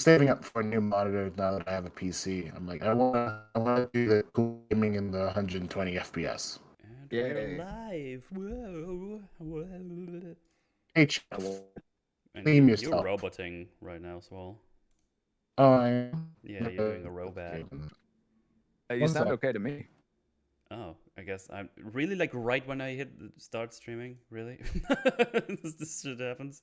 saving up for a new monitor now that I have a PC. I'm like, I wanna do the cool gaming in the 120 FPS. And we're Yay. live. Whoa. Whoa. Hey, Chef, And theme you're yourself. roboting right now, Swole. Oh, I am? Yeah, you're doing a robot. You What's sound up? okay to me. Oh, I guess I'm really like right when I hit start streaming. Really, this shit happens.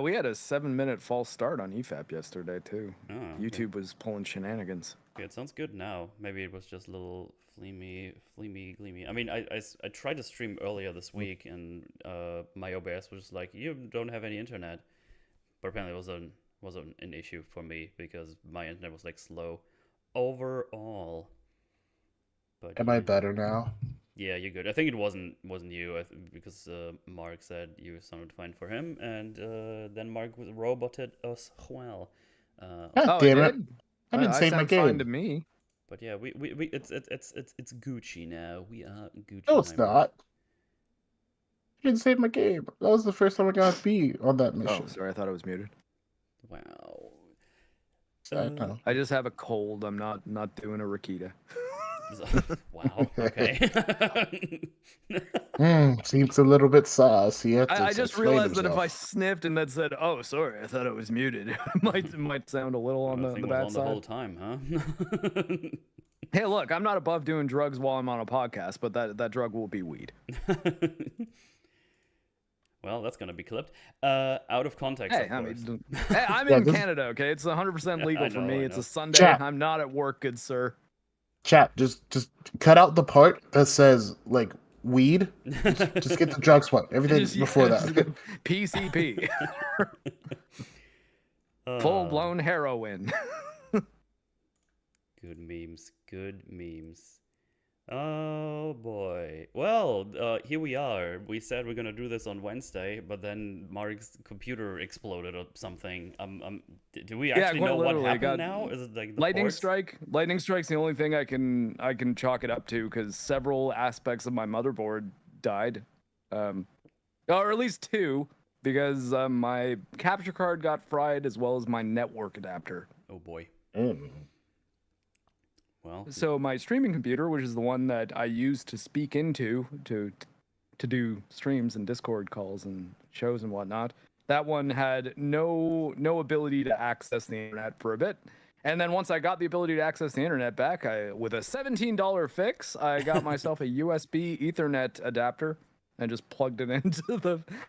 We had a 7-minute false start on EFAP yesterday too. Oh, YouTube was pulling shenanigans. okay, it sounds good now. Maybe it was just a little gleamy. I mean, I tried to stream earlier this week, and my OBS was like, you don't have any internet. But apparently, it wasn't an issue for me because my internet was like slow overall. But Am I better now? yeah, you're good. I think it wasn't you because Mark said you sounded fine for him, and then Mark roboted us well. God damn it! did? I didn't save my sound fine to game. me. But yeah, we it's Gucci now. We are Gucci. No, it's not. I didn't save my game. That was the first time I got a B on that mission. Oh, sorry, I thought it was muted. Wow. No. I just have a cold. I'm not doing a Rakita. Wow. Okay. Seems a little bit sus. I just realized that if I sniffed and then said, "Oh, sorry, I thought it was muted," it might sound a little on the bad on side. the whole time, huh? Hey, look, I'm not above doing drugs while I'm on a podcast, but that drug will be weed. Well, that's gonna be clipped. Out of context. Hey, of I course. mean, hey, I'm in Canada, okay? It's 100% legal for me. It's a Sunday. Chat. I'm not at work, good sir. Chat, just cut out the part that says like weed. Just get the drugs part. Everything before that. PCP. Full blown heroin. Good memes. Good memes. Oh boy. Well, here we are. We said we're gonna do this on Wednesday, but then Mark's computer exploded or something. Do we actually know what happened now? Is it like the lightning ports? strike? Lightning strike's the only thing I can chalk it up to because several aspects of my motherboard died, or at least two, because my capture card got fried as well as my network adapter. Oh boy. Well, so my streaming computer, which is the one that I use to speak into to do streams and Discord calls and shows and whatnot, that one had no ability to access the internet for a bit. And then once I got the ability to access the internet back, with a $17 fix, I got myself a USB Ethernet adapter and just plugged it into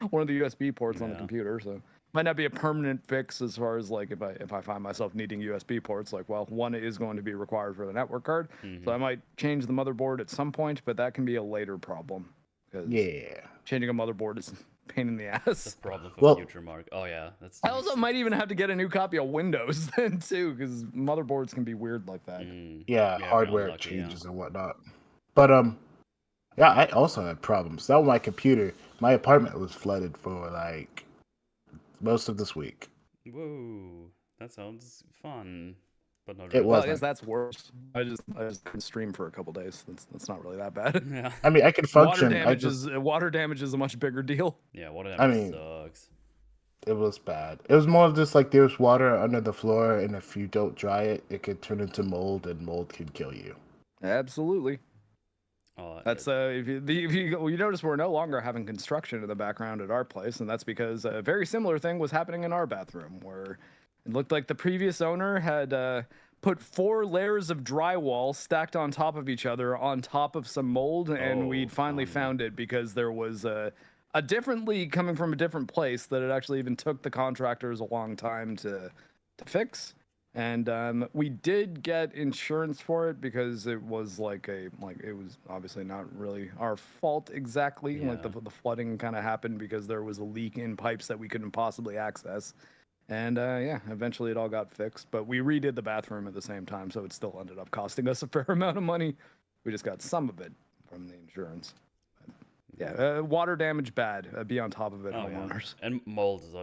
one of the USB ports on the computer. So might not be a permanent fix as far as like if I find myself needing USB ports, like, well, one is going to be required for the network card. So I might change the motherboard at some point, but that can be a later problem. Changing a motherboard is a pain in the ass. That's a problem for future, Mark. Oh yeah, that's. I also might even have to get a new copy of Windows then too, because motherboards can be weird like that. Yeah, hardware changes and whatnot. But yeah, I also had problems. That was my computer. My apartment was flooded for like most of this week. Whoa, that sounds fun, but not. It was. I guess that's worse. I just couldn't stream for a couple days. That's not really that bad. Yeah. I mean, I can function. Water damage is a much bigger deal. Yeah, water damage sucks. It was bad. It was more of just like there's water under the floor, and if you don't dry it, it could turn into mold, and mold can kill you. Absolutely. That's if you notice we're no longer having construction in the background at our place, and that's because a very similar thing was happening in our bathroom, where it looked like the previous owner had put 4 layers of drywall stacked on top of each other on top of some mold, and we'd finally found it because there was a different leak coming from a different place that it actually even took the contractors a long time to fix. And we did get insurance for it because it was it was obviously not really our fault exactly. Yeah. Like the flooding kind of happened because there was a leak in pipes that we couldn't possibly access. And yeah, eventually it all got fixed. But we redid the bathroom at the same time, so it still ended up costing us a fair amount of money. We just got some of it from the insurance. Yeah, water damage bad. Be on top of it, homeowners. Yeah. And mold is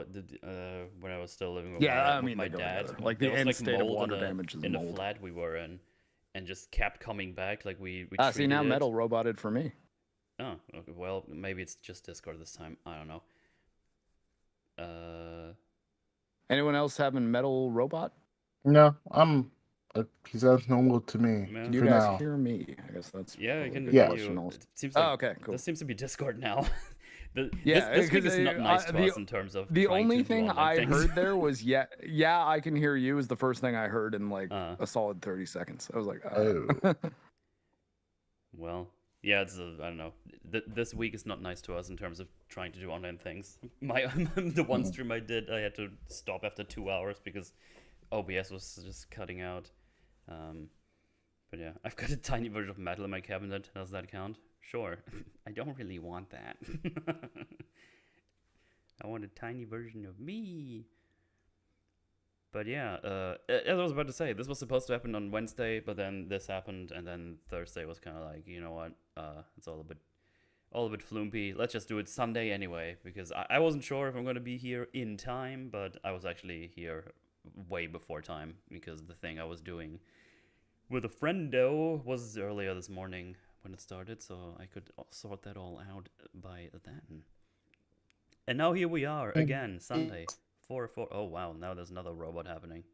when I was still living with my dad. Like the end state of water damage is in mold. the flat we were in, and just kept coming back. Like we see now metal roboted for me. Oh, okay. Well, maybe it's just Discord this time. I don't know. Anyone else having metal robot? No, he sounds normal to me. Yeah. Can you for guys now. hear me? I guess that's Yeah, I can a hear good Yeah. question you. also. It seems like okay, cool. this seems to be Discord now. Yeah, this week 'cause, is not nice to us in terms of the trying only to do thing online I things. heard there was yeah, I can hear you is the first thing I heard in like Uh. a solid 30 seconds. I was like, Oh. Well, yeah, it's I don't know. This week is not nice to us in terms of trying to do online things. The one stream I did, I had to stop after 2 hours because OBS was just cutting out. But yeah, I've got a tiny version of metal in my cabinet. Does that count? Sure. I don't really want that. I want a tiny version of me. But yeah, as I was about to say, this was supposed to happen on Wednesday, but then this happened, and then Thursday was kind of like, you know what, it's all a bit flumpy. Let's just do it Sunday anyway, because I wasn't sure if I'm going to be here in time, but I was actually here way before time, because the thing I was doing with a friendo was earlier this morning when it started, so I could sort that all out by then. And now here we are, again, Sunday. 4:04. Oh wow! Now there's another robot happening.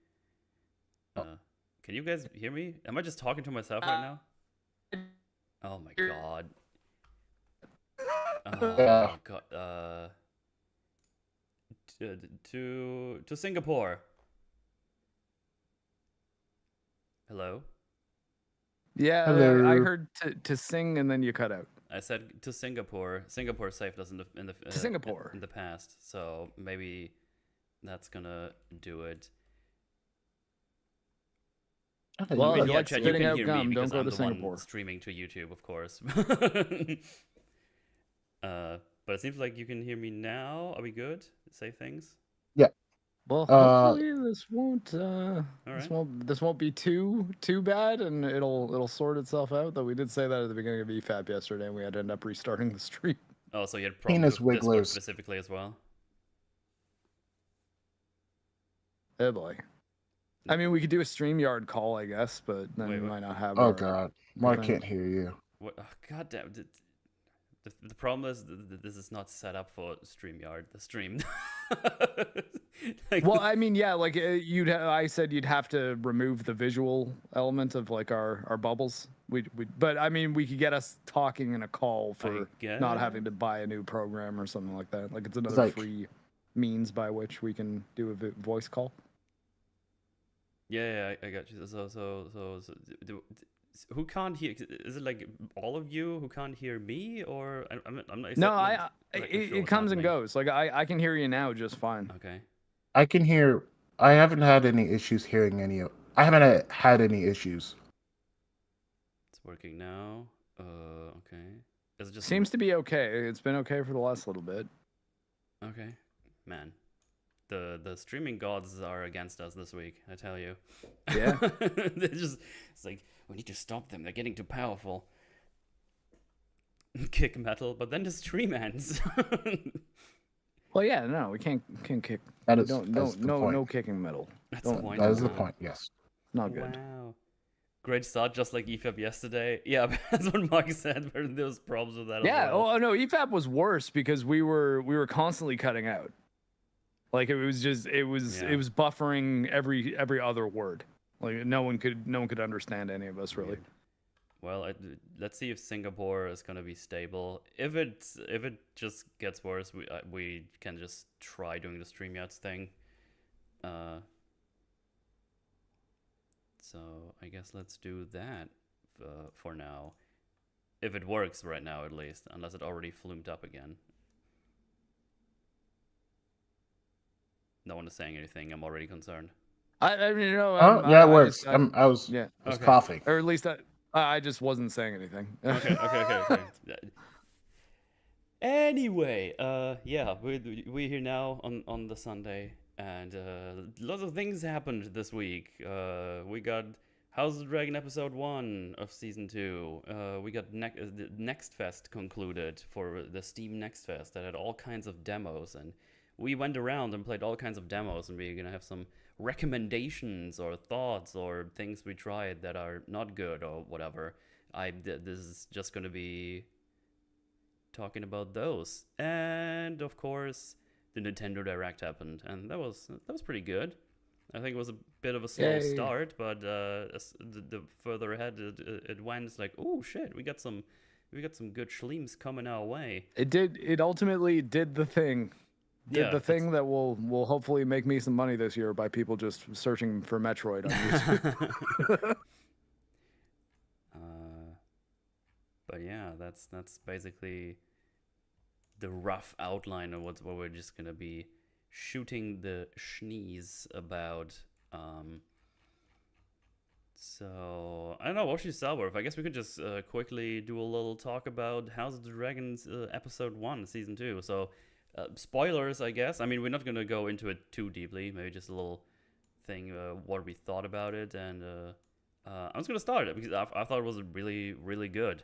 Can you guys hear me? Am I just talking to myself right now? Oh my god. Oh god. To Singapore. Hello. yeah, Hello. I heard to sing and then you cut out. I said to Singapore. Singapore saved us in the To Singapore. in the past, so maybe that's gonna do it. Well, if you yeah, like Chad, you spitting can out hear gum, me don't because go I'm to the Singapore. one streaming to YouTube, of course. But it seems like you can hear me now. Are we good? Say things. Yeah. Well, hopefully this won't right. this won't be too bad, and it'll sort itself out. Though we did say that at the beginning of EFAP yesterday, and we had to end up restarting the stream. Oh, so you had problems Penis with Discord wigglers. specifically as well? Oh boy. I mean, we could do a StreamYard call, I guess, but then we might not have. Oh god, Mark can't hear you. What? Oh, god damn! The problem is this is not set up for StreamYard. The stream. Well, I mean, yeah, like I said you'd have to remove the visual element of like our bubbles. But I mean, we could get us talking in a call for not having to buy a new program or something like that. Like it's another free means by which we can do a voice call. Yeah, I got you. So who can't hear? Is it like all of you who can't hear me, or I'm not? No, it comes and goes. Like I can hear you now just fine. Okay. I can hear. I haven't had any issues hearing any. I haven't had any issues. It's working now. Okay. Is it just seems to be okay? It's been okay for the last little bit. Okay, man. The streaming gods are against us this week, I tell you. Yeah. It's like, we need to stop them. They're getting too powerful. Kick metal, but then the stream ends. Well, yeah, no, we can't kick. That is no kicking metal. That's the point. That is the point. Yes. Not good. Wow. Great start, just like EFAP yesterday. Yeah, that's what Mark said. There was problems with that. Yeah. As well. Oh no, EFAP was worse because we were constantly cutting out. Like it was buffering every other word. Like no one could understand any of us really. Well, let's see if Singapore is gonna be stable. If it just gets worse, we can just try doing the StreamYards thing. So I guess let's do that for now. If it works right now, at least, unless it already flumed up again. No one is saying anything. I'm already concerned. I mean, it works. I was coughing, or at least I just wasn't saying anything. Okay. Anyway, yeah, we're here now on the Sunday, and lots of things happened this week. We got House of the Dragon episode 1 of season 2. We got the Next Fest concluded for the Steam Next Fest that had all kinds of demos, and we went around and played all kinds of demos, and we're gonna have some recommendations or thoughts or things we tried that are not good or whatever. This is just gonna be talking about those, and of course the Nintendo Direct happened, and that was pretty good. I think it was a bit of a slow start, but the further ahead it went, it's like, oh shit, we got some good schleems coming our way. It ultimately did the thing. The thing that will hopefully make me some money this year by people just searching for Metroid on YouTube. But yeah, that's basically the rough outline of what we're just gonna be shooting the schnees about. So I don't know, what should start with? I guess we could just quickly do a little talk about House of the Dragons episode 1 season 2. So spoilers, I guess. I mean, we're not gonna go into it too deeply, maybe just a little thing, what we thought about it. And I'm just gonna start it because I thought it was really, really good.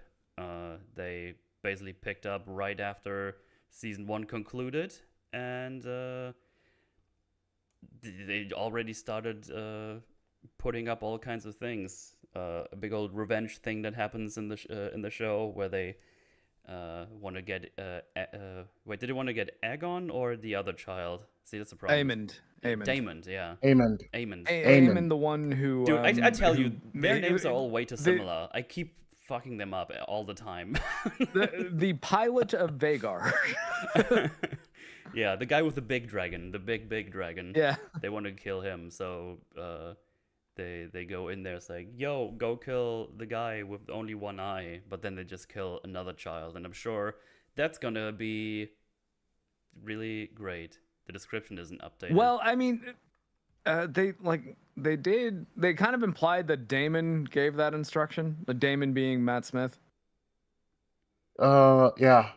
They basically picked up right after season 1 concluded, and they already started putting up all kinds of things. A big old revenge thing that happens in the show where they want to get wait, did they want to get Aegon or the other child? See, that's a problem. Daemon, yeah. Aemon, the one who. Dude, I tell you, their names are all way too similar. I keep fucking them up all the time. the pilot of Vagar. Yeah, the guy with the big dragon, the big dragon. Yeah. They want to kill him, so they go in there. It's like, yo, go kill the guy with only one eye, but then they just kill another child, and I'm sure that's gonna be really great. The description isn't updated. Well, I mean, they kind of implied that Daemon gave that instruction. The Daemon being Matt Smith. Yeah.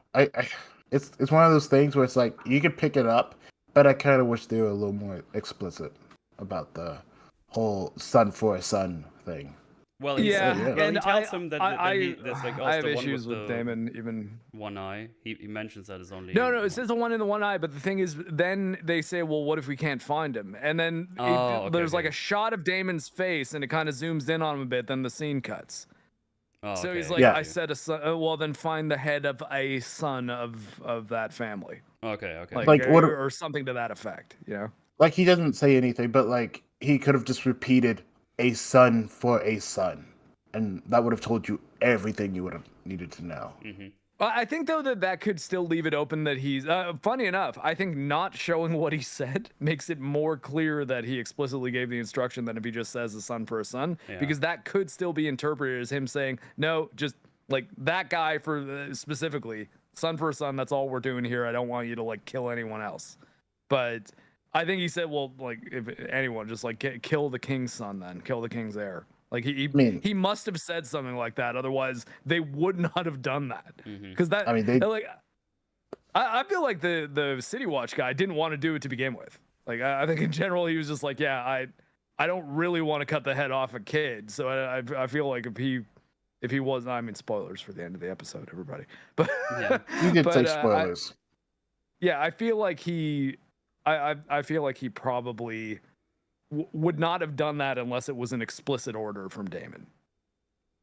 It's one of those things where it's like you could pick it up, but I kind of wish they were a little more explicit about the whole son for a son thing. Well, he tells him that that's like, I have issues with Daemon even one eye. He mentions that is only no. It says the one in the one eye, but the thing is, then they say, well, what if we can't find him? And then there's like a shot of Daemon's face, and it kind of zooms in on him a bit. Then the scene cuts. Oh, so he's like, I said a son. Well, then find the head of a son of that family. Okay. Like what, or something to that effect, you know? Like he doesn't say anything, but like he could have just repeated a son for a son, and that would have told you everything you would have needed to know. Mm-hmm. I think though that could still leave it open that he's. Funny enough, I think not showing what he said makes it more clear that he explicitly gave the instruction than if he just says a son for a son, because that could still be interpreted as him saying no, just like that guy for specifically son for a son. That's all we're doing here. I don't want you to like kill anyone else, but. I think he said, well, like, if anyone, just, like, kill the king's son then. Kill the king's heir. Like, he must have said something like that. Otherwise, they would not have done that. Because that, I mean, I feel like the City Watch guy didn't want to do it to begin with. Like, I think in general, he was just like, yeah, I don't really want to cut the head off a kid. So I feel like if he was, I mean, spoilers for the end of the episode, everybody. But yeah, you did say spoilers. I feel like I feel like he probably would not have done that unless it was an explicit order from Daemon.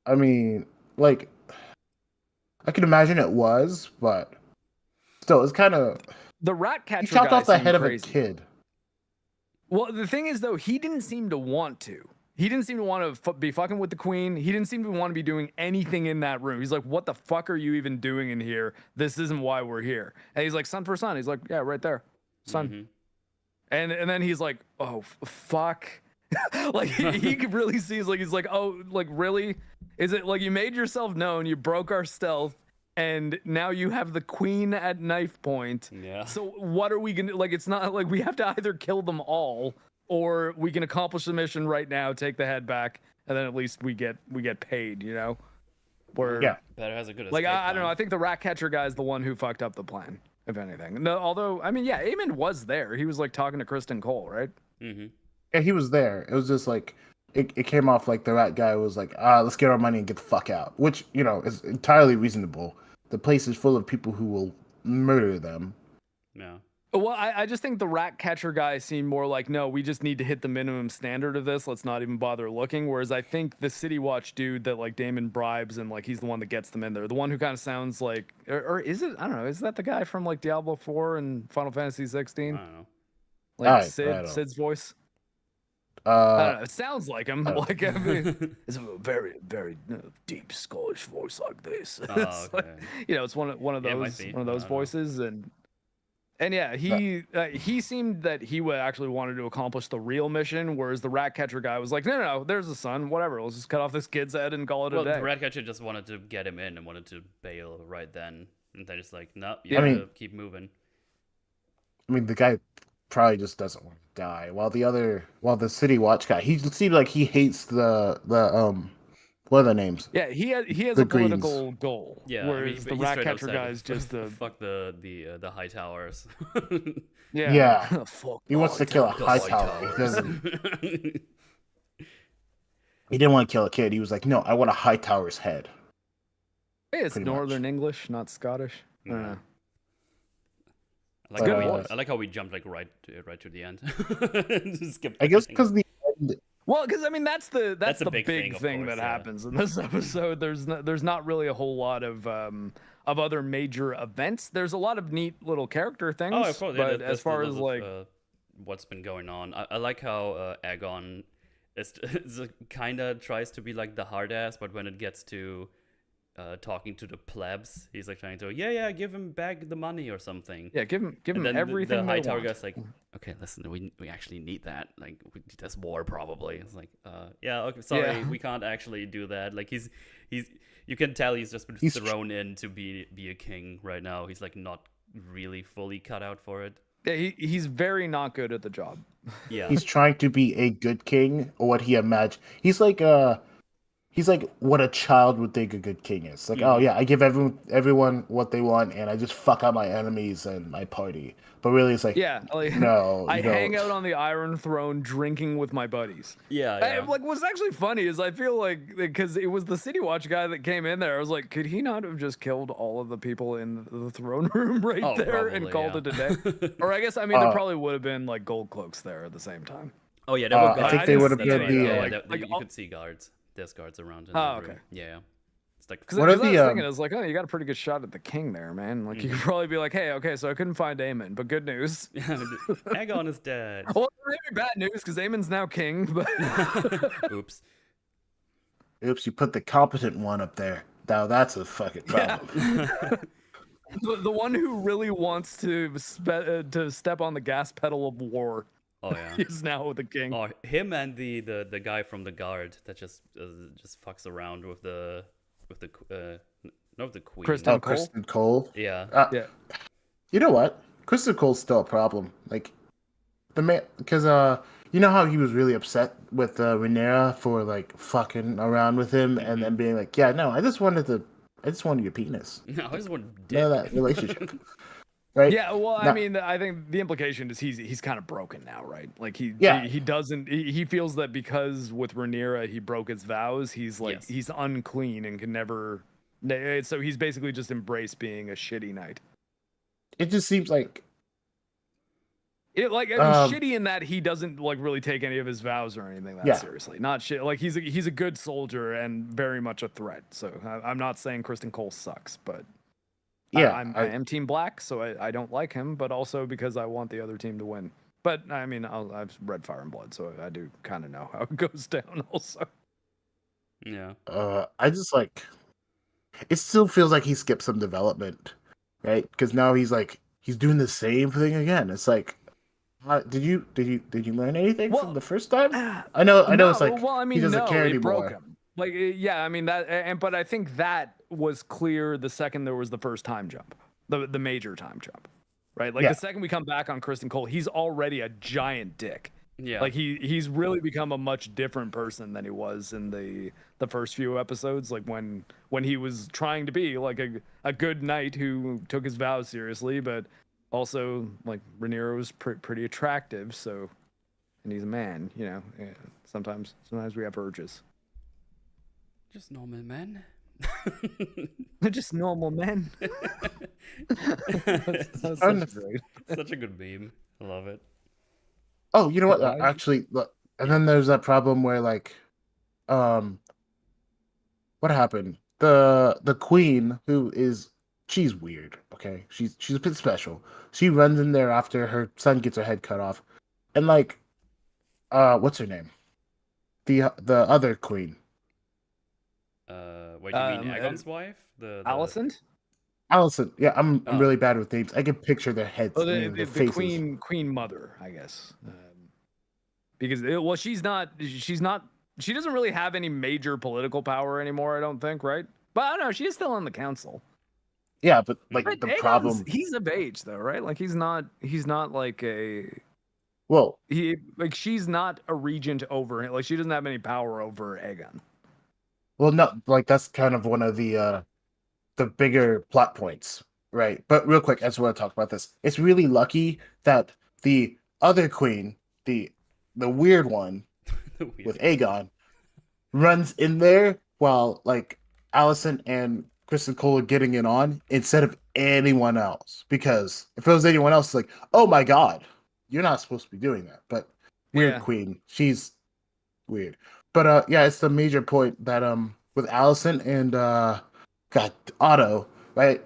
I mean, like, I can imagine it was, but still, it's kind of the rat catcher. He chopped off the head of a kid. Well, the thing is, though, he didn't seem to want to. He didn't seem to want to be fucking with the queen. He didn't seem to want to be doing anything in that room. He's like, what the fuck are you even doing in here? This isn't why we're here. And he's like, son for son. He's like, yeah, right there. Son. Mm-hmm. And then he's like, oh, fuck. Like, he really sees, like, he's like, oh, like, really? Is it like you made yourself known, you broke our stealth, and now you have the queen at knife point. Yeah. So what are we going to, like, it's not like we have to either kill them all, or we can accomplish the mission right now, take the head back, and then at least we get paid, you know? Better has a good like, I don't know. I think the rat catcher guy is the one who fucked up the plan. If anything. No, although, I mean, yeah, Aemon was there. He was, like, talking to Kristen Cole, right? Mm-hmm. Yeah, he was there. It was just, like, it came off like the rat guy was like, let's get our money and get the fuck out. Which, you know, is entirely reasonable. The place is full of people who will murder them. Yeah. Well, I just think the rat catcher guy seemed more like, no, we just need to hit the minimum standard of this. Let's not even bother looking. Whereas I think the City Watch dude that like Damon bribes and like he's the one that gets them in there. The one who kind of sounds like, or is it? I don't know. Is that the guy from like Diablo 4 and Final Fantasy 16? I don't know. Like Sid's voice. I don't know. It sounds like him. Like I mean, it's a very, very deep Scottish voice like this. It's like, it's one of those voices, and yeah, he seemed that he would actually wanted to accomplish the real mission, whereas the rat catcher guy was like, no, there's the sun, whatever. Let's just cut off this kid's head and call it a day. Well, the rat catcher just wanted to get him in and wanted to bail right then, and they're just like, no, you gotta keep moving. I mean, the guy probably just doesn't want to die. While the City Watch guy, he seemed like he hates the what are the names? Yeah, he has a political goal. Yeah, whereas the rat catcher guy is just the fuck the high towers. Yeah. Fuck he wants to kill a high tower. He doesn't. He didn't want to kill a kid. He was like, no, I want a high tower's head. Hey, it's Northern English, not Scottish. I don't know. I like how we jumped like right to the end. I guess because the end. Well, because I mean that's the big thing course, that happens in this episode. There's not really a whole lot of other major events. There's a lot of neat little character things. Oh, of course. But as far as like what's been going on, I like how Aegon is kind of tries to be like the hard ass, but when it gets to talking to the plebs, he's like trying to give him back the money or something. Yeah, give him everything. The Hightower guy's like, okay, listen, we actually need that. Like, there's war probably. It's like, okay, sorry, we can't actually do that. Like he's you can tell he's just been thrown in to be a king right now. He's like not really fully cut out for it. Yeah, he's very not good at the job. Yeah, he's trying to be a good king, or what he imagined. He's like what a child would think a good king is. Like, oh yeah, I give everyone what they want, and I just fuck out my enemies and my party. But really, it's like, no, I hang out on the Iron Throne drinking with my buddies. Yeah. Like, what's actually funny is I feel like because it was the City Watch guy that came in there, I was like, could he not have just killed all of the people in the throne room there probably, and called it a day? Or I guess there probably would have been like gold cloaks there at the same time. Oh yeah, there were guards. I think they would have been you could see guards. There's guards around. Okay. Yeah. It's like what are the? I was like, oh, you got a pretty good shot at the king there, man. Like you could probably be like, hey, okay, so I couldn't find Aemon, but good news. Aegon is dead. Well, maybe bad news because Aemon's now king. But Oops, you put the competent one up there. Now that's a fucking problem. Yeah. the one who really wants to step on the gas pedal of war. Oh yeah, he's now the king. Oh, him and the guy from the guard that just fucks around with the queen. Kristen Cole. Yeah. Yeah. You know what? Kristen Cole's still a problem. Like the man, because you know how he was really upset with Rhaenyra for like fucking around with him and then being like, yeah, no, I just wanted your penis. No, I just wanted none of that relationship. Right? Yeah, well, I mean, I think the implication is he's kind of broken now, right? Like he feels that because with Rhaenyra he broke his vows, he's like he's unclean and can never. So he's basically just embraced being a shitty knight. It just seems like shitty in that he doesn't like really take any of his vows or anything that seriously. Not shit. Like he's a good soldier and very much a threat. So I'm not saying Kristen Cole sucks, but. I am Team Black, so I don't like him, but also because I want the other team to win. But I mean, I've read Fire and Blood, so I do kind of know how it goes down. Also, yeah. I just like. It still feels like he skipped some development, right? Because now he's doing the same thing again. It's like, did you learn anything from the first time? I know. It's like he doesn't care anymore. Him. Like, yeah, I mean that, but I think that was clear the second there was the first time jump, the major time jump, right? Like the second we come back on Kristen Cole, he's already a giant dick. Yeah, like he's really become a much different person than he was in the first few episodes. Like when he was trying to be like a good knight who took his vows seriously, but also like Rhaenyra was pretty attractive. So, and he's a man, you know. Sometimes we have urges. Just normal man. They're just normal men. That's Such a good meme. I love it. Oh, you know what? Why? Actually, look, and then there's that problem where like, um, what happened? The queen she's weird. Okay, she's a bit special. She runs in there after her son gets her head cut off, and like, what's her name? The other queen, Wait, you mean Aegon's wife? The Alicent? Allison. Yeah, I'm Oh. really bad with names. I can picture their heads. Oh, their the faces. queen mother, I guess. Because she doesn't really have any major political power anymore, I don't think, right? But I don't know, she's still on the council. Yeah, but like But the Aegon's- problem. he's of age though, right? Like he's not like Well, she's not a regent over it. Like she doesn't have any power over Aegon. well, no, like that's kind of one of the bigger plot points, right? But real quick, as we're talking about this, it's really lucky that the other queen, the weird one with Aegon, runs in there while like Allison and Kristen Cole are getting it on instead of anyone else. Because if it was anyone else, it's like, oh my god, you're not supposed to be doing that. But weird queen, she's weird. But yeah, it's the major point that with Allison and God, Otto, right?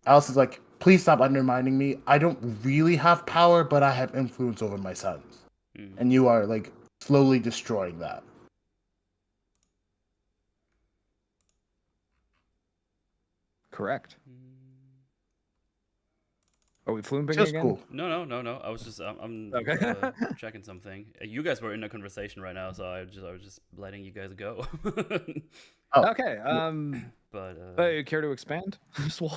Allison's like, please stop undermining me. I don't really have power, but I have influence over my sons. And you are like slowly destroying that. Correct. Are we flooping Just again? cool. No. I was just I'm Okay. checking something. You guys were in a conversation right now, so I was just letting you guys go. Oh, Okay. But Care to expand? Swole?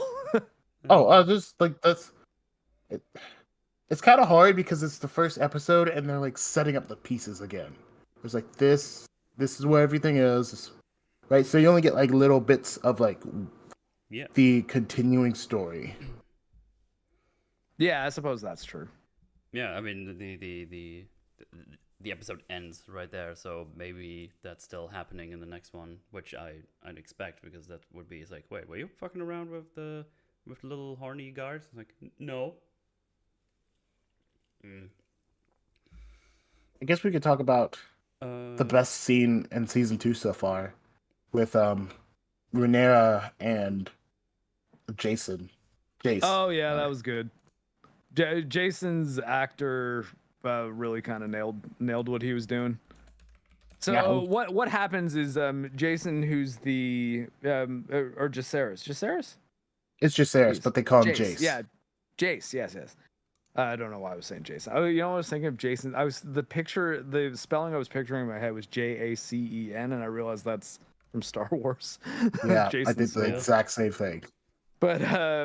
just like that's it. It's kind of hard because it's the first episode and they're like setting up the pieces again. There's like this is where everything is, right? So you only get like little bits of like the continuing story. Yeah, I suppose that's true. Yeah, I mean the episode ends right there, so maybe that's still happening in the next one, which I'd expect, because that would be like, wait, were you fucking around with the little horny guards? It's like, no. I guess we could talk about the best scene in season 2 so far with Rhaenyra and Jason. Jace. Oh yeah, that was good. Jason's actor really kind of nailed what he was doing. So what happens is Jason, who's the or Jacaerys? It's Jacaerys, but they call him Jace. Yeah, Jace. Yes. I don't know why I was saying Jason. You know what I was thinking of Jason? The spelling I was picturing in my head was Jacen, and I realized that's from Star Wars. Yeah, I did the exact same thing. But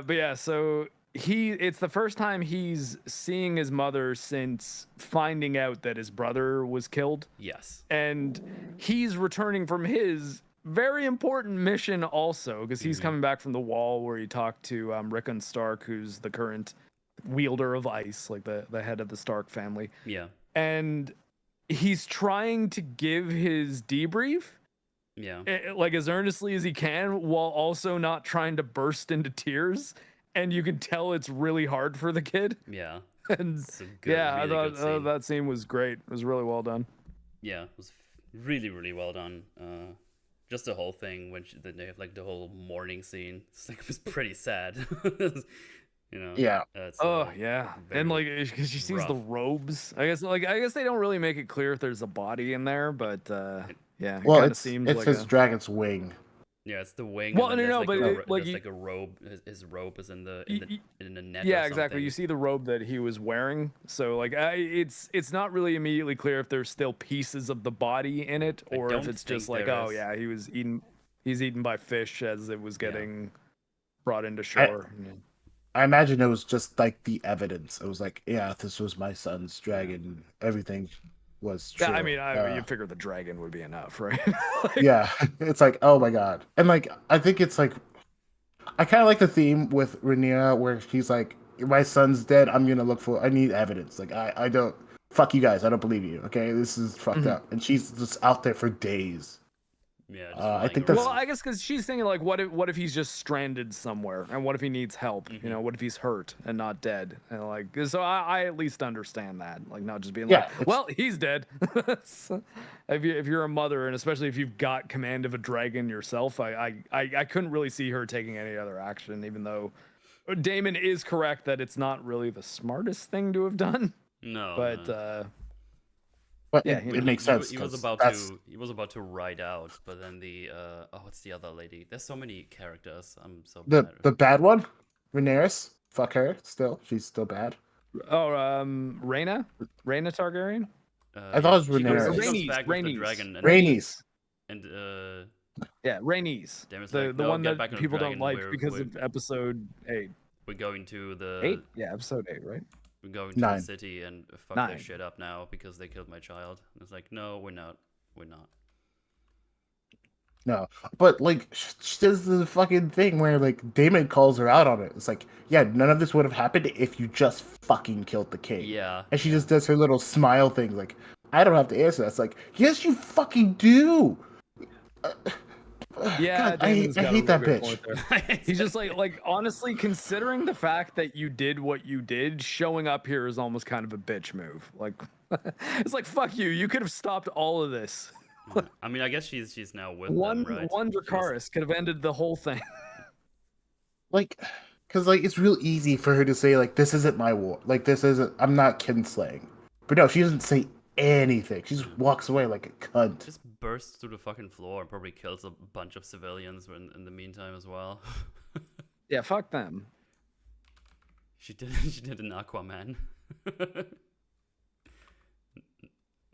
yeah, so it's the first time he's seeing his mother since finding out that his brother was killed. Yes. And he's returning from his very important mission also, because he's coming back from the Wall where he talked to Rickon Stark, who's the current wielder of ice, like the head of the Stark family. Yeah. And he's trying to give his debrief. Yeah. Like as earnestly as he can, while also not trying to burst into tears. And you can tell it's really hard for the kid. Yeah. And I thought that scene was great. It was really well done. Yeah, it was really, really well done. Just the whole thing when they have like the whole mourning scene. It was pretty sad. You know. Yeah. And like, because she sees the robes. I guess they don't really make it clear if there's a body in there, but yeah. Well, it seems it's like his dragon's wing. Yeah, it's the wing. Well, no, but there's like a robe. His robe is in the net. Yeah, or exactly. You see the robe that he was wearing. So like, it's not really immediately clear if there's still pieces of the body in it, or if it's just like, oh yeah, he's eaten by fish as it was getting brought into shore. I imagine it was just like the evidence. It was like, yeah, this was my son's dragon. Everything was true. Yeah, I mean, you figure the dragon would be enough, right? Yeah, it's like, oh my god. And like, I think it's like, I kind of like the theme with Rhaenyra where she's like, my son's dead. I need evidence. Like, I don't, fuck you guys. I don't believe you. Okay, this is fucked up. And she's just out there for days. Yeah, just I flying think that's- Well, around. I guess because she's thinking like, what if he's just stranded somewhere, and what if he needs help? Mhm. You know, what if he's hurt and not dead? And like, so I at least understand that, like, not just being Yeah, like, it's- well, he's dead. So, if you're a mother, and especially if you've got command of a dragon yourself, I couldn't really see her taking any other action, even though Damon is correct that it's not really the smartest thing to have done. No, But no. But yeah, it, you it know, makes sense. He was 'cause about that's- to. He was about to ride out, but then the what's the other lady? There's so many characters. I'm so bad. the bad one, Rhaenyra. Fuck her. Still, she's still bad. oh, Rhaena Targaryen. I thought it was she comes, Rhaenyra. she comes Rhaenys, back with the Rhaenys. dragon and Rhaenys. and Yeah, Rhaenys. Damon's The like, the "No, one get that back on the people don't dragon. like We're- because we're- of episode 8. We're going to the 8? Yeah, episode 8, right? We're going to 9. the city and fuck 9. their shit up now because they killed my child." And it's like, no, we're not. We're not. No, but like she does the fucking thing where like Damon calls her out on it. It's like, yeah, none of this would have happened if you just fucking killed the king. Yeah. And she just does her little smile thing, like, I don't have to answer that. It's like, yes, you fucking do. Yeah, God, Damon's I got a hate that real good bitch. point there. He's just like honestly, considering the fact that you did what you did, showing up here is almost kind of a bitch move. Like, it's like, fuck you. You could have stopped all of this. I mean, I guess she's now with One them, right? one She's- Dracarys could have ended the whole thing. Like, because like it's real easy for her to say like, this isn't my war. Like this isn't. I'm not kinslaying. But no, she doesn't say anything. She just walks away like a cunt. Just bursts through the fucking floor and probably kills a bunch of civilians in the meantime as well. Yeah, fuck them. She did an Aquaman.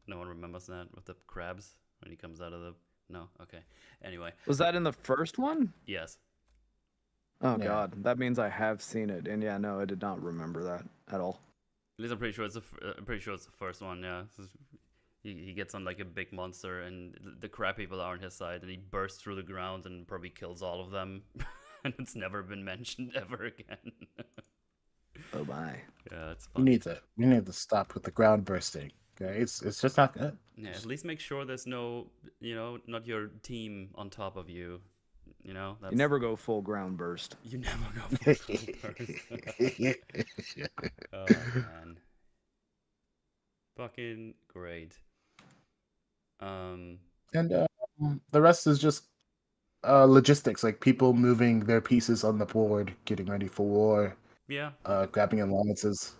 No one remembers that with the crabs when he comes out of the. No, okay. Anyway, Was that in the first one? yes. Oh Yeah. god, that means I have seen it. And yeah, no, I did not remember that at all. At least I'm pretty sure it's the first one. Yeah. He gets on like a big monster and the crab people are on his side and he bursts through the ground and probably kills all of them. And it's never been mentioned ever again. Oh my. Yeah, it's We fun. need to stop with the ground bursting. Okay, it's just not good. Yeah, at least make sure there's no, not your team on top of you. You know, that's, You never go full ground burst. you never go for first. Oh man, fucking great. And the rest is just logistics, like people moving their pieces on the board, getting ready for war, Yeah, grabbing alliances.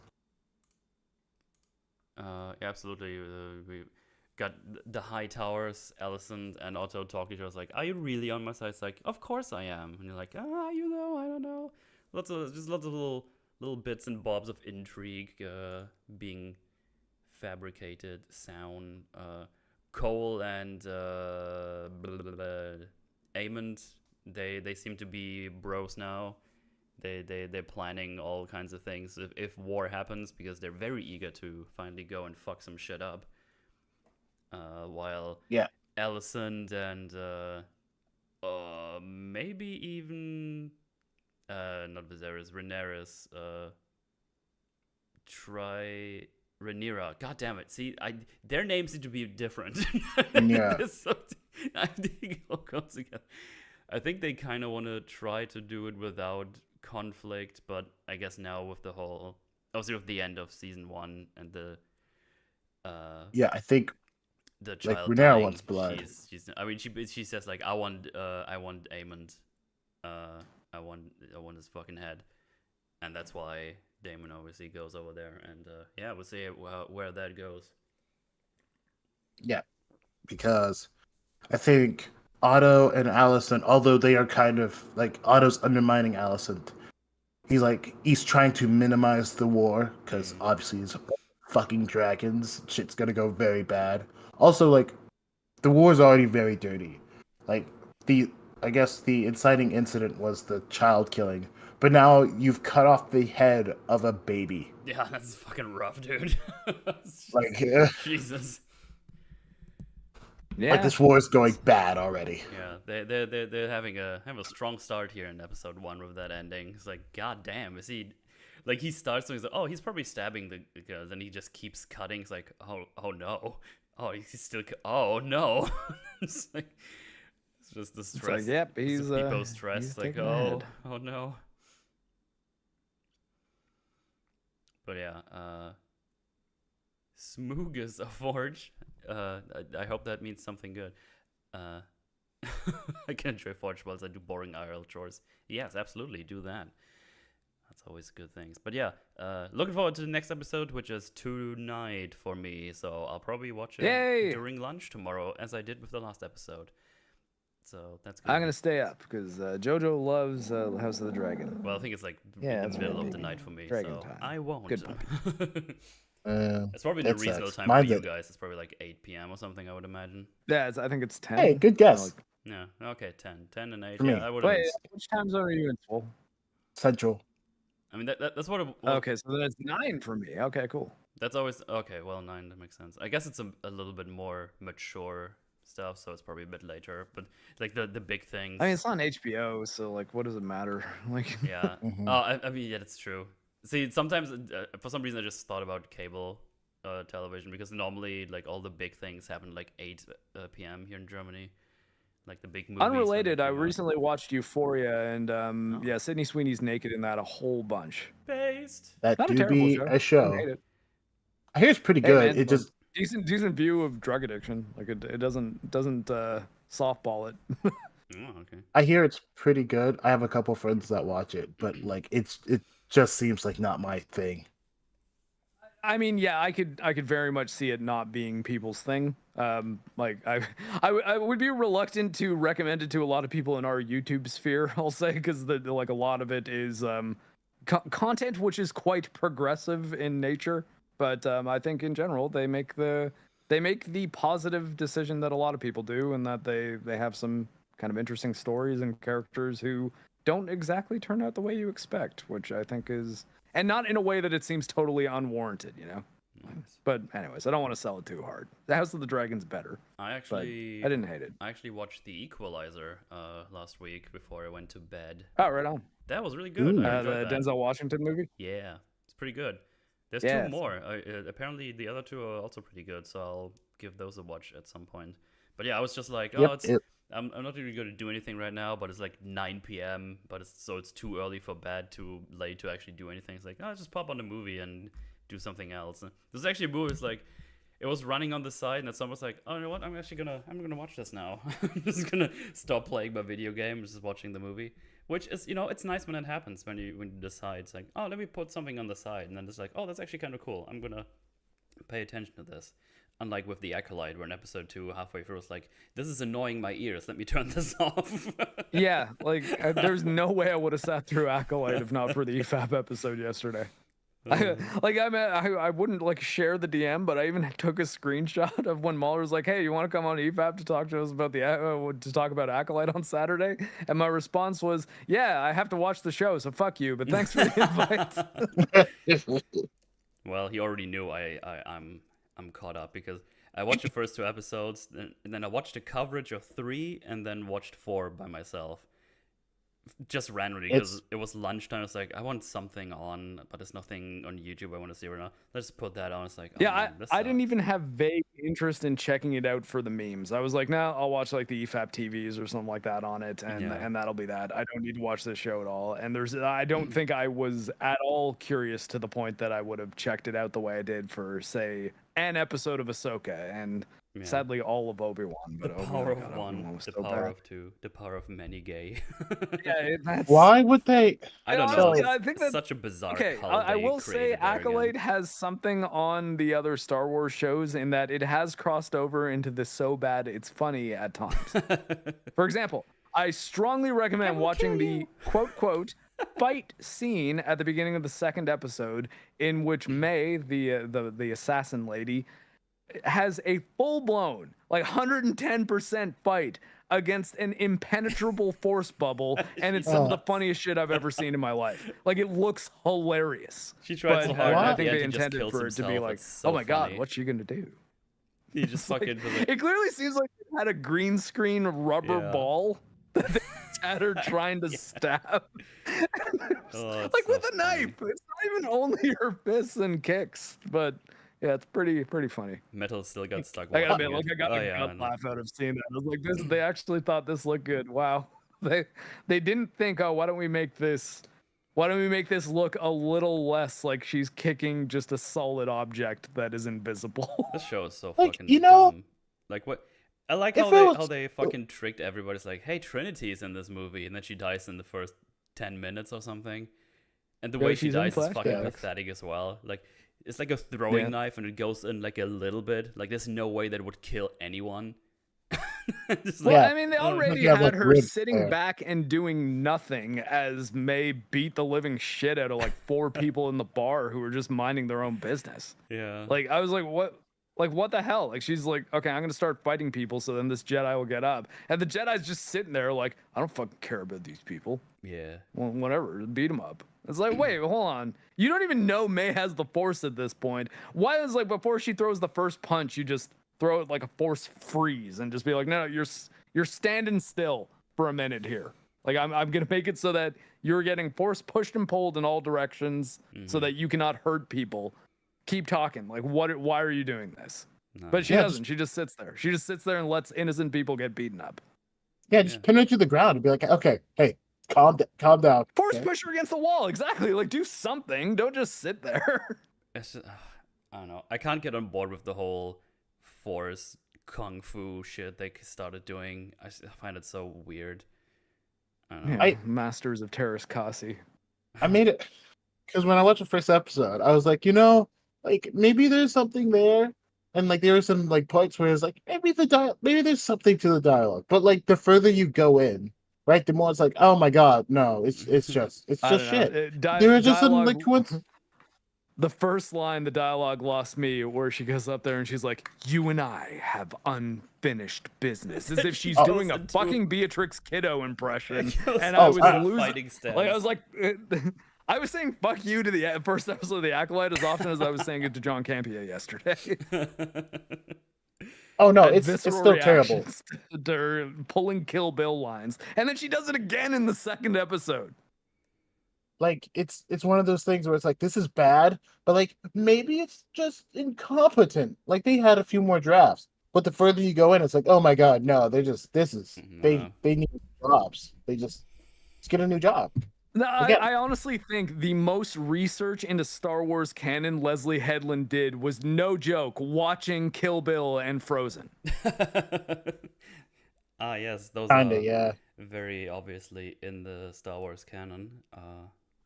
yeah, absolutely. We got the high towers, Alicent and Otto talking to us like, "Are you really on my side?" It's like, "Of course I am." And you're like, you know, I don't know. Lots of little bits and bobs of intrigue being fabricated. Sound. Cole and Aemond, they seem to be bros now. They're planning all kinds of things if war happens because they're very eager to finally go and fuck some shit up. While Yeah. Alicent and maybe even not Viserys, Rhaenyra, try Rhaenyra. God damn it! See, their names seem to be different. Yeah. I think it all comes together. I think they kind of want to try to do it without conflict, but I guess now with the whole, obviously with the end of season 1 and the Yeah, I think child Rhaenyra dying, wants blood. She's I mean she says like I want Aemond, I want his fucking head, and that's why Daemon obviously goes over there, and yeah, we'll see where that goes. yeah, because I think Otto and Alicent, although they are kind of like Otto's undermining Alicent, he's trying to minimize the war because obviously he's fucking dragons. Shit's gonna go very bad. Also, like the war's already very dirty. Like I guess the inciting incident was the child killing, but now you've cut off the head of a baby. Yeah, that's fucking rough, dude. Like, Jesus. Yeah. like this war is going bad already. Yeah, they're having a strong start here in episode 1 with that ending. It's like, god damn, is he like he starts and he's like, oh, he's probably stabbing the guys, and he just keeps cutting. It's like, oh no, oh he's still, oh no. It's like, just the It's stress. like, yep, It's he's the people stress. he's Like, taking a oh, head. oh no. But yeah, Smoogus a Forge. I hope that means something good. I can enjoy Forge whilst I do boring IRL chores. Yes, absolutely, do that. That's always good things. But yeah, looking forward to the next episode, which is tonight for me. So I'll probably watch it Yay! during lunch tomorrow, as I did with the last episode. So that's good. I'm gonna stay up because JoJo loves House of the Dragon. Well, I think it's like Yeah, in that's the middle of right. the night for me, Dragon so time. I won't. Good puppy. It's probably the that reasonable sucks. time Mine's for you at- guys. It's probably like 8 p.m. or something, I would imagine. Yeah, I think it's 10. Hey, good guess. Yeah, okay, 10 and 8. For me. Yeah, I would. Wait, which time zone are you in, Swole? Central. I mean, that's what. Okay, so then it's 9 for me. Okay, cool. That's always okay. Well, 9, that makes sense. I guess it's a little bit more mature stuff, so it's probably a bit later. But like the big things. I mean, it's on HBO, so like, what does it matter? Like, Yeah. Mhm. I mean, yeah, that's true. See, sometimes for some reason I just thought about cable television because normally like all the big things happen like 8 p.m. here in Germany, like the big movies. when they unrelated, I come out. recently watched Euphoria, and Oh. yeah, Sydney Sweeney's naked in that a whole bunch. Based. That Not a do terrible be show. a Didn't show. hate it. I hear it's pretty Hey, good. man, It just decent view of drug addiction. Like it doesn't softball it. Oh, okay. I hear it's pretty good. I have a couple friends that watch it, but like it just seems like not my thing. I mean, yeah, I could very much see it not being people's thing. Like I would be reluctant to recommend it to a lot of people in our YouTube sphere. I'll say because like a lot of it is content which is quite progressive in nature. But I think in general they make the positive decision that a lot of people do, and that they have some kind of interesting stories and characters who don't exactly turn out the way you expect, which I think is. And not in a way that it seems totally unwarranted, you know? Nice. But anyways, I don't want to sell it too hard. The House of the Dragon's better, I but actually I didn't hate it. I actually watched The Equalizer last week before I went to bed. Oh, right on. That was really good. Ooh. I The enjoyed that. Denzel Washington movie? Yeah, it's pretty good. There's Yeah, two it's- more. Apparently, the other two are also pretty good, so I'll give those a watch at some point. But yeah, I was just like, oh, Yep, I'm not really going to do anything right now, but it's like 9 p.m. But it's too early for bed, too late to actually do anything. It's like, oh, just pop on the movie and do something else. And there's actually a movie. It's like it was running on the side, and then someone was like, oh, you know what? I'm gonna watch this now. I'm just gonna stop playing my video game, just watching the movie. Which is, it's nice when it happens, when you decide, it's like, oh, let me put something on the side, and then it's like, oh, that's actually kind of cool. I'm gonna pay attention to this. Unlike with The Acolyte, where in episode 2, halfway through, it's like, this is annoying my ears. Let me turn this off. Yeah, like there's no way I would have sat through Acolyte if not for the EFAP episode yesterday. I wouldn't like share the DM, but I even took a screenshot of when Mahler was like, "Hey, you want to come on EFAP to talk to us about to talk about Acolyte on Saturday?" And my response was, "Yeah, I have to watch the show, so fuck you, but thanks for the invite." Well, he already knew I'm caught up because I watched the first 2 episodes, and then I watched the coverage of 3, and then watched 4 by myself. Just randomly, because it was lunchtime. It's like, I want something on, but there's nothing on YouTube I want to see right now. Let's put that on. It's like, oh, Yeah, man, this I didn't sucks. even have vague interest in checking it out for the memes. I was like, nah, I'll watch like the EFAP TVs or something like that on it, and Yeah. and that'll be that. I don't need to watch this show at all. And I don't think I was at all curious to the point that I would have checked it out the way I did for, say, an episode of Ahsoka, and Yeah. sadly all of Obi-Wan. The But power God, of one, Obi-Wan was the so power bad. of two, the power of many gay. Yeah, that's Why would they? I don't Yeah, know. honestly, It's I think that- such a bizarre Okay, cult I they will say created there again. Acolyte has something on the other Star Wars shows in that it has crossed over into the so bad it's funny at times. For example, I strongly recommend watching the quote fight scene at the beginning of the 2nd episode, in which May, the assassin lady, has a full-blown, like 110% fight against an impenetrable force bubble, and it's some of the funniest shit I've ever seen in my life. Like, it looks hilarious. She tried so But hard. I at the think end, they he just intended kills for it to be himself. like, It's so oh my god, funny. what's she gonna do? He just Like, fucking like, it clearly seems like it had a green screen rubber Yeah. ball that they had her trying to stab. Oh, it's Like so with a funny. knife. It's not even only her fists and kicks, but Yeah, it's pretty funny. Metal still got stuck. I gotta watching admit, it. I got Oh, a yeah, gut and- laugh out of seeing that. I was like, this. They actually thought this looked good. Wow. They didn't think, oh, why don't we make this look a little less like she's kicking just a solid object that is invisible. This show is so Like, fucking you know, dumb. Like what? I like if how it they was- how they fucking tricked everybody. It's like, hey, Trinity's in this movie, and then she dies in the first 10 minutes or something. And the Yeah, way she she's in dies is fucking flashbacks. pathetic as well. Like it's like a throwing Yeah. knife, and it goes in like a little bit. Like there's no way that it would kill anyone. Just Well, Yeah. I mean, they I don't know. already You have, had like, her ribs sitting there. back and doing nothing as May beat the living shit out of like 4 people in the bar who were just minding their own business. Yeah. Like, I was like, what? Like, what the hell? Like, she's like, okay, I'm gonna start fighting people, so then this Jedi will get up, and the Jedi's just sitting there, like, I don't fucking care about these people. Yeah. Well, whatever, beat them up. It's like, wait, hold on. You don't even know May has the Force at this point. Why is like before she throws the first punch, you just throw it like a Force freeze and just be like, no, you're standing still for a minute here. Like I'm gonna make it so that you're getting Force pushed and pulled in all directions, so that you cannot hurt people. Keep talking. Like, why are you doing this? No. But she Yeah, doesn't. She just sits there. She just sits there and lets innocent people get beaten up. Yeah, just Yeah. pin her to the ground and be like, okay, hey, calm down. Force okay? push her against the wall. Exactly. Like, do something. Don't just sit there. It's just, I don't know. I can't get on board with the whole Force kung fu shit they started doing. I find it so weird. I don't know. Yeah, Masters of Terrace Kasi. I made it because when I watched the first episode, I was like, like maybe there's something there, and like there were some like points where it's like maybe there's something to the dialogue, but like the further you go in, right, the more it's like, oh my god, no, it's just I don't know. shit. There were just some like coincidence. The first line, the dialogue lost me, where she goes up there and she's like, "You and I have unfinished business," as if she's Oh. doing a Into- fucking Beatrix Kiddo impression, It and Oh, I was losing. fighting stance. Like I was like, I was saying "fuck you" to the first episode of The Acolyte as often as I was saying it to John Campea yesterday. Oh no, Had it's visceral still terrible. reactions to her pulling Kill Bill lines, and then she does it again in the second episode. Like it's one of those things where it's like this is bad, but like maybe it's just incompetent. Like they had a few more drafts, but the further you go in, it's like, oh my god, no, they No. need jobs. Let's get a new job. No, Again- I honestly think the most research into Star Wars canon Leslie Headland did was, no joke, watching Kill Bill and Frozen. Yes, those Kinda, are yeah. very obviously in the Star Wars canon,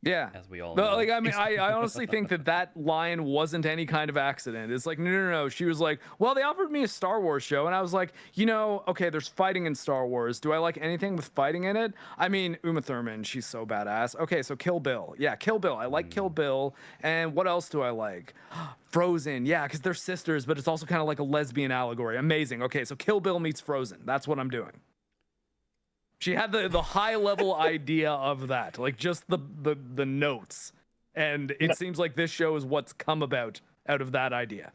Yeah. as we all No, know. like I mean, I honestly think that line wasn't any kind of accident. It's like, no. She was like, well, they offered me a Star Wars show, and I was like, okay, there's fighting in Star Wars. Do I like anything with fighting in it? I mean, Uma Thurman, she's so badass. Okay, so Kill Bill. Yeah, Kill Bill. I like Kill Bill. And what else do I like? Frozen. Yeah, because they're sisters, but it's also kind of like a lesbian allegory. Amazing. Okay, so Kill Bill meets Frozen. That's what I'm doing. She had the high level idea of that, like just the notes, and it seems like this show is what's come about out of that idea.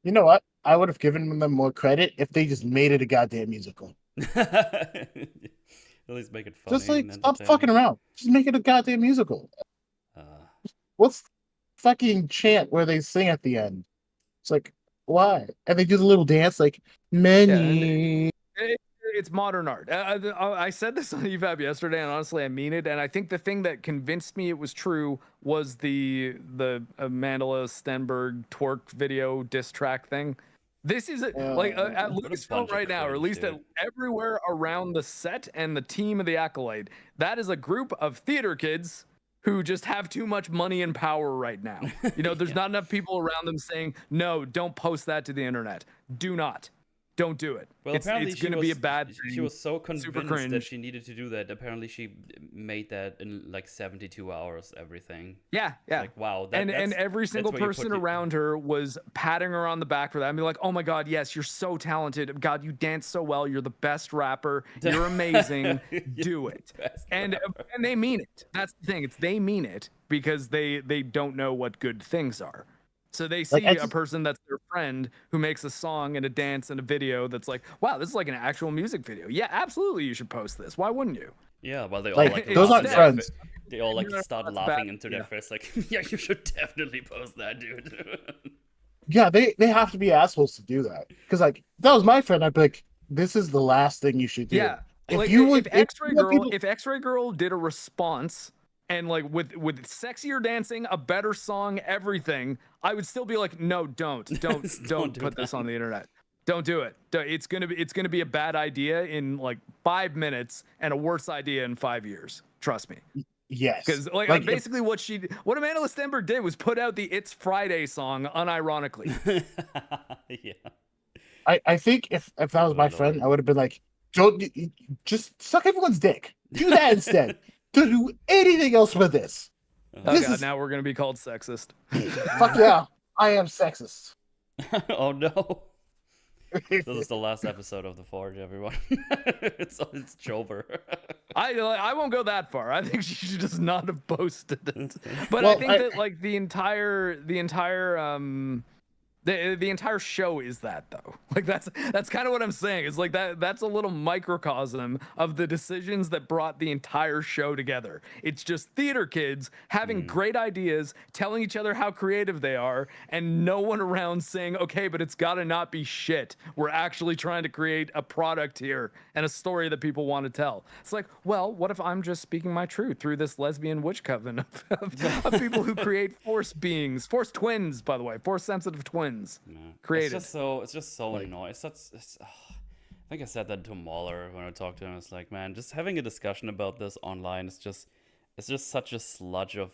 You know what? I would have given them more credit if they just made it a goddamn musical. At least make it funny. Just like and stop entertaining. fucking around. Just make it a goddamn musical. What's the fucking chant where they sing at the end? It's like, why? And they do the little dance like many. It's modern art. I said this on EVAP yesterday, and honestly, I mean it. And I think the thing that convinced me it was true was the Mandela Stenberg twerk video diss track thing. This is at what a Lucasfilm bunch of right now, or at cringe, least dude. everywhere around the set and the team of the Acolyte. That is a group of theater kids who just have too much money and power right now. There's not enough people around them saying, no, don't post that to the internet. Do not. Don't do it. Well, apparently it's going to be a bad thing. She was so Super convinced that cringe. she needed to do that. Apparently, she made that in like 72 hours. Everything. Yeah. Like wow. And that's every single where you put person the- around her was patting her on the back for that. And be like, oh my God, yes, you're so talented. God, you dance so well. You're the best rapper. You're amazing. Do it. best And rapper. they mean it. That's the thing. They mean it because they don't know what good things are. So they see I a just- person that's their friend who makes a song and a dance and a video that's like, wow, this is like an actual music video. Yeah, absolutely, you should post this. Why wouldn't you? Yeah, well, they all Like, like those laugh aren't in their friends. They all like Yeah, start that's laughing bad. into their Yeah. face, like, yeah, you should definitely post that, dude. Yeah, they have to be assholes to do that. Because like, if that was my friend, I'd be like, this is the last thing you should do. Yeah. If Like you would, if X-Ray you want Girl, people- if X-Ray Girl did a response and like with sexier dancing, a better song, everything, I would still be like, no, don't do put this that. on the internet. Don't do it. It's gonna be a bad idea in like 5 minutes and a worse idea in 5 years. Trust me. yes, Because like if- basically what Amanda Stenberg did was put out the "It's Friday" song unironically. Yeah. I think if that was my Lord. friend, I would have been like, don't just suck everyone's dick. Do that instead. Don't do anything else with this. Oh This god, is- now we're gonna be called sexist. Fuck yeah, I am sexist. Oh no. This is the last episode of The Forge, everyone. it's over. I won't go that far. I think she should just not have posted it. But Well, I think that like the entire the entire show is that though. Like that's kind of what I'm saying. It's like that's a little microcosm of the decisions that brought the entire show together. It's just theater kids having great ideas, telling each other how creative they are, and no one around saying, okay, but it's gotta not be shit. We're actually trying to create a product here and a story that people want to tell. It's like, well, what if I'm just speaking my truth through this lesbian witch coven of people who create force beings, force twins, by the way, force sensitive twins. Yeah. Created. It's just so annoying. I think I said that to Mahler when I talked to him. It's like, man, just having a discussion about this online is just such a sludge of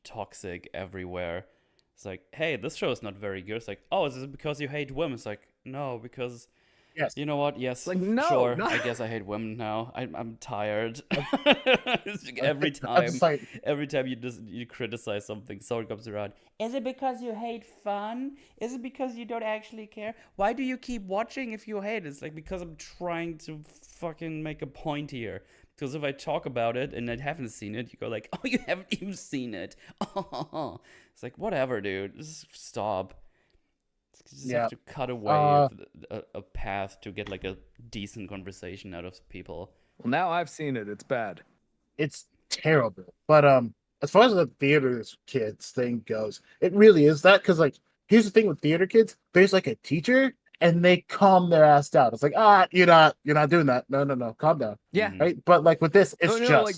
toxic everywhere. It's like, hey, this show is not very good. It's like, oh, is it because you hate women? It's like, no, because Yes. you know what? Yes, Like, no, sure. no. I guess I hate women now. I'm tired. It's like every I'm time, just like, every time you criticize something, someone comes around. Is it because you hate fun? Is it because you don't actually care? Why do you keep watching if you hate it? It's like, because I'm trying to fucking make a point here. Because if I talk about it and I haven't seen it, you go like, oh, you haven't even seen it. It's like, whatever, dude. Just stop. You just Yeah. have to cut away a path to get like a decent conversation out of people. Well, now I've seen it. It's bad. it's terrible. But as far as the theater kids thing goes, it really is that because like here's the thing with theater kids, there's like a teacher and they calm their ass down. It's like, you're not doing that. No, calm down. Yeah. Mhm. Right? But like with this, it's No, just like,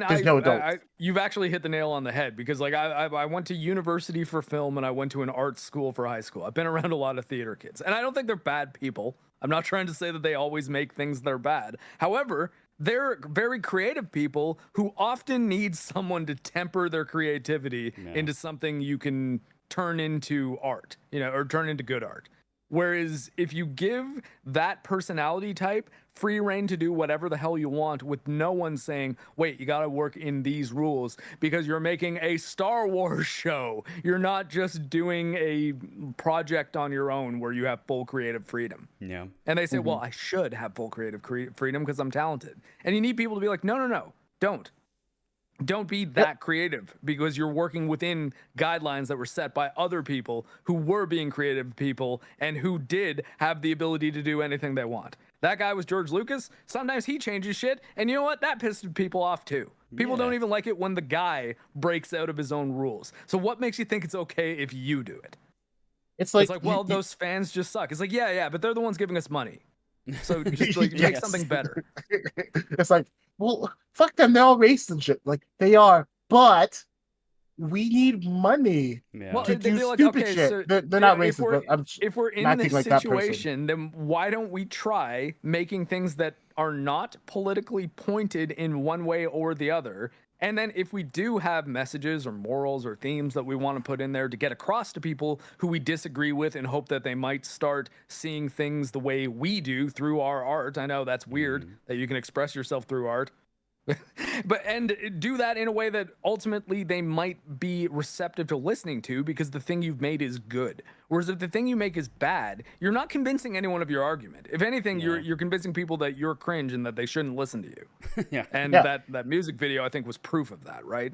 there's no adults. you've actually hit the nail on the head because like I went to university for film and I went to an art school for high school. I've been around a lot of theater kids and I don't think they're bad people. I'm not trying to say that they always make things that are bad. However, they're very creative people who often need someone to temper their creativity into something you can turn into art, or turn into good art. Whereas if you give that personality type free reign to do whatever the hell you want with no one saying, wait, you got to work in these rules because you're making a Star Wars show. You're not just doing a project on your own where you have full creative freedom. Yeah. And they say, well, I should have full creative freedom because I'm talented. And you need people to be like, no, don't. Don't be that creative because you're working within guidelines that were set by other people who were being creative people and who did have the ability to do anything they want. That guy was George Lucas. Sometimes he changes shit. And you know what? That pissed people off too. People don't even like it when the guy breaks out of his own rules. So what makes you think it's okay if you do it? It's like, well, those fans just suck. It's like, yeah, but they're the ones giving us money. So just like make something better. It's like, well, fuck them. They're all racist and shit. Like they are, but we need money Yeah. Well, to they'd do be like, stupid okay, shit. so they're not if racist, we're- but I'm If we're in acting this like that person. situation, then why don't we try making things that are not politically pointed in one way or the other? And then if we do have messages or morals or themes that we want to put in there to get across to people who we disagree with and hope that they might start seeing things the way we do through our art. I know that's weird that you can express yourself through art. and do that in a way that ultimately they might be receptive to listening to because the thing you've made is good. Whereas if the thing you make is bad, you're not convincing anyone of your argument. If anything, you're convincing people that you're cringe and that they shouldn't listen to you. Yeah. And Yeah. that music video I think was proof of that, right?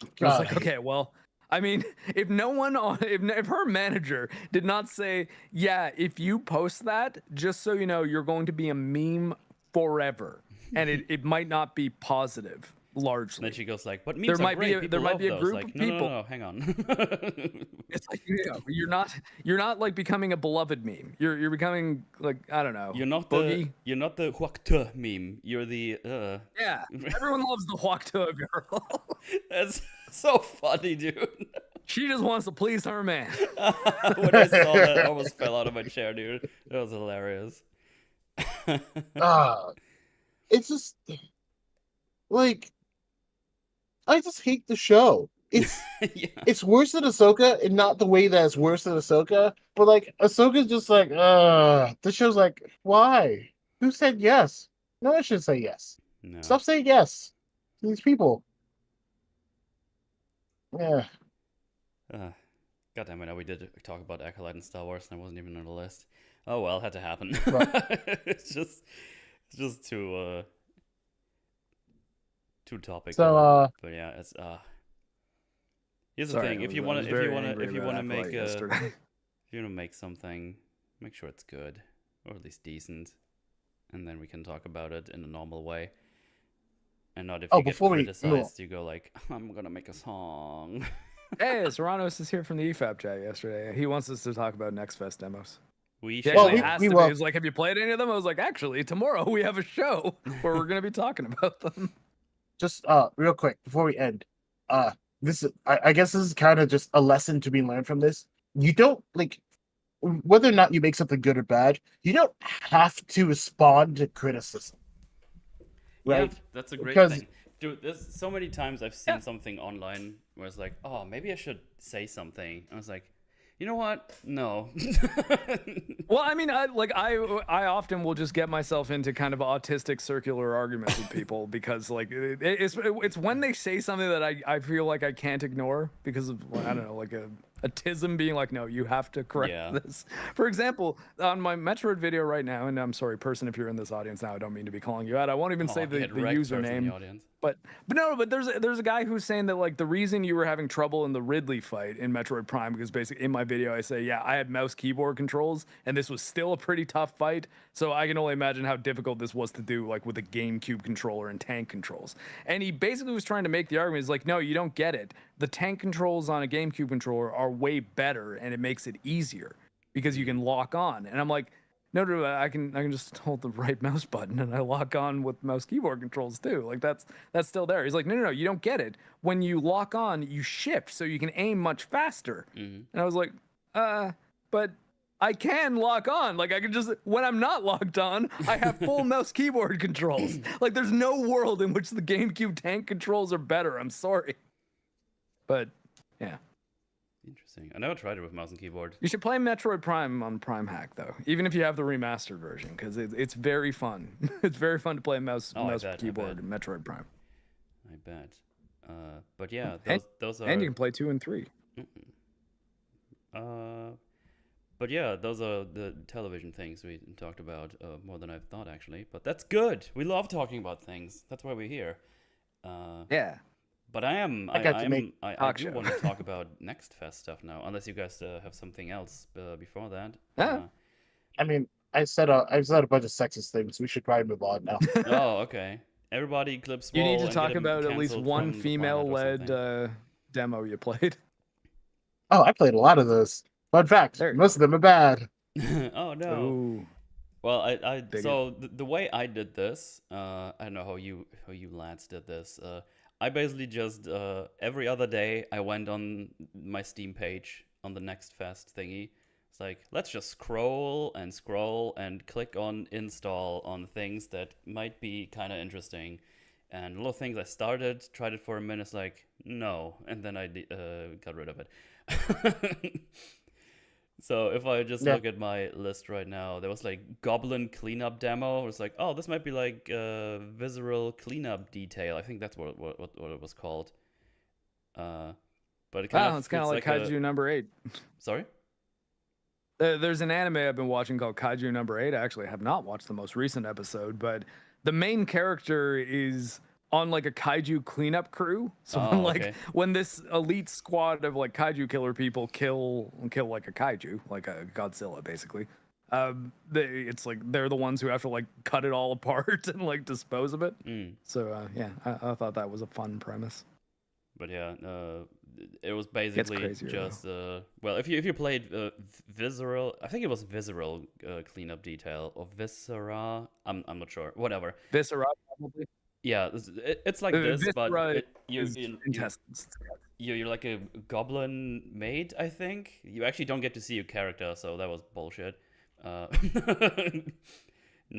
It's God. like, okay, well, I mean, if no one if her manager did not say, yeah, if you post that, just so you know, you're going to be a meme forever. And it might not be positive. largely. And then she goes like, "But memes There are might great. be People there might love be a those." group Like, of no, people. no, hang on. It's like you're not like becoming a beloved meme. You're becoming like I don't know. You're not Boogie. the Huakta meme. You're the Yeah, everyone loves the Huakta girl. That's so funny, dude. She just wants to please her man. When I saw that, I almost fell out of my chair, dude. That was hilarious. It's just like I just hate the show. It's Yeah. it's worse than Ahsoka, and not the way that it's worse than Ahsoka, but like Ahsoka's just like, the show's like, why? Who said yes? No one should say yes. No. Stop saying yes to these people. Yeah. God damn it! Now we did talk about Acolyte and Star Wars, and I wasn't even on the list. Oh well, had to happen. Right. it's just too topical. So but yeah, it's Here's the Sorry, thing: if you I want was to very angry about make Acolyte yesterday. if you want to make something, make sure it's good or at least decent, and then we can talk about it in a normal way. And not if you get criticized, you go like, "I'm gonna make a song." Hey, Serranos is here from the EFAP chat yesterday. He wants us to talk about Next Fest demos. We He should. actually we asked me, will. he was like, "Have you played any of them?" I was like, "Actually, tomorrow we have a show where we're going to be talking about them." just real quick before we end, I guess this is kind of just a lesson to be learned from this. You don't like whether or not you make something good or bad. You don't have to respond to criticism, right? Yeah, that's a great Because- thing. Dude, there's so many times I've seen something online where it's like, oh, maybe I should say something. I was like, you know what? No. Well, I mean, I often will just get myself into kind of autistic circular arguments with people because like it's when they say something that I feel like I can't ignore because of I don't know, like a tism being like, no, you have to correct this. For example, on my Metroid video right now, and I'm sorry, person, if you're in this audience now, I don't mean to be calling you out. I won't even say the username. But there's a guy who's saying that like the reason you were having trouble in the Ridley fight in Metroid Prime, because basically in my video I say, yeah, I had mouse keyboard controls and this was still a pretty tough fight. So I can only imagine how difficult this was to do like with a GameCube controller and tank controls. And he basically was trying to make the argument, is like, no, you don't get it. The tank controls on a GameCube controller are way better and it makes it easier because you can lock on. And I'm like, no, I can just hold the right mouse button and I lock on with mouse keyboard controls too. Like that's still there. He's like, no, you don't get it. When you lock on, you shift so you can aim much faster. Mm-hmm. And I was like, but I can lock on. Like I can just, when I'm not locked on, I have full mouse keyboard controls. Like there's no world in which the GameCube tank controls are better. I'm sorry. But yeah. Interesting. I never tried it with mouse and keyboard. You should play Metroid Prime on Prime Hack though, even if you have the remastered version, because it's very fun. It's very fun to play mouse keyboard in Metroid Prime. I bet. But yeah, those are. And you can play 2 and 3. But yeah, those are the television things we talked about more than I thought actually. But that's good. We love talking about things. That's why we're here. Yeah. But I do want to talk about Next Fest stuff now, unless you guys have something else before that. I mean, I said a bunch of sexist things. We should probably move on now. Oh, okay. Everybody clips. You need to talk about at least one female-led demo you played. Oh, I played a lot of those. Fun fact: most of them are bad. Oh no. Ooh. Well, the way I did this, I don't know how you lads did this. I basically just every other day I went on my Steam page on the Next Fest thingy. It's like, let's just scroll and click on install on things that might be kind of interesting. And little things I tried it for a minute, it's like, no. And then I got rid of it. So if I just look at my list right now, there was like Goblin Cleanup Demo. It's like, oh, this might be like Visceral Cleanup Detail. I think that's what it was called. But it's kind of like Kaiju number 8. Sorry? There's an anime I've been watching called Kaiju number 8. I actually have not watched the most recent episode, but the main character is on like a kaiju cleanup crew. So when this elite squad of like kaiju killer people kill like a kaiju, like a Godzilla basically, It's like they're the ones who have to like cut it all apart and like dispose of it. So yeah, I thought that was a fun premise. But yeah, it was basically just well, if you played Visceral, I think it was Visceral cleanup detail or Viscera. I'm not sure. Whatever. Viscera probably. Yeah, it's like this, but you're like a goblin maid, I think. You actually don't get to see your character, so that was bullshit. No,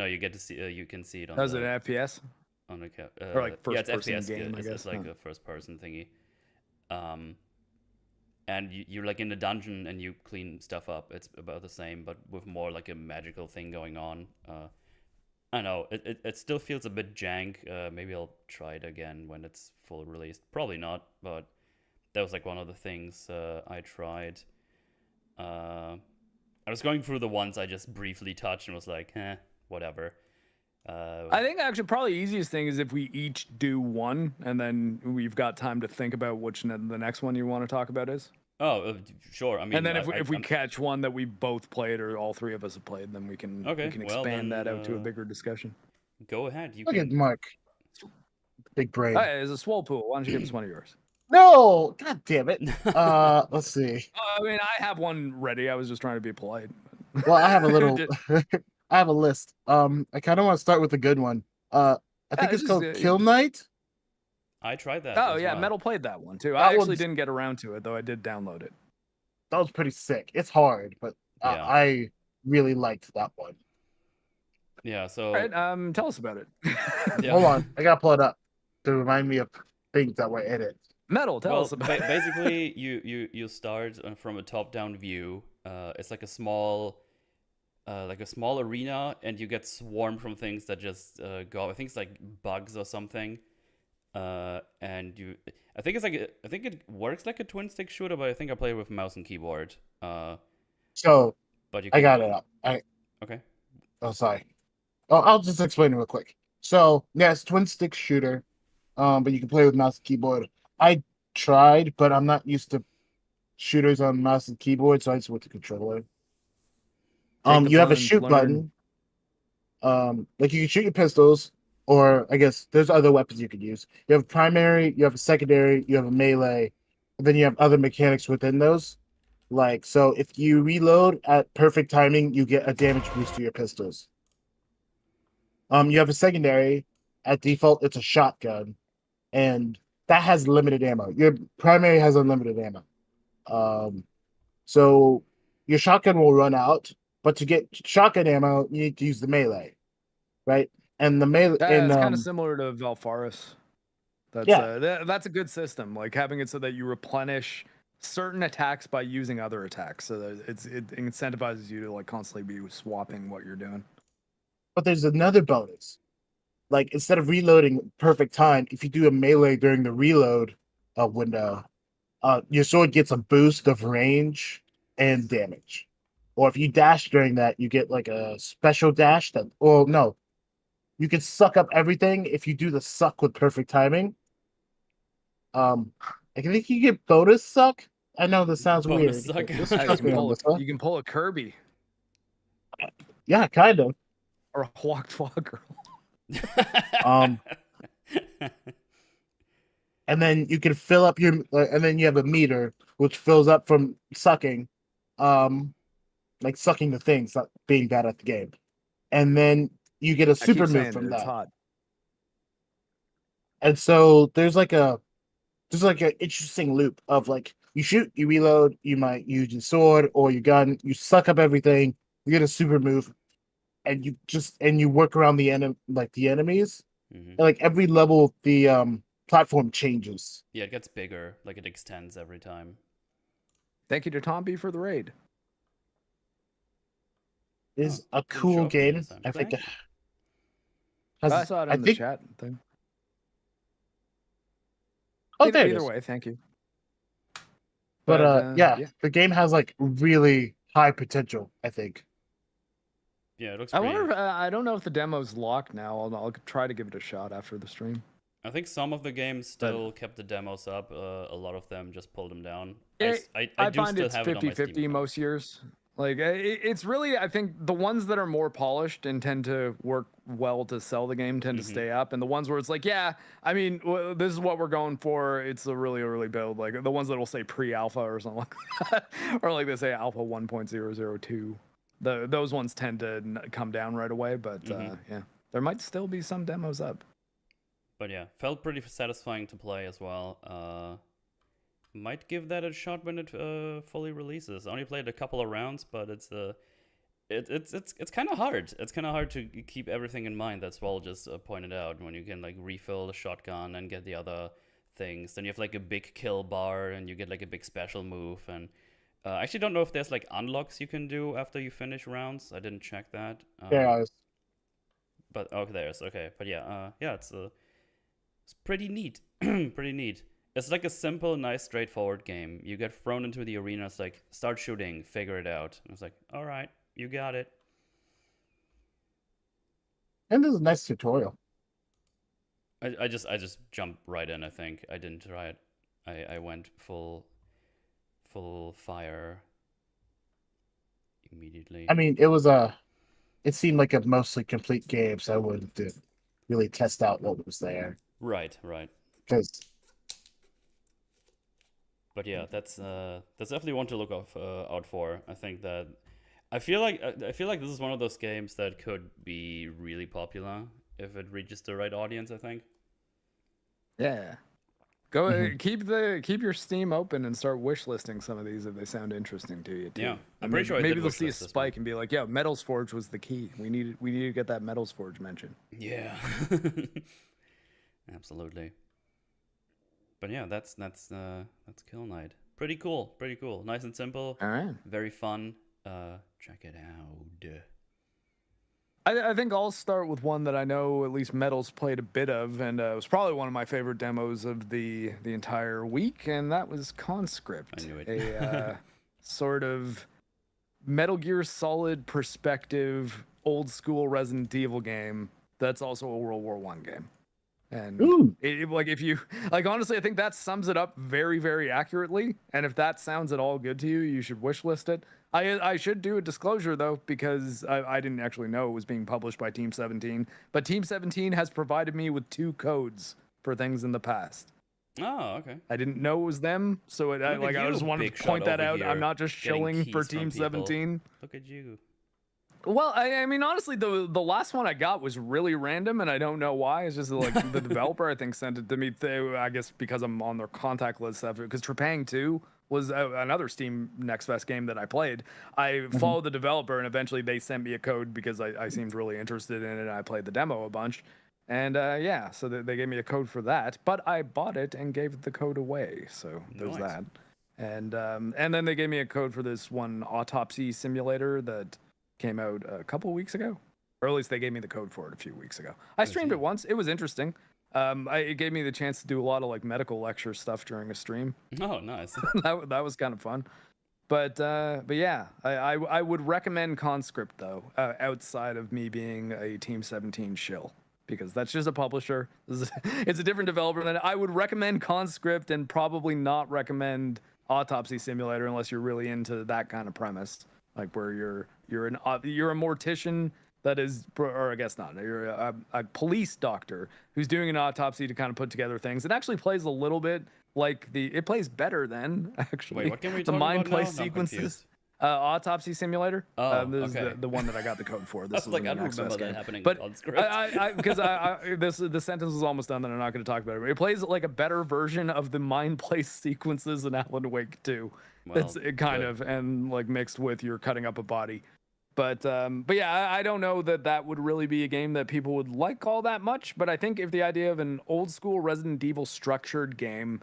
you get to see. You can see it on. That was an FPS. On a or like first it's person FPS game. I guess it's like a first person thingy. And you're like in a dungeon and you clean stuff up. It's about the same, but with more like a magical thing going on. I know it still feels a bit jank. Maybe I'll try it again when it's full released. Probably not, but that was like one of the things I tried. I was going through the ones I just briefly touched and was like, whatever. I think actually probably the easiest thing is if we each do one, and then we've got time to think about which the next one you want to talk about is. Oh, sure. I mean, and then if we catch one that we both played or all three of us have played, then we can expand that out to a bigger discussion. Go ahead. Look at Mark. Big brain. It's a Swollpool. Why don't you give us one of yours? No, god damn it. Let's see. I mean, I have one ready. I was just trying to be polite. Well, I have a little. I have a list. I kind of want to start with a good one. I think it's called Kill Knight. I tried that. Oh yeah, well. Metal played that one too. I actually didn't get around to it though. I did download it. That was pretty sick. It's hard, but I really liked that one. Yeah. So. All right, tell us about it. Yeah. Hold on, I gotta pull it up to remind me of things that were in it. Metal, tell us about it. Basically, you start from a top-down view. It's like a small arena, and you get swarmed from things that just go. I think it's like bugs or something. And I think it works like a twin stick shooter, but I think I play with mouse and keyboard. But I got it up. Okay. Oh, sorry. Oh, I'll just explain it real quick. So yeah, it's twin stick shooter. But you can play with mouse and keyboard. I tried, but I'm not used to shooters on mouse and keyboard, so I just went to controller. You have a shoot button. Like you can shoot your pistols, or I guess there's other weapons you could use. You have a primary, you have a secondary, you have a melee, and then you have other mechanics within those. Like, so if you reload at perfect timing, you get a damage boost to your pistols. You have a secondary. At default, it's a shotgun, and that has limited ammo. Your primary has unlimited ammo. So your shotgun will run out, but to get shotgun ammo, you need to use the melee, right? And the melee is kind of similar to Valfaris. That's a good system, like having it so that you replenish certain attacks by using other attacks, so that it incentivizes you to like constantly be swapping what you're doing. But there's another bonus. Like, instead of reloading perfect time, if you do a melee during the reload window, your sword gets a boost of range and damage. Or if you dash during that, you get like a special dash that, well, no, you can suck up everything if you do the suck with perfect timing. I think you get bonus suck. I know this sounds weird. Suck. You can pull a Kirby. Yeah, kind of. Or a Walk Girl. And then you can fill up your, and then you have a meter which fills up from sucking, like sucking the things, not being bad at the game, and then you get a super move from that. Hot. And so there's like an interesting loop of like you shoot, you reload, you might use your sword or your gun, you suck up everything, you get a super move. And you work around the enemies, and like every level, the platform changes. Yeah, it gets bigger, like it extends every time. Thank you to Tomby for the raid. It's a cool game. I think. I saw it in the chat thing. Oh, there it is. Either way, thank you. But yeah, the game has like really high potential, I think. Yeah, it looks. I wonder. I don't know if the demo's locked now. I'll try to give it a shot after the stream. I think some of the games still kept the demos up. A lot of them just pulled them down. I find it's 50-50 most years. Like it's really, I think the ones that are more polished and tend to work well to sell the game tend to stay up, and the ones where it's like, yeah, I mean, this is what we're going for. It's a really early build, like the ones that will say pre-alpha or something like that, or like they say alpha 1.002. Those ones tend to come down right away, but yeah, there might still be some demos up. But yeah, felt pretty satisfying to play as well. Might give that a shot when it fully releases. I only played a couple of rounds, but it's kind of hard. It's kind of hard to keep everything in mind that Swoll just pointed out. When you can like refill the shotgun and get the other things, then you have like a big kill bar and you get like a big special move. And I actually don't know if there's like unlocks you can do after you finish rounds. I didn't check that. Yeah. But okay, there's okay. But yeah, it's pretty neat. Pretty neat. It's like a simple, nice, straightforward game. You get thrown into the arena. It's like, start shooting, figure it out. And it's like, all right, you got it. And there's a nice tutorial. I just jumped right in. I think I didn't try it. I went full fire immediately. I mean, it seemed like a mostly complete game, so I wouldn't really test out what was there. Right. Because. But yeah, that's definitely one to look out for. I think that I feel like this is one of those games that could be really popular if it reaches the right audience. I think. Yeah, go keep your Steam open and start wishlisting some of these if they sound interesting to you too. Yeah, I'm pretty sure maybe they'll see a spike and be like, "Yeah, Metals Forge was the key. We need to get that Metals Forge mentioned." Yeah, absolutely. But yeah, that's Kill Knight. Pretty cool. Nice and simple. All right. Very fun. Check it out. I think I'll start with one that I know at least Metals played a bit of, and it was probably one of my favorite demos of the entire week, and that was Conscript. I knew it. A sort of Metal Gear Solid perspective, old school Resident Evil game that's also a World War I game. And like, if you like, honestly, I think that sums it up very, very accurately. And if that sounds at all good to you, you should wishlist it. I should do a disclosure though, because I didn't actually know it was being published by Team 17, but Team 17 has provided me with 2 codes for things in the past. Oh, okay. I didn't know it was them, so I just wanted to point that out. I'm not just shilling for Team 17. Look at you. Well, I mean, honestly, the last one I got was really random, and I don't know why. It's just like the developer, I think, sent it to me. I guess because I'm on their contact list stuff. Because Trepang 2 was another Steam Next Fest game that I played. I followed the developer, and eventually they sent me a code because I seemed really interested in it. And I played the demo a bunch, and yeah, so they gave me a code for that. But I bought it and gave the code away, so there's that. And then they gave me a code for this one autopsy simulator that came out a couple weeks ago, or at least they gave me the code for it a few weeks ago. I streamed it once. It was interesting. It gave me the chance to do a lot of like medical lecture stuff during a stream. Oh, nice. that was kind of fun. But yeah, I would recommend Conscript though, outside of me being a Team 17 shill, because that's just a publisher. It's a different developer. Than I would recommend Conscript and probably not recommend Autopsy Simulator unless you're really into that kind of premise, like where you're a mortician that is, or I guess not, you're a police doctor who's doing an autopsy to kind of put together things. It actually plays a little bit like it plays better than actually. Wait, what game are you the talking mind about play now? sequences. Autopsy Simulator. Oh, this okay. is the one that I got the code for. This I was like, I don't Next remember Fest that game. happening But on script. because the sentence was almost done, and I'm not going to talk about it. It plays like a better version of the mind play sequences in Alan Wake 2. Well, It's kind of, and like mixed with you're cutting up a body. But yeah, I don't know that would really be a game that people would like all that much. But I think if the idea of an old school Resident Evil structured game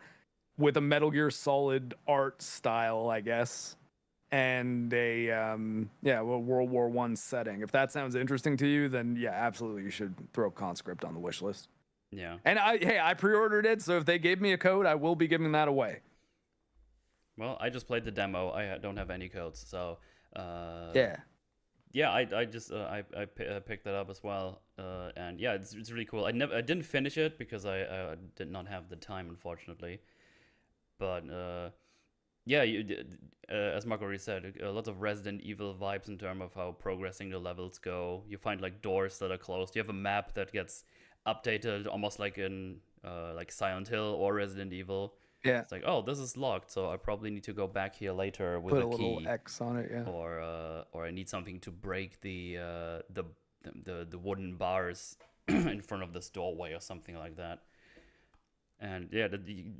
with a Metal Gear Solid art style, I guess, and a World War I setting, if that sounds interesting to you, then yeah, absolutely you should throw Conscript on the wish list. Yeah. And I pre-ordered it, so if they gave me a code, I will be giving that away. Well, I just played the demo. I don't have any codes, so Yeah, I just picked that up as well, and yeah, it's really cool. I didn't finish it because I did not have the time, unfortunately. But Yeah, as Mark already said, lots of Resident Evil vibes in terms of how progressing the levels go. You find like doors that are closed. You have a map that gets updated, almost like in like Silent Hill or Resident Evil. Yeah. It's like, oh, this is locked, so I probably need to go back here later with Put a a little key, X on it, yeah. or I need something to break the wooden bars in front of this doorway or something like that. And yeah,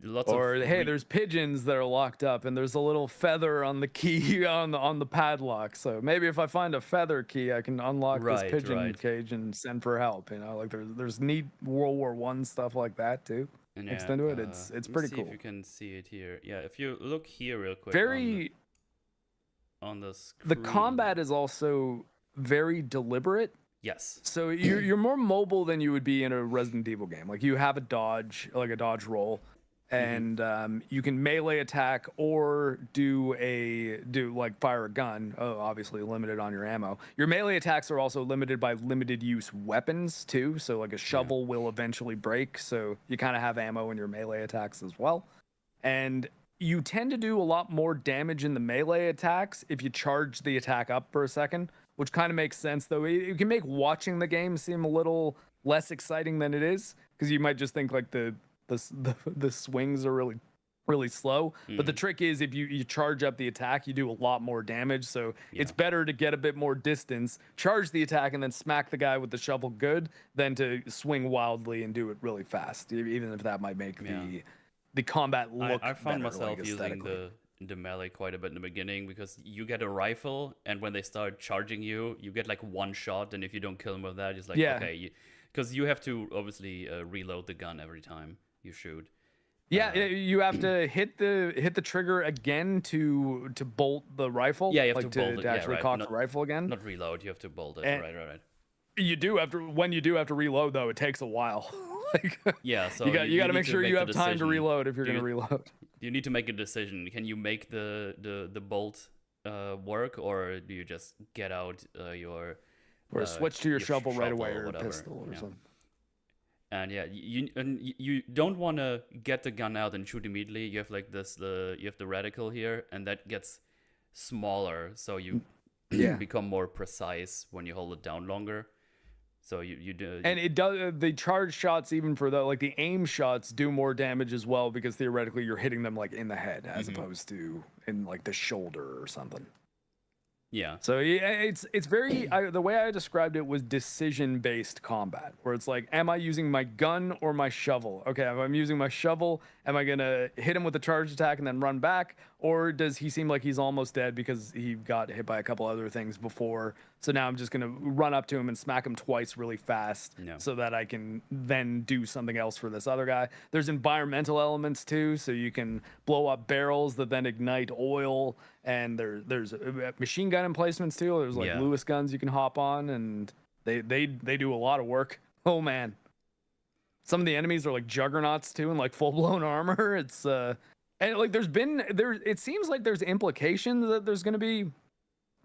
lots of. Or hey, there's pigeons that are locked up, and there's a little feather on the key on the padlock. So maybe if I find a feather key, I can unlock this pigeon cage and send for help. You know, like there's neat World War I stuff like that too. And mixed into it. It's pretty cool. If you can see it here. Yeah, if you look here real quick. Very on the screen. The combat is also very deliberate. Yes. So you're more mobile than you would be in a Resident Evil game. Like you have a dodge roll, and you can melee attack or do like fire a gun. Oh, obviously limited on your ammo. Your melee attacks are also limited by limited use weapons too. So like a shovel will eventually break. So you kind of have ammo in your melee attacks as well, and you tend to do a lot more damage in the melee attacks if you charge the attack up for a second. Which kind of makes sense, though. It can make watching the game seem a little less exciting than it is, because you might just think like the swings are really slow. But the trick is, if you charge up the attack, you do a lot more damage. So it's better to get a bit more distance, charge the attack, and then smack the guy with the shovel good, than to swing wildly and do it really fast. Even if that might make the combat look. I found better, myself like, using the melee quite a bit in the beginning, because you get a rifle, and when they start charging you get like one shot, and if you don't kill them with that, it's like okay, because you have to obviously reload the gun every time you shoot. You have to hit the trigger again to bolt the rifle. Yeah, you have like to bolt it. To actually cock the rifle again. Not reload. You have to bolt it. Right. You do when you do have to reload, though. It takes a while. So you got to make sure you have time to reload if you're going to reload. You need to make a decision. Can you make the bolt work, or do you just get out your or switch to your shovel right away, or a pistol or something? And you don't want to get the gun out and shoot immediately. You have like you have the reticle here, and that gets smaller, so you become more precise when you hold it down longer. So you do, and it does the charge shots, even for the aim shots, do more damage as well, because theoretically you're hitting them like in the head as opposed to in like the shoulder or something. Yeah. So it's very the way I described it was decision-based combat, where it's like, am I using my gun or my shovel? Okay, if I'm using my shovel, am I gonna hit him with a charge attack and then run back, or does he seem like he's almost dead because he got hit by a couple other things before? So now I'm just gonna run up to him and smack him twice really fast, so that I can then do something else for this other guy. There's environmental elements too, so you can blow up barrels that then ignite oil. And there's machine gun emplacements too. There's like Lewis guns you can hop on, and they do a lot of work. Oh man, some of the enemies are like juggernauts too, and like full blown armor. It's and like it seems like there's implications that there's gonna be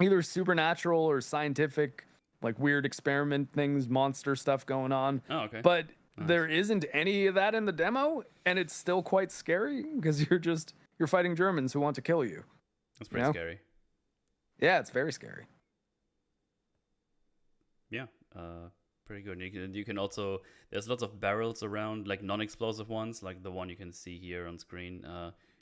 either supernatural or scientific, like weird experiment things, monster stuff going on. Oh, okay. But there isn't any of that in the demo, and it's still quite scary because you're fighting Germans who want to kill you. That's pretty scary. Yeah, it's very scary. Yeah, pretty good. You can also, there's lots of barrels around, like non-explosive ones, like the one you can see here on screen.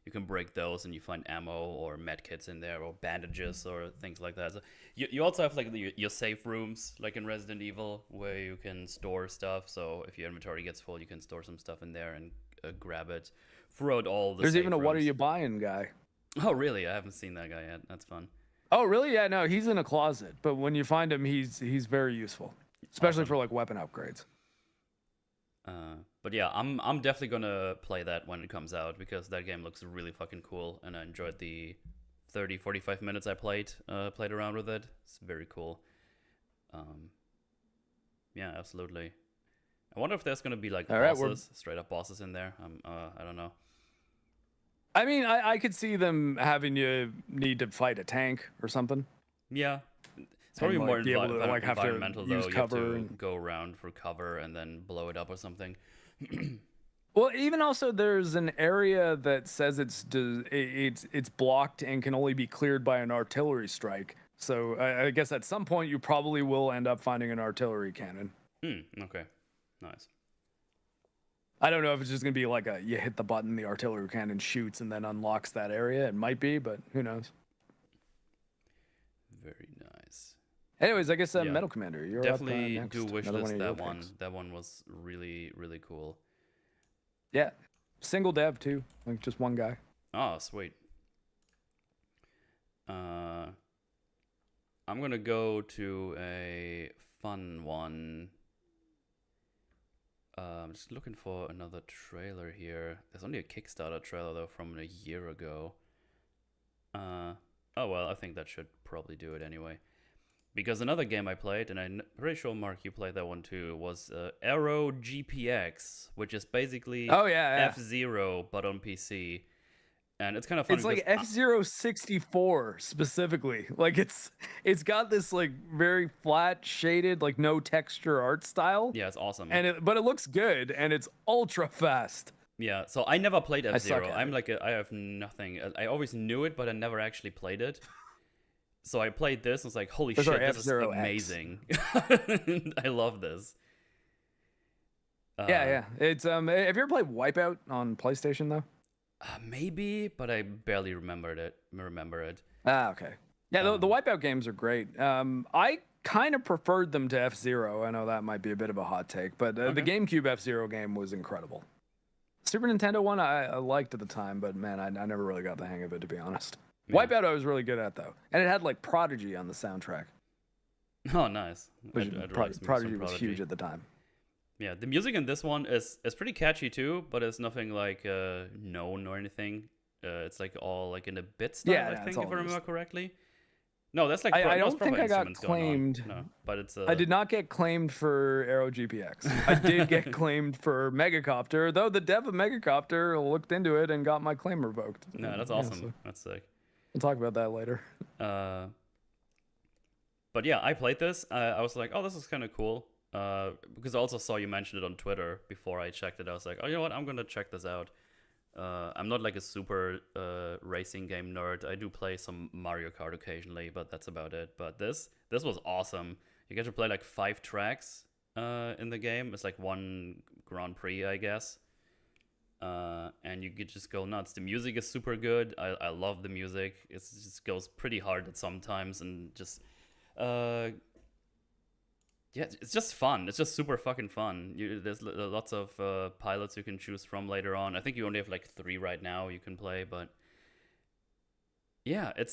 You can break those, and you find ammo or med kits in there, or bandages or things like that. So you also have like your safe rooms, like in Resident Evil, where you can store stuff. So if your inventory gets full, you can store some stuff in there and grab it throughout all the. There's even a rooms. What are you buying guy. Oh, really? I haven't seen that guy yet. That's fun. Oh, really? Yeah, no, he's in a closet. But when you find him, he's very useful, especially for like weapon upgrades. But yeah, I'm definitely gonna play that when it comes out, because that game looks really fucking cool, and I enjoyed the 30-45 minutes I played around with it. It's very cool. Yeah, absolutely. I wonder if there's gonna be like straight up bosses in there. I don't know. I mean, I could see them having you need to fight a tank or something. Yeah. It's probably more have environmental, to though. use You cover have to go around for cover and then blow it up or something. Well, even also there's an area that says it's blocked and can only be cleared by an artillery strike. So I guess at some point you probably will end up finding an artillery cannon. Okay, nice. I don't know if it's just gonna be like you hit the button, the artillery cannon shoots, and then unlocks that area. It might be, but who knows? Very nice. Anyways, I guess Metalcommander, you're definitely up, next. do wish Another list one of that your one. picks. That one was really, really cool. Yeah, single dev too, like just one guy. Oh, sweet. I'm gonna go to a fun one. I'm just looking for another trailer here. There's only a Kickstarter trailer though from a year ago. Oh well, I think that should probably do it anyway. Because another game I played, and I'm pretty sure Mark you played that one too, was Aero GPX, which is basically F-Zero but on PC. And it's kind of fun. It's like F-Zero 64 specifically. Like it's got this like very flat shaded, like no texture art style. Yeah, it's awesome. But it looks good and it's ultra fast. Yeah, so I never played F-Zero. I have nothing. I always knew it, but I never actually played it. So I played this and was like, holy shit, this is amazing. I love this. Yeah. It's have you ever played Wipeout on PlayStation though? Maybe, but I barely remember it. Ah, okay. Yeah, the Wipeout games are great. I kind of preferred them to F-Zero. I know that might be a bit of a hot take, but the GameCube F-Zero game was incredible. Super Nintendo one I liked at the time, but man, I never really got the hang of it, to be honest. Yeah. Wipeout I was really good at though, and it had like Prodigy on the soundtrack. Oh, nice. Prodigy was huge at the time. Yeah, the music in this one is pretty catchy too, but it's nothing like known or anything. It's like all like in a bit style, I think, if I remember correctly. No, that's like I don't think I got claimed. No, but it's I did not get claimed for Aero GPX. I did get claimed for Megacopter, though the dev of Megacopter looked into it and got my claim revoked. No, that's awesome. So that's sick. We'll talk about that later. But yeah, I played this. I was like, oh, this is kind of cool. Because I also saw you mention it on Twitter before I checked it. I was like, oh, you know what? I'm gonna check this out. I'm not like a super racing game nerd. I do play some Mario Kart occasionally, but that's about it. But this was awesome. You get to play like 5 tracks in the game. It's like one Grand Prix, I guess. And you could just go nuts. The music is super good. I love the music. It just goes pretty hard at sometimes, and just yeah, it's just fun. It's just super fucking fun. There's lots of pilots you can choose from later on. I think you only have like 3 right now you can play, but yeah, it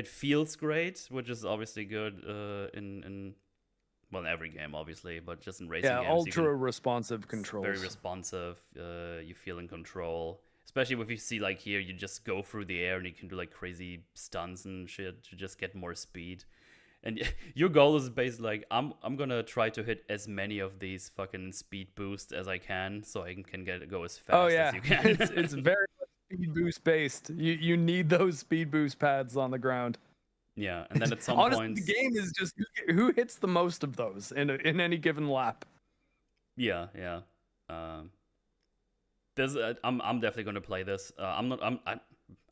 feels great, which is obviously good in every game, obviously, but just in racing games. Yeah, ultra responsive controls. Very responsive. You feel in control. Especially if you see like here, you just go through the air and you can do like crazy stunts and shit to just get more speed. And your goal is basically like, I'm gonna try to hit as many of these fucking speed boosts as I can, so I can go as fast as you can. it's very speed boost based. You need those speed boost pads on the ground. Yeah, and then at some point, the game is just who hits the most of those in any given lap. Yeah. I'm definitely gonna play this. I'm not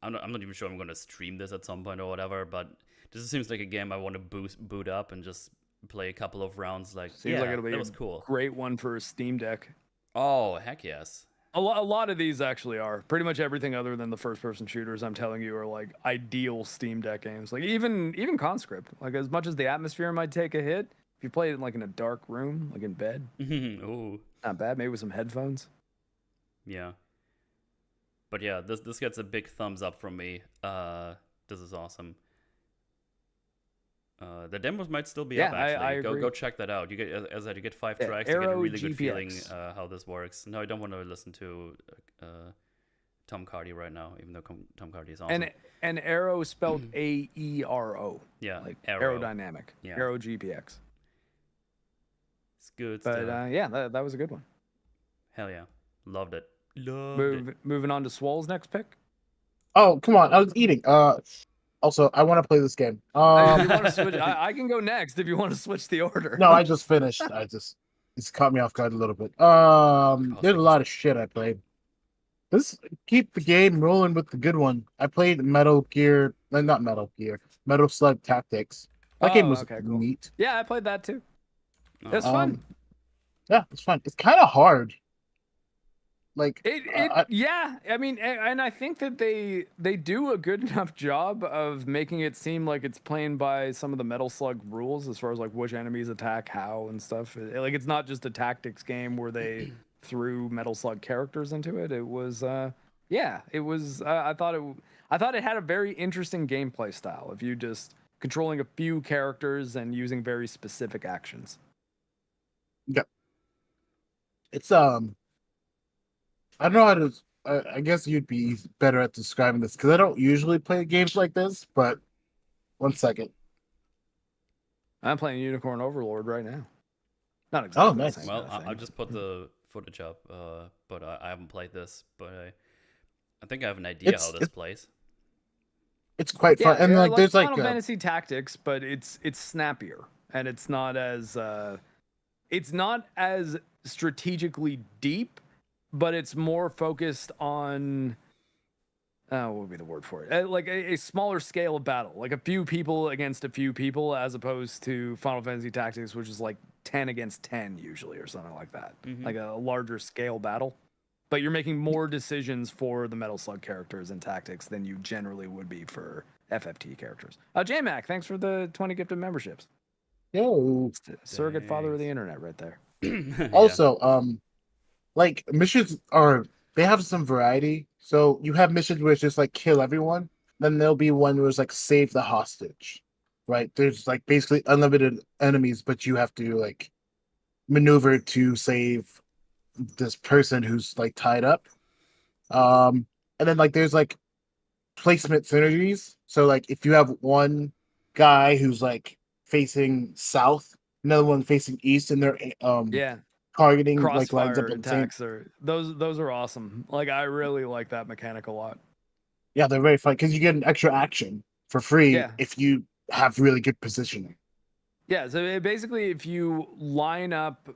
even sure I'm gonna stream this at some point or whatever, but this seems like a game I want to boot up and just play a couple of rounds. Like, seems like it'll be that was cool. Great one for a Steam Deck. Oh, heck yes. A lot of these actually are. Pretty much everything other than the first-person shooters, I'm telling you, are like ideal Steam Deck games. Like even Conscript. Like as much as the atmosphere might take a hit, if you play it like in a dark room, like in bed, ooh, not bad. Maybe with some headphones. Yeah. But yeah, this gets a big thumbs up from me. This is awesome. The demos might still be up, actually. I agree. Go check that out. You get, as I said, you get 5 tracks. You get a really good feeling how this works. No, I don't want to listen to Tom Cardy right now, even though Tom Cardy is awesome. And Aero spelled AERO. Yeah, like Aero. Aerodynamic. Yeah. Aero GPX. It's good but, stuff. yeah, that was a good one. Hell yeah. Loved it. Moving on to Swoll's next pick. Oh, come on. I was eating. Also, I want to play this game. If you want to switch, I can go next if you want to switch the order. No, I just finished. It's caught me off guard a little bit. There's a seconds. lot of shit I played. Let's keep the game rolling with the good one. I played Metal Slug Tactics. That game was okay, cool. neat. Yeah, I played that too. Oh. It's fun. Yeah, it's fun. It's kind of hard. Like yeah. I mean, and I think that they do a good enough job of making it seem like it's playing by some of the Metal Slug rules as far as like which enemies attack how and stuff. Like it's not just a tactics game where they threw Metal Slug characters into it. It was it was. I thought it had a very interesting gameplay style of you just controlling a few characters and using very specific actions. Yeah. It's I don't know how to. I guess you'd be better at describing this because I don't usually play games like this. But 1 second. I'm playing Unicorn Overlord right now. Not exactly. Oh, nice. The same Well, kind of thing. I just put the footage up, but I haven't played this. But I think I have an idea how this plays. It's quite fun, and like there's like Final Fantasy Tactics, but it's snappier and it's not as strategically deep, but it's more focused on what would be the word for it? Like a smaller scale of battle, like a few people against a few people, as opposed to Final Fantasy Tactics, which is like 10 against 10 usually, or something like that, like a larger scale battle. But you're making more decisions for the Metal Slug characters in Tactics than you generally would be for FFT characters. J-Mac, thanks for the 20 gifted memberships. Yo. Surrogate father of the internet right there. Also, like missions they have some variety. So you have missions where it's just like kill everyone. Then there'll be one where it's like save the hostage. Right? There's like basically unlimited enemies, but you have to like maneuver to save this person who's like tied up. And then like there's like placement synergies. So like if you have one guy who's like facing south, another one facing east, and they're targeting like lines up in attacks those are awesome. Like I really like that mechanic a lot. Yeah, they're very fun because you get an extra action for free if you have really good positioning. Yeah, so basically, if you line up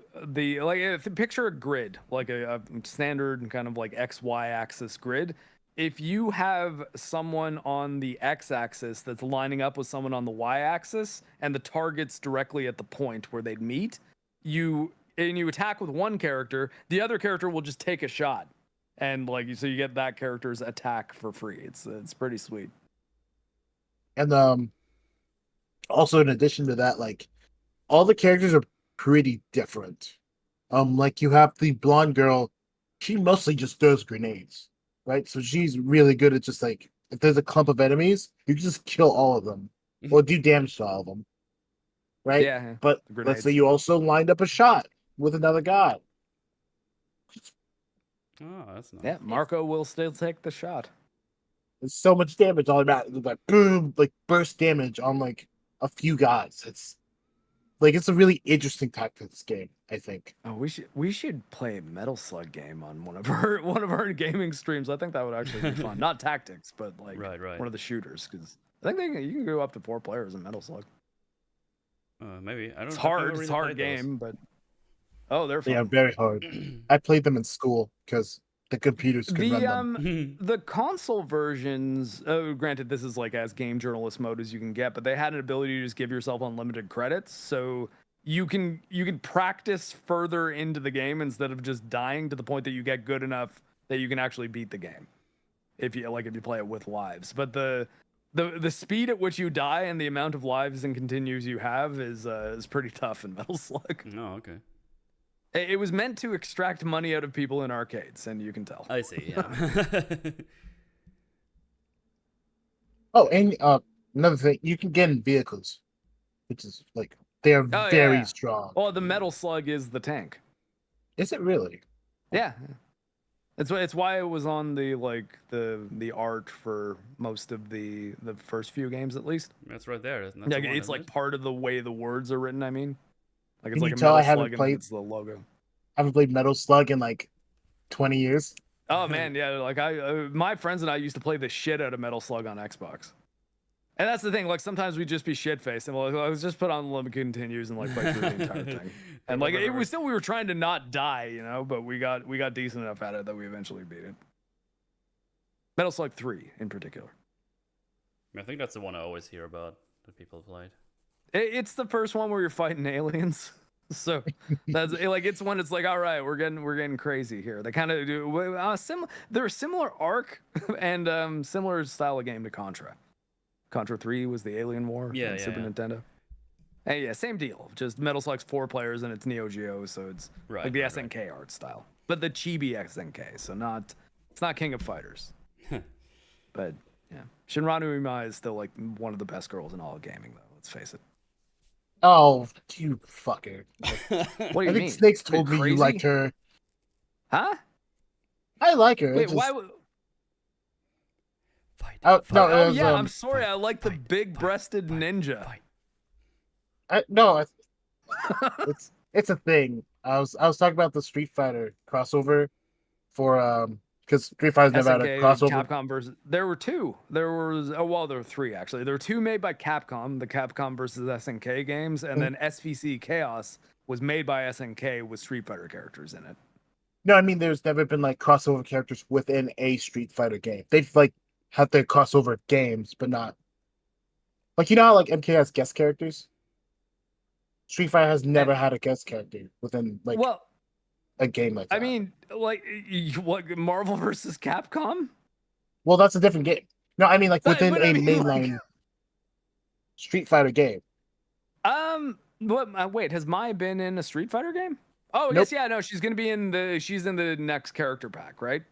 picture a grid, like a standard kind of like X-Y axis grid. If you have someone on the X-axis that's lining up with someone on the Y-axis, and the target's directly at the point where they'd meet, you attack with one character, the other character will just take a shot, and so you get that character's attack for free. It's pretty sweet. And also in addition to that, like all the characters are pretty different. Like you have the blonde girl, she mostly just throws grenades, right? So she's really good at just like if there's a clump of enemies, you can just kill all of them or do damage to all of them, right? Yeah. But let's say you also lined up a shot with another guy. Oh, that's nice. Yeah, Marco will still take the shot. There's so much damage all about like boom, like burst damage on like a few guys. It's a really interesting tactics game, I think. Oh, we should play a Metal Slug game on one of our gaming streams. I think that would actually be fun. Not tactics, but like one of the shooters, because I think you can go up to 4 players in Metal Slug. Maybe I don't. It's hard. It's a hard game, but they're fun. Yeah, very hard. I played them in school because the computers could run them. The console versions, granted, this is like as game journalist mode as you can get, but they had an ability to just give yourself unlimited credits, so you can practice further into the game instead of just dying to the point that you get good enough that you can actually beat the game. If you play it with lives, but the speed at which you die and the amount of lives and continues you have is pretty tough in Metal Slug. Oh, okay. It was meant to extract money out of people in arcades, and you can tell. I see, yeah. Oh, and another thing, you can get in vehicles, which is like they are very strong. Oh, the Metal Slug is the tank. Is it really? Yeah. It's why it was on the art for most of the first few games, at least. That's right there. Yeah, it's like part of the way the words are written. I mean. Like it's Can like you a tell Metal I haven't Slug played? And it's the logo. I haven't played Metal Slug in like 20 years. Oh man, yeah. Like my friends and I used to play the shit out of Metal Slug on Xbox. And that's the thing. Like sometimes we just be shit faced, and let's just put on limit continues and like play through the entire thing. And like it was still, we were trying to not die, you know, but we got decent enough at it that we eventually beat it. Metal Slug 3 in particular. I think that's the one I always hear about that people played. It's the first one where you're fighting aliens. So that's like it's when it's like, all right, we're getting crazy here. They kind of do similar. They're a similar arc and similar style of game to Contra. Contra 3 was the Alien War on Super Nintendo. And yeah, same deal. Just Metal Slug's 4 players and it's Neo Geo, so it's like the SNK art style, but the chibi SNK. So it's not King of Fighters. But yeah, Shinranu Ima is still like one of the best girls in all of gaming, though. Let's face it. Oh, you fucker! What do you mean? I think Snakes told me you liked her. Huh? I like her. Wait, why would? No, yeah, I'm sorry. I like the big-breasted ninja. No, it's a thing. I was talking about the Street Fighter crossover for because Street Fighter's never had a crossover. Capcom versus. There were 2. There were 3 actually. There were 2 made by Capcom, the Capcom versus SNK games, and then SVC Chaos was made by SNK with Street Fighter characters in it. No, I mean there's never been like crossover characters within a Street Fighter game. They've like had their crossover games, but not like you know how like MK has guest characters. Street Fighter has never had a guest character within like a game like that. I mean, like what Marvel versus Capcom? Well, that's a different game. No, I mean like within a mainline Street Fighter game. Wait, has Maya been in a Street Fighter game? Oh, nope. Yes, yeah, no, she's gonna be in the next character pack, right?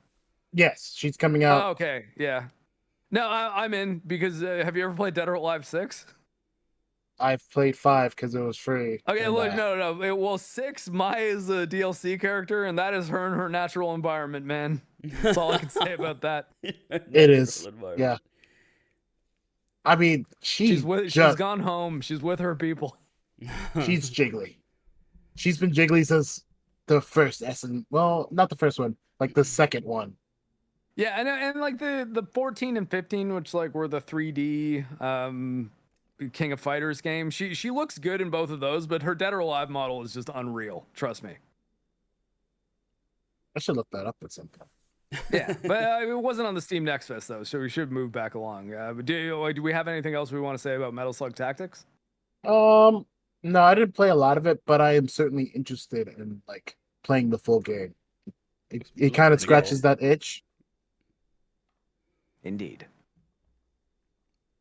Yes, she's coming out. Oh, okay, yeah. No, I'm in because have you ever played Dead or Alive 6? I've played 5 because it was free. Okay, look, no. Well, 6, Maya is a DLC character, and that is her in her natural environment, man. That's all I can say about that. It is, yeah. I mean, she's gone home. She's with her people. She's jiggly. She's been jiggly since the first well, not the first one, like the second one. Yeah, and like the 14 and 15, which like were the 3D King of Fighters game. She looks good in both of those, but her Dead or Alive model is just unreal. Trust me. I should look that up at some point. Yeah, but it wasn't on the Steam Next Fest though, so we should move back along. Do we have anything else we want to say about Metal Slug Tactics? No, I didn't play a lot of it, but I am certainly interested in like playing the full game. It kind of scratches that itch. Indeed.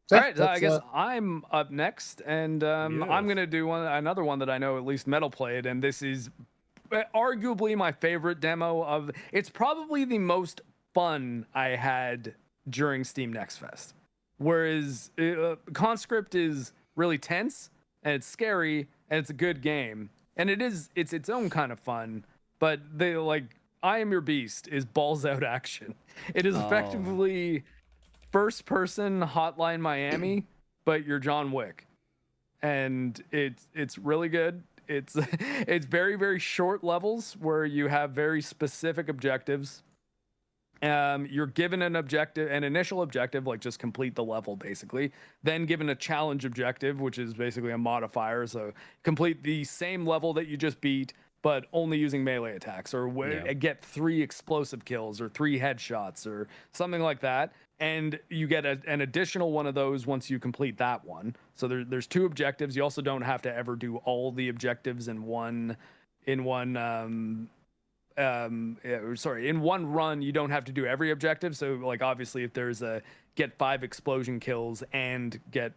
So, all right, I guess I'm up next, and I'm gonna do another one that I know at least Metal played, and this is arguably my favorite demo of. It's probably the most fun I had during Steam Next Fest. Whereas Conscript is really tense and it's scary and it's a good game, and it's its own kind of fun. But I Am Your Beast is balls out action. It is effectively first person Hotline Miami, but you're John Wick, and it's really good. It's very, very short levels where you have very specific objectives. You're given an initial objective, like just complete the level basically, then given a challenge objective, which is basically a modifier, so complete the same level that you just beat but only using melee attacks, or get 3 explosive kills or 3 headshots or something like that. And you get an additional one of those once you complete that one. So there's 2 objectives. You also don't have to ever do all the objectives in one run. You don't have to do every objective. So like obviously if there's a get 5 explosion kills and get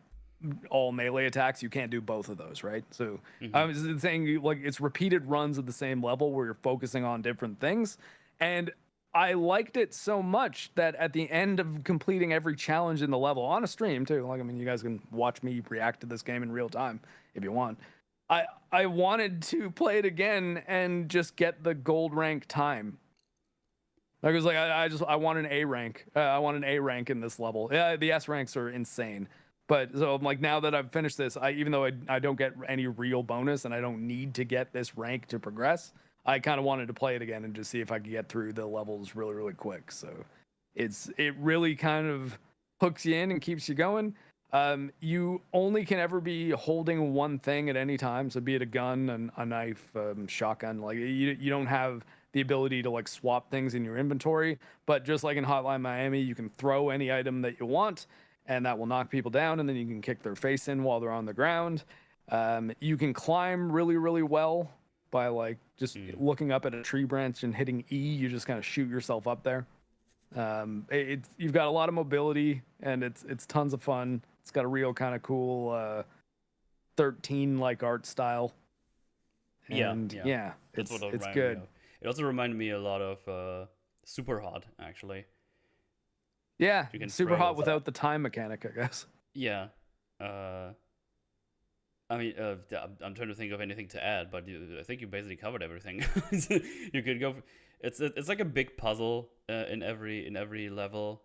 all melee attacks, you can't do both of those, right? So I was saying like it's repeated runs of the same level where you're focusing on different things. And I liked it so much that at the end of completing every challenge in the level on a stream too, like I mean you guys can watch me react to this game in real time if you want. I wanted to play it again and just get the gold rank time. Like it was like I want an A rank. I want an A rank in this level. Yeah, the S ranks are insane. But so I'm like, now that I've finished this, even though I don't get any real bonus and I don't need to get this rank to progress, I kind of wanted to play it again and just see if I could get through the levels really, really quick. So it really kind of hooks you in and keeps you going. You only can ever be holding one thing at any time. So be it a gun, a knife, shotgun. Like you don't have the ability to like swap things in your inventory. But just like in Hotline Miami, you can throw any item that you want, and that will knock people down, and then you can kick their face in while they're on the ground. You can climb really, really well by like just looking up at a tree branch and hitting E. You just kind of shoot yourself up there. You've got a lot of mobility, and it's tons of fun. It's got a real kind of cool 13 like art style. And yeah, That's what it's good. It also reminded me a lot of Super Hot, actually. Yeah, Super Hot without the time mechanic, I guess. Yeah. I mean, I'm trying to think of anything to add, but I think you basically covered everything. You could go. It's like a big puzzle in every level.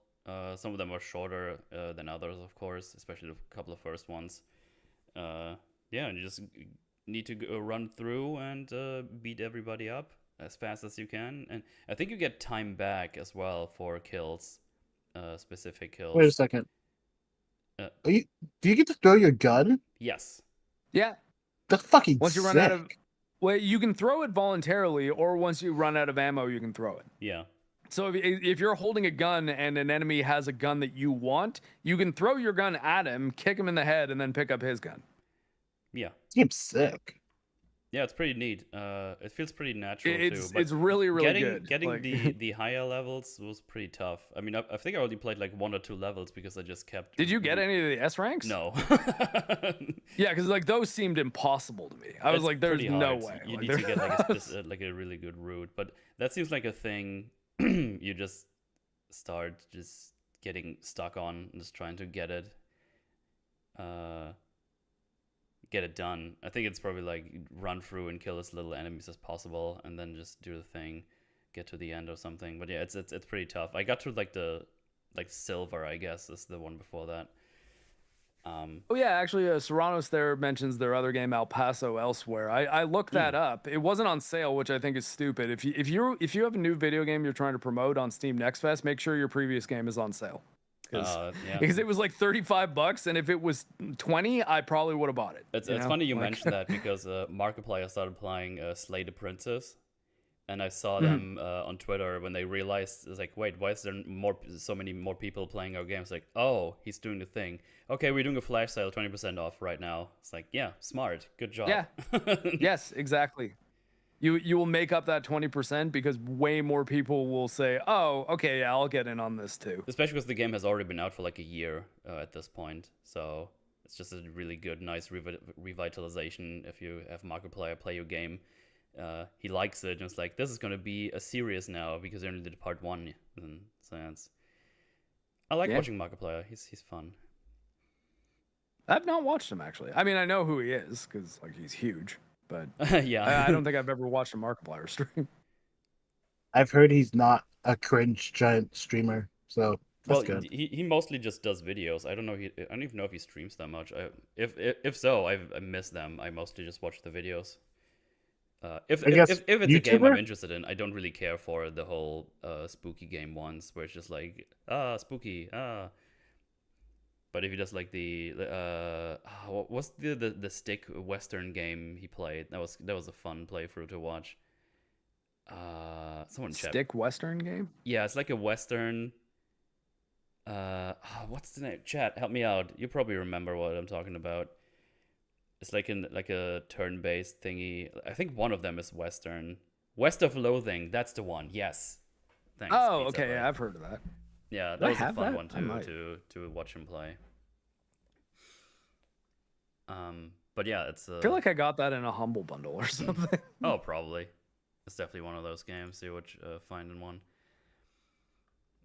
Some of them are shorter than others, of course, especially the couple of first ones. And you just need to run through and beat everybody up as fast as you can. And I think you get time back as well for kills, specific kills. Wait a second. Do you get to throw your gun? Yes. Yeah. That's fucking once you sick. run out of, well, you can throw it voluntarily, or once you run out of ammo, you can throw it. Yeah. So if you're holding a gun and an enemy has a gun that you want, you can throw your gun at him, kick him in the head, and then pick up his gun. Yeah. Seems sick. Yeah, it's pretty neat. It feels pretty natural too. But it's really, really good. Getting like... the higher levels was pretty tough. I mean, I think I only played like 1 or 2 levels because I just kept. Did you get any of the S ranks? No. Yeah, because like those seemed impossible to me. I was like, there's no way. You need to get like a really good route, but that seems like a thing you just start just getting stuck on, just trying to get it done. I think it's probably like run through and kill as little enemies as possible, and then just do the thing, get to the end or something. But yeah, it's pretty tough. I got to like silver, I guess, is the one before that. Oh yeah, actually, Serranos there mentions their other game, El Paso Elsewhere. I looked that up. It wasn't on sale, which I think is stupid. If you have a new video game you're trying to promote on Steam Next Fest, make sure your previous game is on sale. Because it was like $35, and if it was 20, I probably would have bought it. It's funny you mentioned that because Markiplier started playing Slay the Princess, and I saw them on Twitter when they realized, it's like, wait, why is there so many more people playing our games? Like, oh, he's doing the thing. Okay, we're doing a flash sale, 20% off right now. It's like, yeah, smart, good job. Yeah, yes, exactly. You will make up that 20% because way more people will say, oh, okay, yeah, I'll get in on this too. Especially because the game has already been out for like a year at this point. So it's just a really good, nice revitalization. If you have Markiplier play your game, he likes it. And it's like, this is going to be a series now because they only did part 1. And so I like watching Markiplier. He's fun. I've not watched him, actually. I mean, I know who he is because like he's huge. But yeah, I don't think I've ever watched a Markiplier stream. I've heard he's not a cringe giant streamer, so that's good. He mostly just does videos. I don't even know if he streams that much. If so, I miss them. I mostly just watch the videos. If it's YouTuber? A game I'm interested in, I don't really care for the whole spooky game ones where it's just like spooky. But if he does like what was the stick Western game he played? That was a fun playthrough to watch. Someone stick Western game? Yeah, it's like a Western. What's the name? Chat, help me out. You probably remember what I'm talking about. It's like a turn-based thingy. I think one of them is Western. West of Loathing. That's the one. Yes. Thanks. Oh, okay. Yeah, I've heard of that. Yeah, that was a fun one to watch him play. But yeah, it's. I feel like I got that in a Humble Bundle or something. Oh, probably. It's definitely one of those games you would find in one.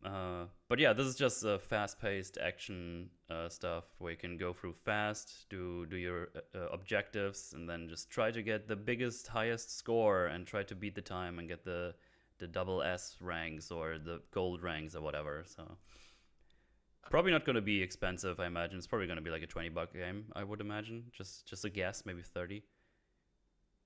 But yeah, this is just fast-paced action stuff where you can go through fast, do your objectives, and then just try to get the biggest, highest score and try to beat the time and get the double S ranks or the gold ranks or whatever. So probably not going to be expensive, I imagine. It's probably going to be like a $20 game, I would imagine. Just a guess, maybe 30.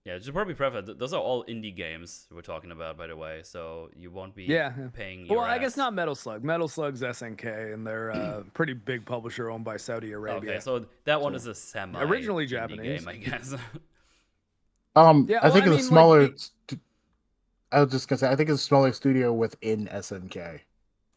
Yeah, just probably preface. Those are all indie games we're talking about, by the way. So you won't be paying your Well, I guess ass. not Metal Slug. Metal Slug's SNK, and they're a pretty big publisher owned by Saudi Arabia. Okay, so that one is a semi originally indie Japanese game, I guess. Yeah, I think well, it's a smaller. I was just gonna say, I think it's a smaller studio within SNK.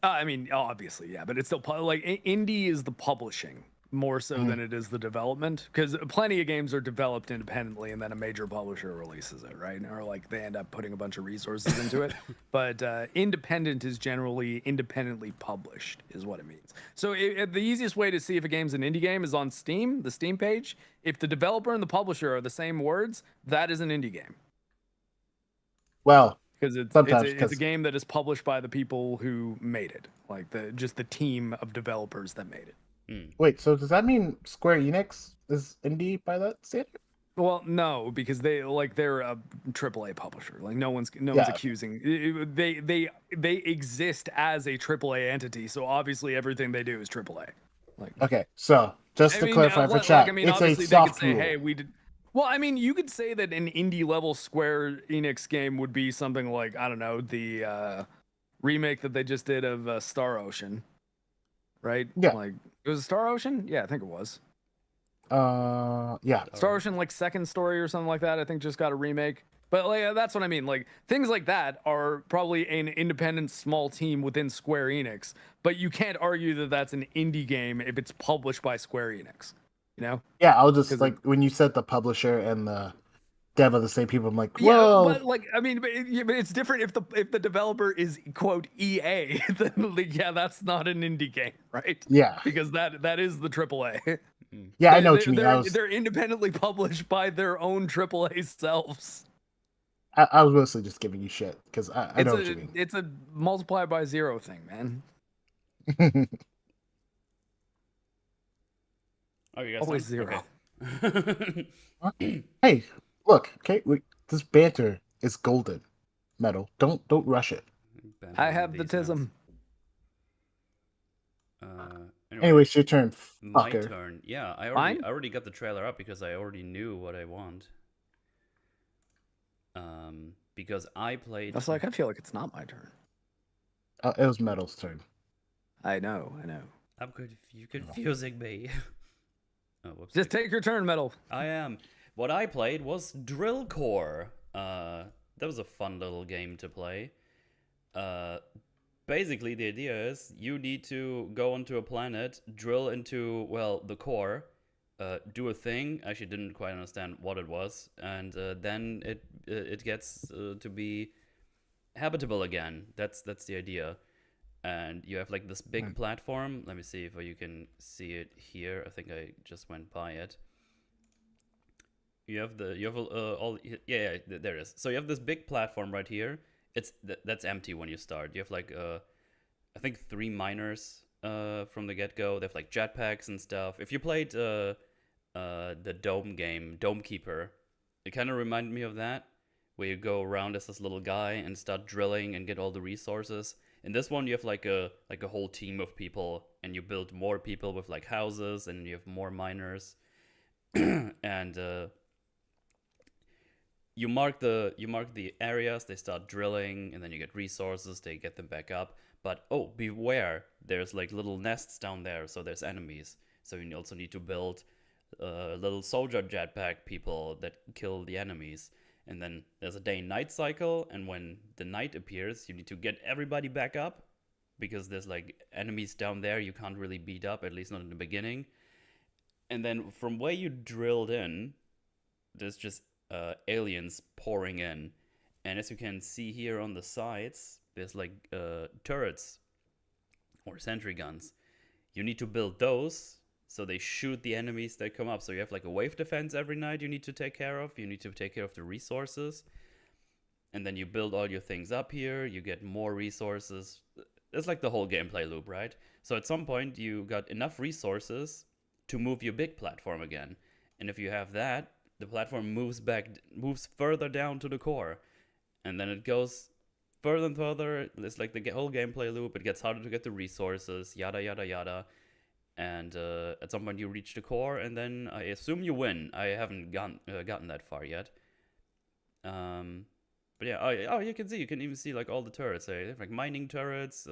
I mean, obviously, yeah, but it's still like indie is the publishing more so than it is the development, because plenty of games are developed independently and then a major publisher releases it, right? Or like they end up putting a bunch of resources into it. But independent is generally independently published, is what it means. So the easiest way to see if a game's an indie game is on Steam, the Steam page. If the developer and the publisher are the same words, that is an indie game. Well, Because it's a game that is published by the people who made it, like the team of developers that made it. Wait, so does that mean Square Enix is indie by that standard? Well, no, because they're a AAA publisher. Like no one's accusing. They exist as a AAA entity, so obviously everything they do is AAA. Like okay, so just to clarify for chat, it's a soft say, hey, we did. Well, I mean, you could say that an indie level Square Enix game would be something like, I don't know, the remake that they just did of Star Ocean, right? Yeah. Like, it was Star Ocean? Yeah, I think it was. Yeah. Star Ocean, like Second Story or something like that, I think just got a remake. But like that's what I mean. Like things like that are probably an independent small team within Square Enix, but you can't argue that that's an indie game if it's published by Square Enix. You know? Yeah, I'll just like when you said the publisher and the dev are the same people, I'm like, whoa. Yeah, but like I mean, but it's different if the developer is quote EA, then like, yeah, that's not an indie game, right? Yeah, because that is the AAA. Yeah, I know what you mean. They're independently published by their own AAA selves. I was mostly just giving you shit because I know what you mean. It's a multiply by zero thing, man. Oh, you guys always zero. Okay. Hey, look, okay, this banter is golden. Metal, don't rush it. I have the tism. Anyway, it's your turn. My Fucker. turn. Yeah, I already got the trailer up because I already knew what I want. Because I played. That's like I feel like it's not my turn. It was Metal's turn. I know. I'm good. You confusing me. Oh, whoops. Just take your turn, Metal. I am. What I played was Drill Core. That was a fun little game to play. Basically, the idea is you need to go onto a planet, drill into, well, the core, do a thing. I actually didn't quite understand what it was, and then it gets to be habitable again. That's the idea. And you have like this big platform. Let me see if you can see it here. I think I just went by it. You have there it is. So you have this big platform right here. That's empty when you start. You have like I think 3 miners from the get-go. They have like jetpacks and stuff. If you played the Dome game, Dome Keeper, it kind of reminded me of that, where you go around as this little guy and start drilling and get all the resources. In this one, you have like a whole team of people, and you build more people with like houses, and you have more miners, and you mark the areas. They start drilling, and then you get resources. They get them back up. But oh, beware! There's like little nests down there, so there's enemies. So you also need to build little soldier jetpack people that kill the enemies. And then there's a day and night cycle, and when the night appears, you need to get everybody back up, because there's like enemies down there you can't really beat up, at least not in the beginning. And then from where you drilled in, there's just aliens pouring in. And as you can see here on the sides, there's like turrets or sentry guns. You need to build those, so they shoot the enemies that come up. So you have like a wave defense every night you need to take care of. You need to take care of the resources. And then you build all your things up here. You get more resources. It's like the whole gameplay loop, right? So at some point you got enough resources to move your big platform again. And if you have that, the platform moves further down to the core. And then it goes further and further. It's like the whole gameplay loop. It gets harder to get the resources, yada, yada, yada. And at some point you reach the core, and then I assume you win. I haven't gotten that far yet. But yeah, you can even see like all the turrets. They have like mining turrets,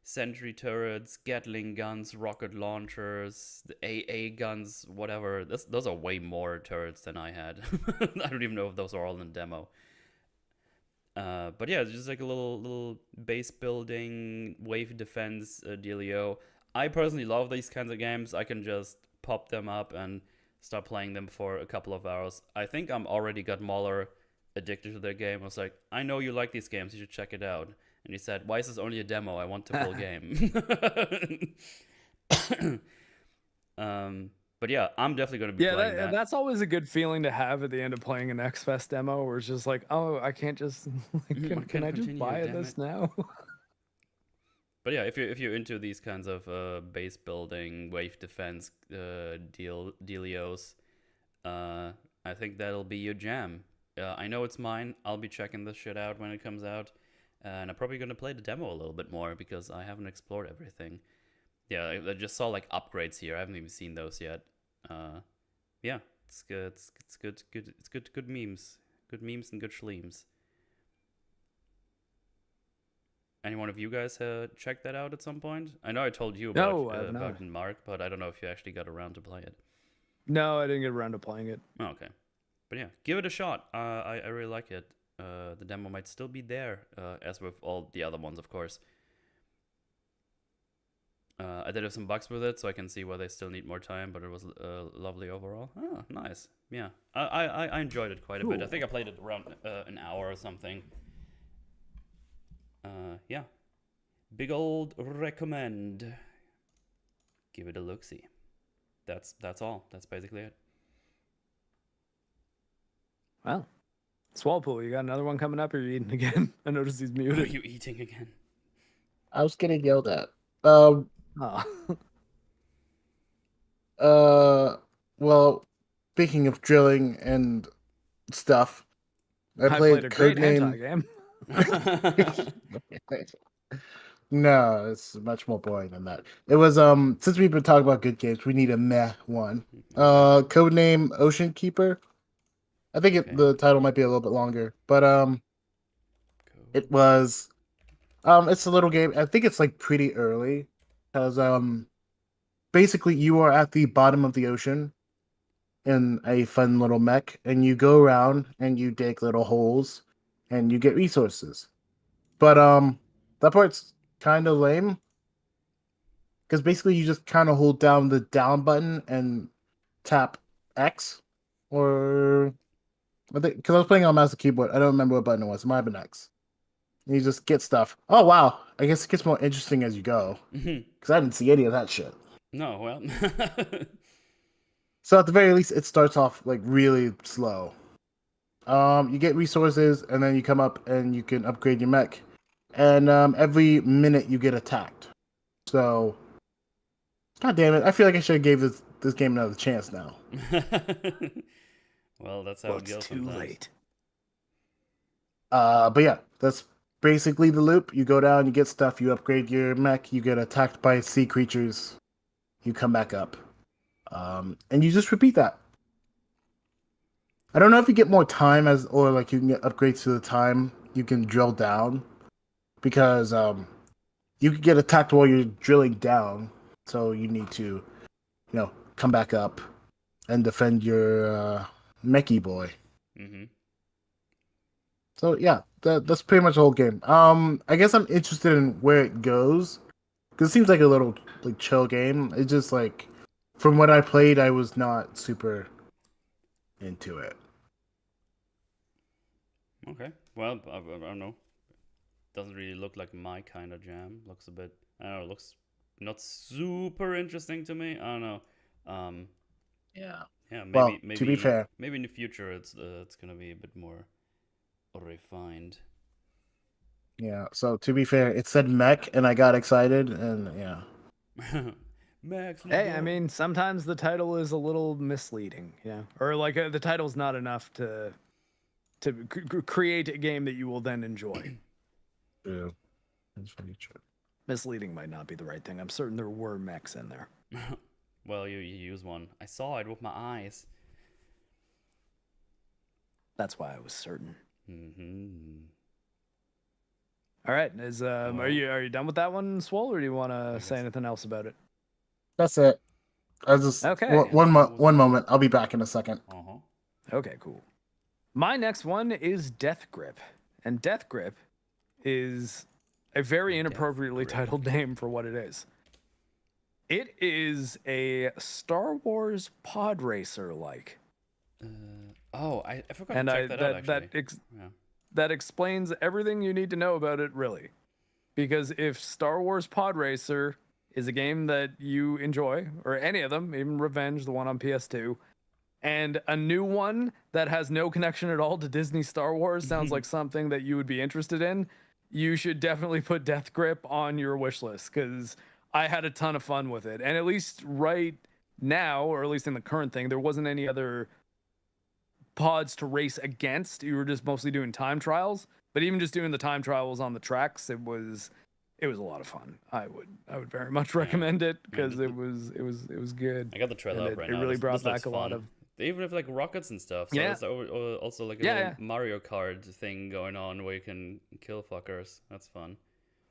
sentry turrets, Gatling guns, rocket launchers, the AA guns, whatever. Those are way more turrets than I had. I don't even know if those are all in demo. But yeah, it's just like a little base building, wave defense dealio. I personally love these kinds of games. I can just pop them up and start playing them for a couple of hours. I think I'm already got Mahler addicted to their game. I was like, I know you like these games. You should check it out. And he said, why is this only a demo? I want the full game. But yeah, I'm definitely going to be playing that. That's always a good feeling to have at the end of playing an X-Fest demo, where it's just like, oh, I can't just, can I just buy this now? But yeah, if you're into these kinds of base building, wave defense dealios, I think that'll be your jam. I know it's mine. I'll be checking this shit out when it comes out, and I'm probably gonna play the demo a little bit more because I haven't explored everything. Yeah, I just saw like upgrades here. I haven't even seen those yet. Yeah, it's good. It's good. It's good memes. Good memes and good schleems. Any one of you guys checked that out at some point? I know I told you about it in Mark, but I don't know if you actually got around to play it. No, I didn't get around to playing it. Oh, okay. But yeah, give it a shot. I really like it. The demo might still be there, as with all the other ones, of course. I did have some bugs with it, so I can see why they still need more time, but it was lovely overall. Oh, nice. Yeah, I enjoyed it quite a bit. I think I played it around an hour or something. Yeah. Big old recommend. Give it a look-see. That's all. That's basically it. Well, Swollpool, you got another one coming up, or are you eating again? I noticed he's muted. Are you eating again? I was getting yelled at. Well, speaking of drilling and stuff, I played a great hentai game. No, it's much more boring than that. It was since we've been talking about good games, we need a meh one. Codename Ocean Keeper. I think the title might be a little bit longer, but it was it's a little game. I think it's like pretty early because basically you are at the bottom of the ocean in a fun little mech, and you go around and you dig little holes and you get resources. But that part's kind of lame because basically you just kind of hold down the down button and tap X, or because I was playing on mouse and keyboard, I don't remember what button it was. It might have been X. And you just get stuff. Oh wow! I guess it gets more interesting as you go because I didn't see any of that shit. No, well. So at the very least, it starts off like really slow. You get resources, and then you come up and you can upgrade your mech. And every minute you get attacked. So, god damn it! I feel like I should have gave this game another chance now. Well, that's how it goes. It's too late. But yeah, that's basically the loop. You go down, you get stuff, you upgrade your mech, you get attacked by sea creatures, you come back up, and you just repeat that. I don't know if you get more time or like you can get upgrades to the time you can drill down, because you could get attacked while you're drilling down, so you need to, come back up and defend your mechy boy. Mm-hmm. So yeah, that's pretty much the whole game. I guess I'm interested in where it goes because it seems like a little like chill game. It's just like from what I played, I was not super into it. Okay, well, I don't know. Doesn't really look like my kind of jam. Looks a bit, I don't know. Looks not super interesting to me. I don't know. Yeah. Yeah. Maybe. Well, maybe to be fair, maybe in the future it's gonna be a bit more refined. Yeah. So to be fair, it said mech, and I got excited, and yeah. Max. Hey, I mean, sometimes the title is a little misleading, or like the title's not enough to create a game that you will then enjoy. Yeah, that's pretty true. Misleading might not be the right thing. I'm certain there were mechs in there. Well, you use one. I saw it with my eyes. That's why I was certain. Mm-hmm. All right, are you done with that one, Swole, or do you want to say guess. anything else about it? That's it. I just Okay. one moment. I'll be back in a second. Uh-huh. Okay, cool. My next one is Death Grip, and Death Grip is a very inappropriately titled name for what it is. It is a Star Wars pod racer like. I forgot And to check that out actually. That explains everything you need to know about it, really. Because if Star Wars Pod Racer is a game that you enjoy, or any of them, even Revenge, the one on PS2, and a new one that has no connection at all to Disney Star Wars sounds like something that you would be interested in, you should definitely put Death Grip on your wish list, because I had a ton of fun with it. And at least right now, or at least in the current thing, there wasn't any other pods to race against. You were just mostly doing time trials, but even just doing the time trials on the tracks, it was a lot of fun. I would very much recommend it, because it was good. I got the trailer up right now. It really brought this looks back a lot of. They even have like rockets and stuff. So Yeah. it's also like a little Mario Kart thing going on where you can kill fuckers. That's fun.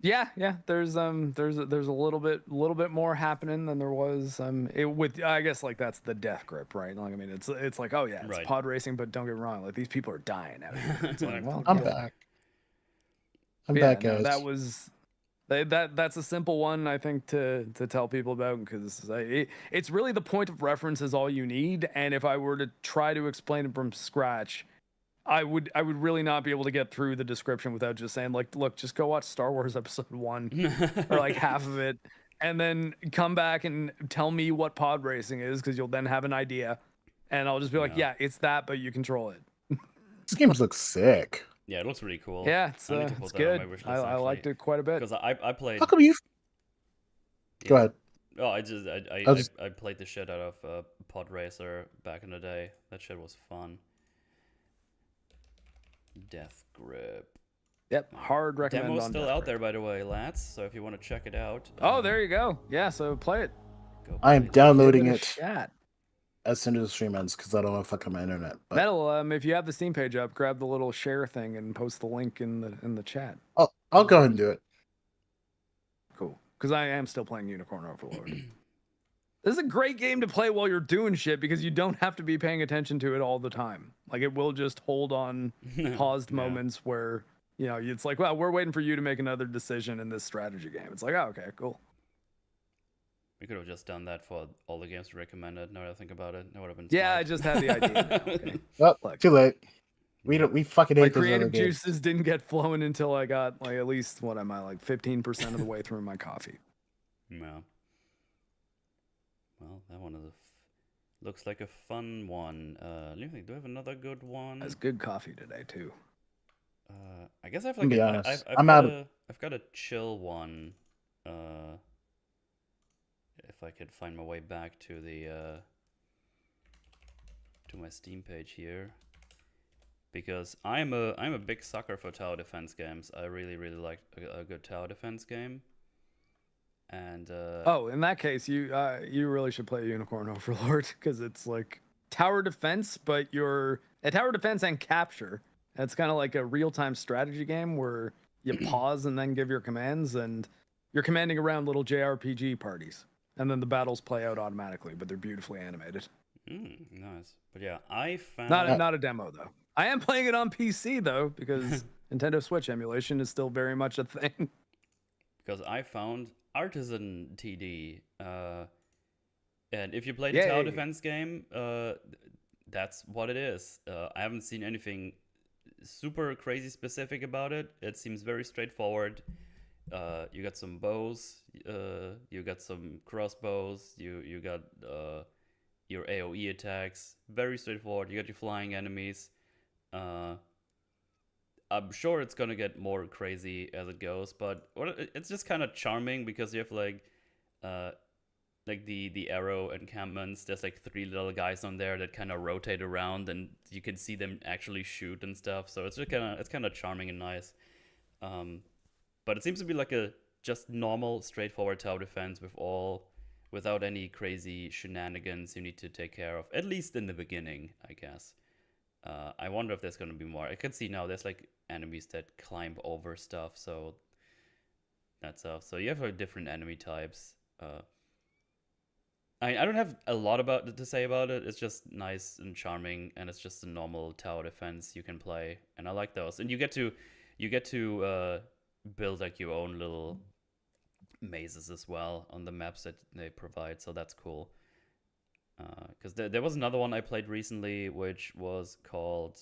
Yeah. There's a little bit more happening than there was I guess like that's the Death Grip, right? Like I mean it's like, oh yeah, it's pod racing, but don't get me wrong, like these people are dying out here. It's like, well, I'm back. I'm back, guys. That's a simple one, I think, to tell people about, because it's really the point of reference is all you need. And if I were to try to explain it from scratch, I would really not be able to get through the description without just saying, like, look, just go watch Star Wars Episode 1 or like half of it, and then come back and tell me what pod racing is, because you'll then have an idea, and I'll just be like, yeah, it's that, but you control it. This game looks sick. Yeah, it looks really cool. Yeah, it's good. I liked it quite a bit. Because I played. How come you? Go ahead. Oh, I played the shit out of Pod Racer back in the day. That shit was fun. Death Grip. Yep, hard recommend. Demo's still out there, by the way, lads. So if you want to check it out. Oh, there you go. Yeah, so play it. I am downloading it as soon as the stream ends, because I don't want to fuck up my internet. But... Metal, if you have the Steam page up, grab the little share thing and post the link in the chat. I'll go ahead and do it. Cool, because I am still playing Unicorn Overlord. This is a great game to play while you're doing shit, because you don't have to be paying attention to it all the time. Like, it will just hold on paused moments where, you know, it's like, well, we're waiting for you to make another decision in this strategy game. It's like, oh, okay, cool. We could have just done that for all the games recommended. Now that I think about it, that would have been. Yeah, smart. I just had the idea. Okay. Well, too late. We fucking hate my those other creative games. juices didn't get flowing until I got like at least 15% of the way through my coffee. Yeah. Well, that one looks like a fun one. Do I have another good one? That's good coffee today too. I guess I've I've got a chill one. If I could find my way back to the to my Steam page here, because I'm a big sucker for tower defense games. I really like a good tower defense game. And in that case, you really should play Unicorn Overlord, because it's like tower defense, but you're a tower defense and capture. It's kind of like a real-time strategy game where you pause and then give your commands, and you're commanding around little JRPG parties. And then the battles play out automatically, but they're beautifully animated. Nice. But yeah, I found... Not a demo, though. I am playing it on PC, though, because Nintendo Switch emulation is still very much a thing. Because I found Artisan TD. And if you play the tower defense game, that's what it is. I haven't seen anything super crazy specific about it. It seems very straightforward. You got some bows, you got some crossbows, you got your AoE attacks. Very straightforward. You got your flying enemies. I'm sure it's gonna get more crazy as it goes, but it's just kind of charming, because you have like the arrow encampments. There's like 3 little guys on there that kind of rotate around, and you can see them actually shoot and stuff. So it's just kind of charming and nice. But it seems to be like a just normal, straightforward tower defense without any crazy shenanigans you need to take care of, at least in the beginning, I guess. I wonder if there's going to be more. I can see now there's like enemies that climb over stuff, so that's so you have different enemy types. I don't have a lot to say about it. It's just nice and charming, and it's just a normal tower defense you can play, and I like those. And you get to build like your own little mazes as well on the maps that they provide, so that's cool. Because there was another one I played recently, which was called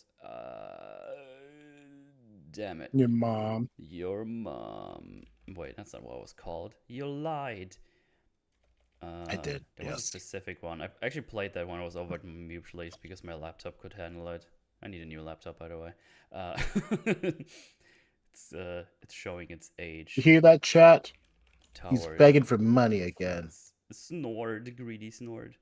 damn it, Your mom. Your Mom. Wait, that's not what it was called. You lied. I did. There was a specific one. I actually played that when I was over at Mutualist because my laptop could handle it. I need a new laptop, by the way. It's showing its age. You hear that, chat? Tower. He's begging for money again. Snored, greedy Snored.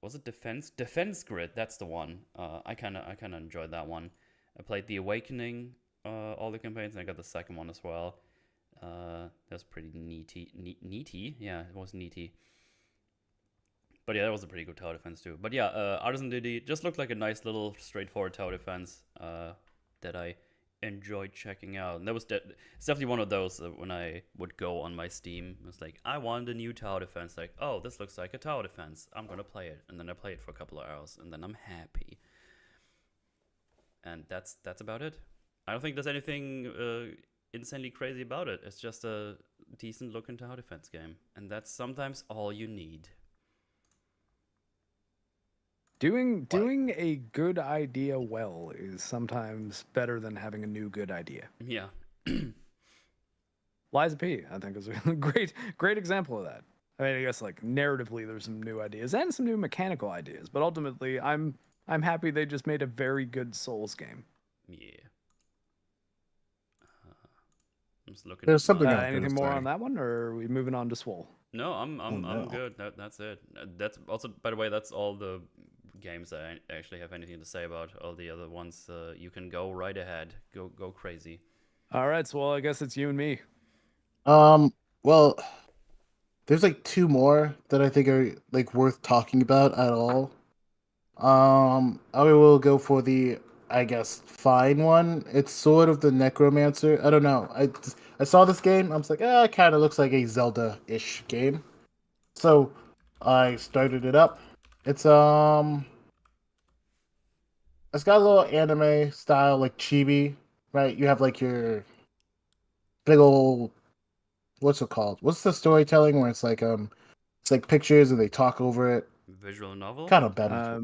Was it Defense Grid? That's the one. I kind of enjoyed that one. I played The Awakening, all the campaigns, and I got the second one as well. That was pretty neaty. Yeah, it was neaty. But yeah, that was a pretty good tower defense too. But yeah, Artisan Diddy just looked like a nice little straightforward tower defense that I enjoyed checking out. And it's definitely one of those when I would go on my Steam, it was like, I want a new tower defense. Like, oh, this looks like a tower defense. I'm gonna play it, and then I play it for a couple of hours, and then I'm happy. And that's about it. I don't think there's anything insanely crazy about it. It's just a decent looking tower defense game, and that's sometimes all you need. Doing a good idea well is sometimes better than having a new good idea. Yeah. Liza P, I think, is a great example of that. I mean, I guess like narratively, there's some new ideas and some new mechanical ideas, but ultimately, I'm happy they just made a very good Souls game. Yeah. I'm just looking. There's something else. Anything more on that one, or are we moving on to Swoll? No, I'm good. That's it. That's also, by the way, that's all the games that I actually have anything to say about. All the other ones, you can go right ahead. Go crazy. All right, Swoll, I guess it's you and me. Well, there's like two more that I think are like worth talking about at all. I will go for the, I guess, fine one. It's sort of the Necromancer. I don't know. I saw this game. I was like, it kind of looks like a Zelda-ish game. So I started it up. It's got a little anime style, like chibi, right? You have like your big old, what's it called? What's the storytelling where it's like pictures and they talk over it? Visual novel. Kind of better.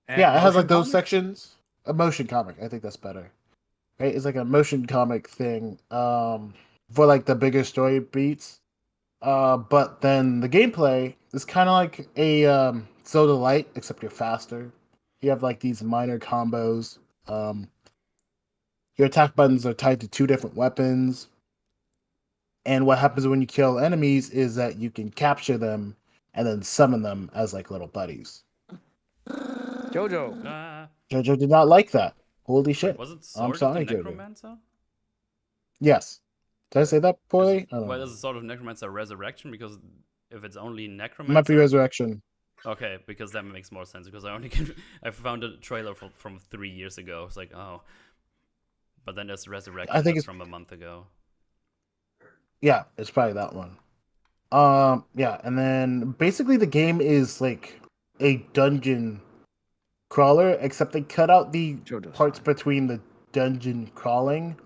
Yeah, it has like those sections. A motion comic, I think that's better. Right? It's like a motion comic thing for like the bigger story beats. But then the gameplay is kind of like a Zelda Light, except you're faster. You have like these minor combos. Your attack buttons are tied to two different weapons. And what happens when you kill enemies is that you can capture them and then summon them as like little buddies. Jojo. Jojo did not like that. Holy shit. Wait, was it Sword I'm sorry, of the Jojo. Necromancer? Yes. Did I say that poorly? Why does the Sword of Necromancer Resurrection? Because if it's only Necromancer... It might be Resurrection. Okay, because that makes more sense. Because I found a trailer from 3 years ago. It's like, oh. But then there's Resurrection, I think it's from a month ago. Yeah, it's probably that one. Yeah, and then basically the game is like a dungeon crawler, except they cut out the parts between the dungeon crawling.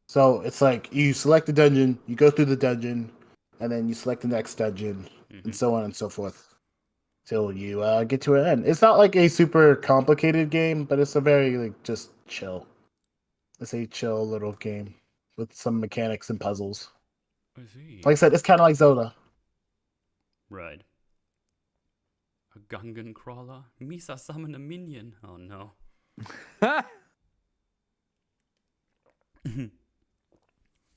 So it's like you select the dungeon, you go through the dungeon, and then you select the next dungeon, and so on and so forth, till you get to an end. It's not like a super complicated game, but it's a very like just chill. It's a chill little game with some mechanics and puzzles. I see. Like I said, it's kind of like Zelda. Right. A Gungan crawler? Misa summoned a minion. Oh no.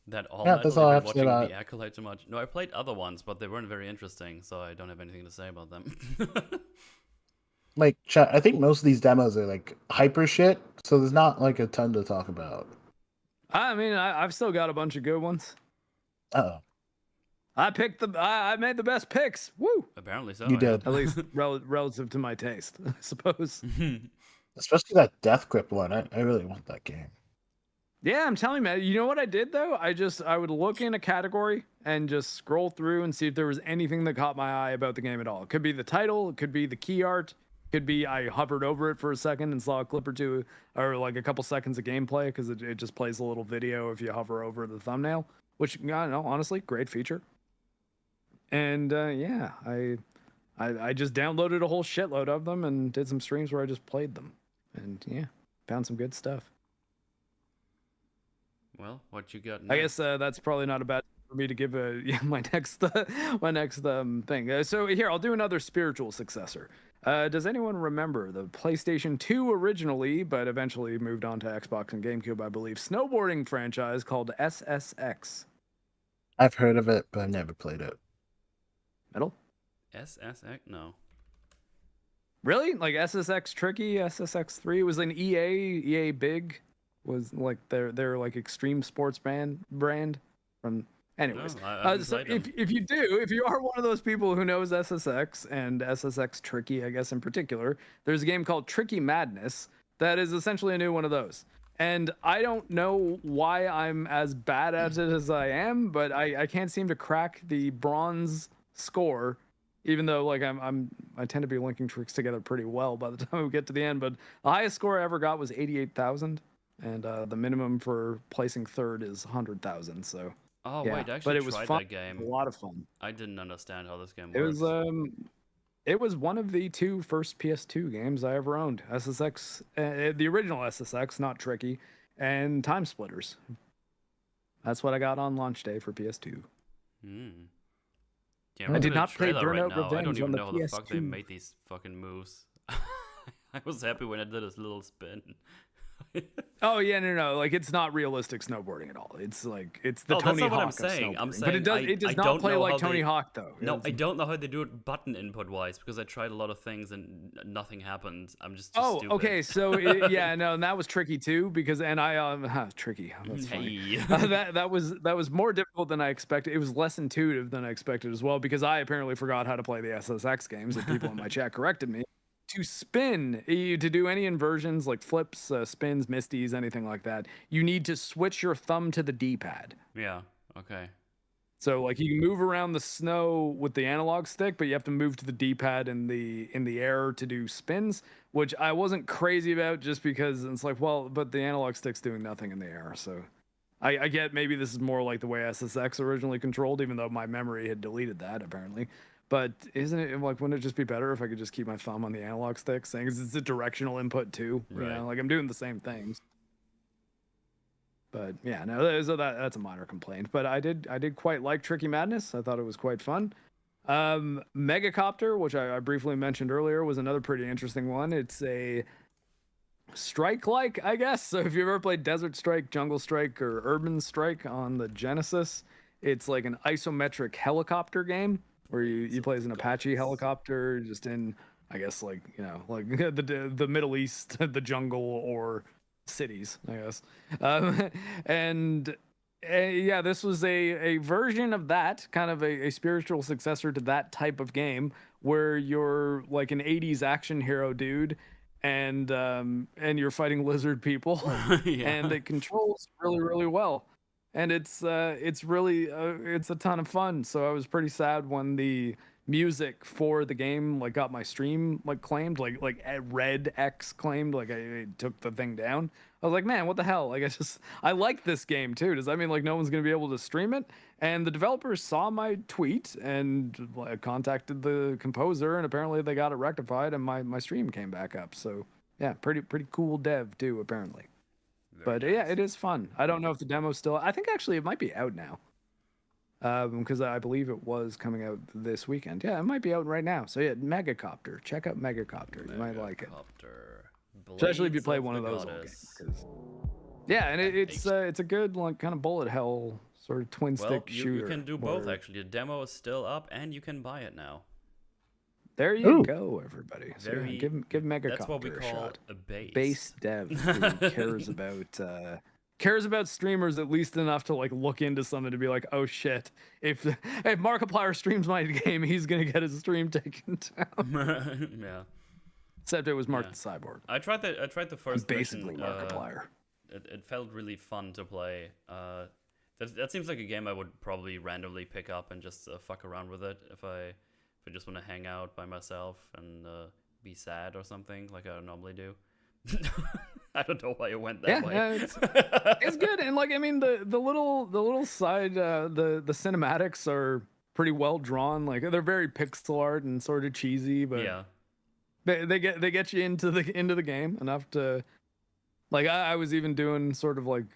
That's all I have to say about it. The Acolyte too much. No, I played other ones, but they weren't very interesting, so I don't have anything to say about them. Like, chat, I think most of these demos are like hyper shit, so there's not like a ton to talk about. I mean, I've still got a bunch of good ones. Uh-oh. I made the best picks. Woo! Apparently so. You did. At least relative to my taste, I suppose. Especially that Death Grip one. I really want that game. Yeah, I'm telling you, man. You know what I did though? I would look in a category and just scroll through and see if there was anything that caught my eye about the game at all. It could be the title, it could be the key art, could be I hovered over it for a second and saw a clip or two, or like a couple seconds of gameplay because it just plays a little video if you hover over the thumbnail. Which I don't know, honestly, great feature. And yeah, I just downloaded a whole shitload of them and did some streams where I just played them, and yeah, found some good stuff. Well, what you got next? I guess that's probably not a bad for me to give my next thing. So here, I'll do another spiritual successor. Does anyone remember the PlayStation 2 originally, but eventually moved on to Xbox and GameCube, I believe, snowboarding franchise called SSX? I've heard of it, but I've never played it. Metal? SSX? No. Really? Like SSX Tricky, SSX3 was an EA Big, was like their like extreme sports brand from. Anyways, No, so if you are one of those people who knows SSX and SSX Tricky, I guess in particular, there's a game called Tricky Madness that is essentially a new one of those. And I don't know why I'm as bad at it as I am, but I can't seem to crack the bronze score, even though like I tend to be linking tricks together pretty well by the time we get to the end. But the highest score I ever got was 88,000, and the minimum for placing third is 100,000. So. Oh Yeah, wait, I but actually it was tried fun. that game. A lot of fun. I didn't understand how this game It works. was it was one of the two first PS2 games I ever owned. SSX, the original SSX, not Tricky, and Time Splitters. That's what I got on launch day for PS2. Hmm. I did not play trailer Burnout right now. I Revenge don't even on the know how the fuck they PS2. made these fucking moves. I was happy when I did this little spin. Oh yeah, no, like it's not realistic snowboarding at all. It's like it's the Oh, Tony that's not what Hawk I'm saying. of I'm snowboarding. But saying it does I not don't play know like how Tony they- Hawk though. No, It's- I don't know how they do it button input wise because I tried a lot of things and nothing happened. I'm just too Oh, stupid. okay. So yeah, no, and that was tricky too because tricky. That's funny. Hey. that was more difficult than I expected. It was less intuitive than I expected as well because I apparently forgot how to play the SSX games, and people in my chat corrected me. To spin, to do any inversions like flips, spins, misties, anything like that, you need to switch your thumb to the D-pad. Yeah. Okay. So like you can move around the snow with the analog stick, but you have to move to the D-pad in the air to do spins, which I wasn't crazy about just because it's like, well, but the analog stick's doing nothing in the air. So I get maybe this is more like the way SSX originally controlled, even though my memory had deleted that apparently. But isn't it like, wouldn't it just be better if I could just keep my thumb on the analog stick, saying it's a directional input too? You Right. know, like I'm doing the same things. But yeah, no, so that's a minor complaint. But I did quite like Tricky Madness. I thought it was quite fun. Megacopter, which I briefly mentioned earlier, was another pretty interesting one. It's a strike-like, I guess. So if you've ever played Desert Strike, Jungle Strike, or Urban Strike on the Genesis, it's like an isometric helicopter game where you play as an Apache helicopter, just in, I guess, like, you know, like the Middle East, the jungle, or cities, I guess. And yeah, this was a version of that, kind of a spiritual successor to that type of game, where you're like an 80s action hero dude, and you're fighting lizard people, Yeah. and it controls really, really well. And it's really it's a ton of fun. So I was pretty sad when the music for the game like got my stream like claimed, like Red X claimed, like I took the thing down. I was like, man, what the hell? Like I like this game too. Does that mean like no one's gonna be able to stream it? And the developers saw my tweet and contacted the composer, and apparently they got it rectified, and my stream came back up. So yeah, pretty cool dev too, apparently. But yeah, it is fun. I don't know if the demo's still. I think actually it might be out now, because I believe it was coming out this weekend. Yeah, it might be out right now. So yeah, Megacopter. Check out Megacopter. You might like it, especially if you play one of those old games. Yeah, and it's a good like kind of bullet hell sort of twin stick shooter. You can do both actually. The demo is still up, and you can buy it now. There you Ooh. go, everybody. So yeah, give Megacopter That's what we a call shot. a base. Base dev who cares about streamers at least enough to like look into something to be like, oh shit, if Markiplier streams my game, he's gonna get his stream taken down. Yeah. Except it was MarcTheCyborg. I tried the first basically mission. Markiplier. It felt really fun to play. That seems like a game I would probably randomly pick up and just fuck around with it if I just want to hang out by myself and be sad or something like I normally do. I don't know why it went that way. Yeah, it's good, and like I mean the little side the cinematics are pretty well drawn. Like they're very pixel art and sort of cheesy, but yeah, they get you into the game enough to like I was even doing sort of like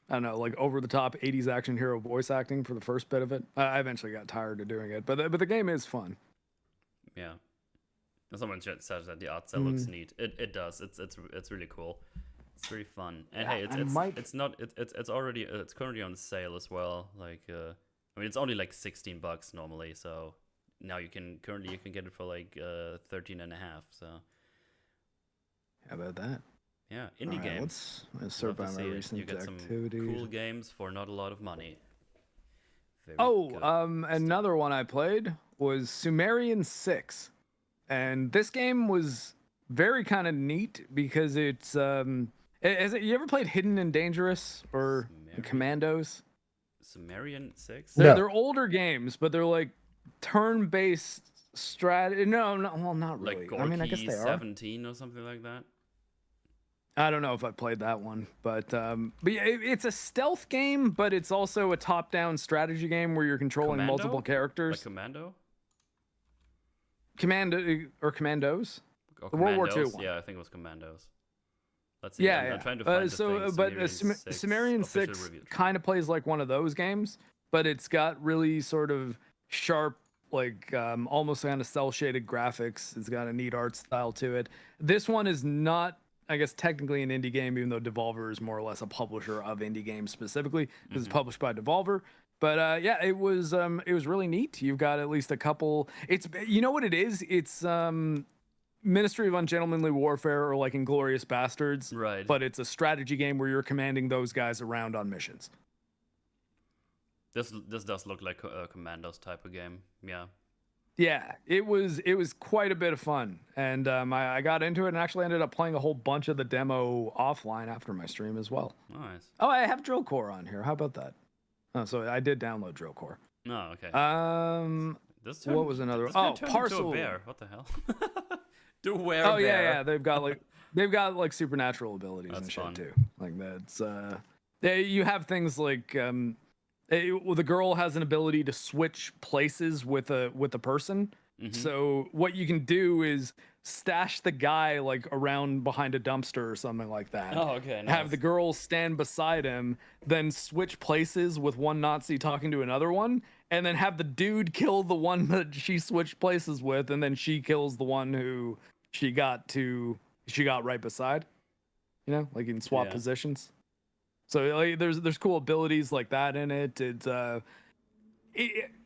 I don't know, like over the top 80s action hero voice acting for the first bit of it. I eventually got tired of doing it, but the game is fun. Yeah. Someone says that the art style looks neat. It does. It's really cool. It's very fun. And Yeah, hey, it's currently on sale as well. Like I mean, it's only like $16 normally, so now you can get it for like 13 and a half. So how about that? Yeah, indie games. Let's sort by my recent you get activities. Some cool games for not a lot of money. Very good. Another one I played was Sumerian 6. And this game was very kind of neat because it's you ever played Hidden and Dangerous or Commandos? Sumerian 6? They're older games, but they're like turn-based strategy. No, well, not really. Like Gorky I mean, I guess they 17 or something like that. I don't know if I played that one, but yeah, it's a stealth game, but it's also a top-down strategy game where you're controlling multiple characters. Like Commando? Commandos. Or The World War II Commandos? one. Yeah, I think it was Commandos. Let's see. Yeah, I'm trying to find the thing. Sumerian 6 kind of plays like one of those games, but it's got really sort of sharp, like almost kind of cel-shaded graphics. It's got a neat art style to it. This one is not, I guess, technically an indie game, even though Devolver is more or less a publisher of indie games specifically, because it's published by Devolver. But yeah, it was really neat. You've got at least a couple. It's, you know what it is? It's Ministry of Ungentlemanly Warfare or like Inglourious Bastards. Right. But it's a strategy game where you're commanding those guys around on missions. This does look like a Commandos type of game. Yeah. Yeah, it was quite a bit of fun, and I got into it and actually ended up playing a whole bunch of the demo offline after my stream as well. Nice. Oh, I have Drill Core on here. How about that? Oh, so I did download Drill Core. Oh, okay. What was another? Oh, Parcel. Bear. What the hell? The were. Oh yeah, they've got like supernatural abilities That's and shit fun. too. Like that's you have things like the girl has an ability to switch places with a person. So what you can do is stash the guy like around behind a dumpster or something like that. Oh, okay. Nice. Have the girl stand beside him, then switch places with one Nazi talking to another one, and then have the dude kill the one that she switched places with, and then she kills the one who she got right beside. You know, like you can swap positions. So like, there's cool abilities like that in it. It's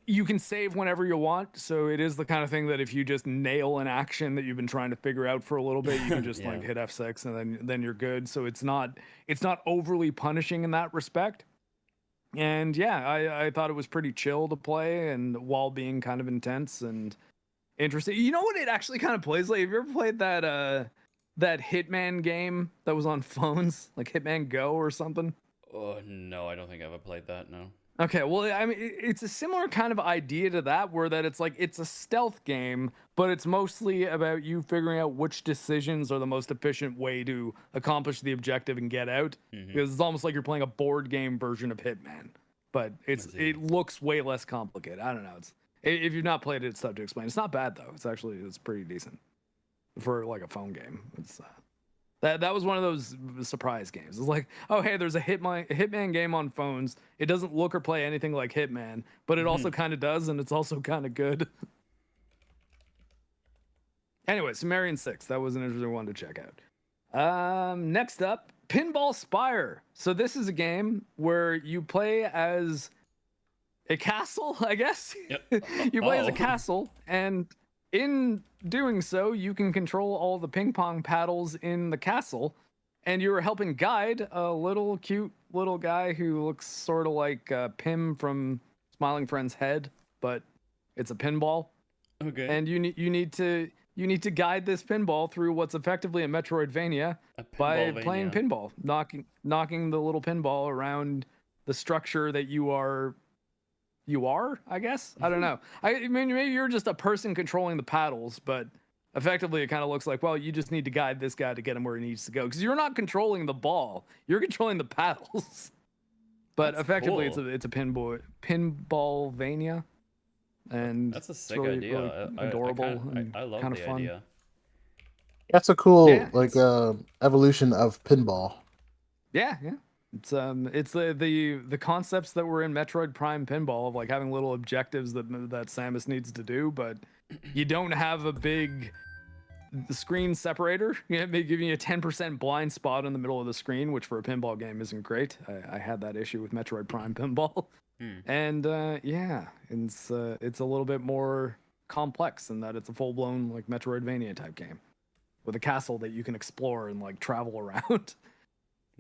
you can save whenever you want, so it is the kind of thing that if you just nail an action that you've been trying to figure out for a little bit, you can just like hit F6 and then you're good. So it's not overly punishing in that respect. And yeah, I thought it was pretty chill to play, and while being kind of intense and interesting. You know what it actually kind of plays like? Have you ever played that Hitman game that was on phones, like Hitman Go or something? Oh no, I don't think I ever played that. No. Okay, well, I mean, it's a similar kind of idea to that, where that it's like it's a stealth game, but it's mostly about you figuring out which decisions are the most efficient way to accomplish the objective and get out. Because it's almost like you're playing a board game version of Hitman, but it looks way less complicated. I don't know. If you've not played it, it's tough to explain. It's not bad though. It's pretty decent for like a phone game. It's that was one of those surprise games. It's like, oh hey, there's a Hitman game on phones. It doesn't look or play anything like Hitman, but it also kind of does, and it's also kind of good. Anyway, Sumerian 6. That was an interesting one to check out. Next up, Pinball Spire. So this is a game where you play as a castle, I guess. Yep. You play as a castle, and in doing so, you can control all the ping pong paddles in the castle, and you're helping guide a little cute little guy who looks sort of like Pim from Smiling Friends Head, but it's a pinball. Okay. And you need to you need to guide this pinball through what's effectively a Metroidvania by playing pinball, knocking the little pinball around the structure that you are, I guess. I don't know. I mean, maybe you're just a person controlling the paddles, but effectively it kind of looks like, well, you just need to guide this guy to get him where he needs to go, because you're not controlling the ball, you're controlling the paddles. But That's effectively, cool. it's a pinballvania, and That's a sick really, idea. really adorable. I love kind the of fun. idea. That's a cool Yeah, evolution of pinball. Yeah. It's the concepts that were in Metroid Prime Pinball of like having little objectives that Samus needs to do, but you don't have a big screen separator. They give you a 10% blind spot in the middle of the screen, which for a pinball game isn't great. I had that issue with Metroid Prime Pinball, and yeah, it's a little bit more complex in that it's a full-blown like Metroidvania type game with a castle that you can explore and like travel around.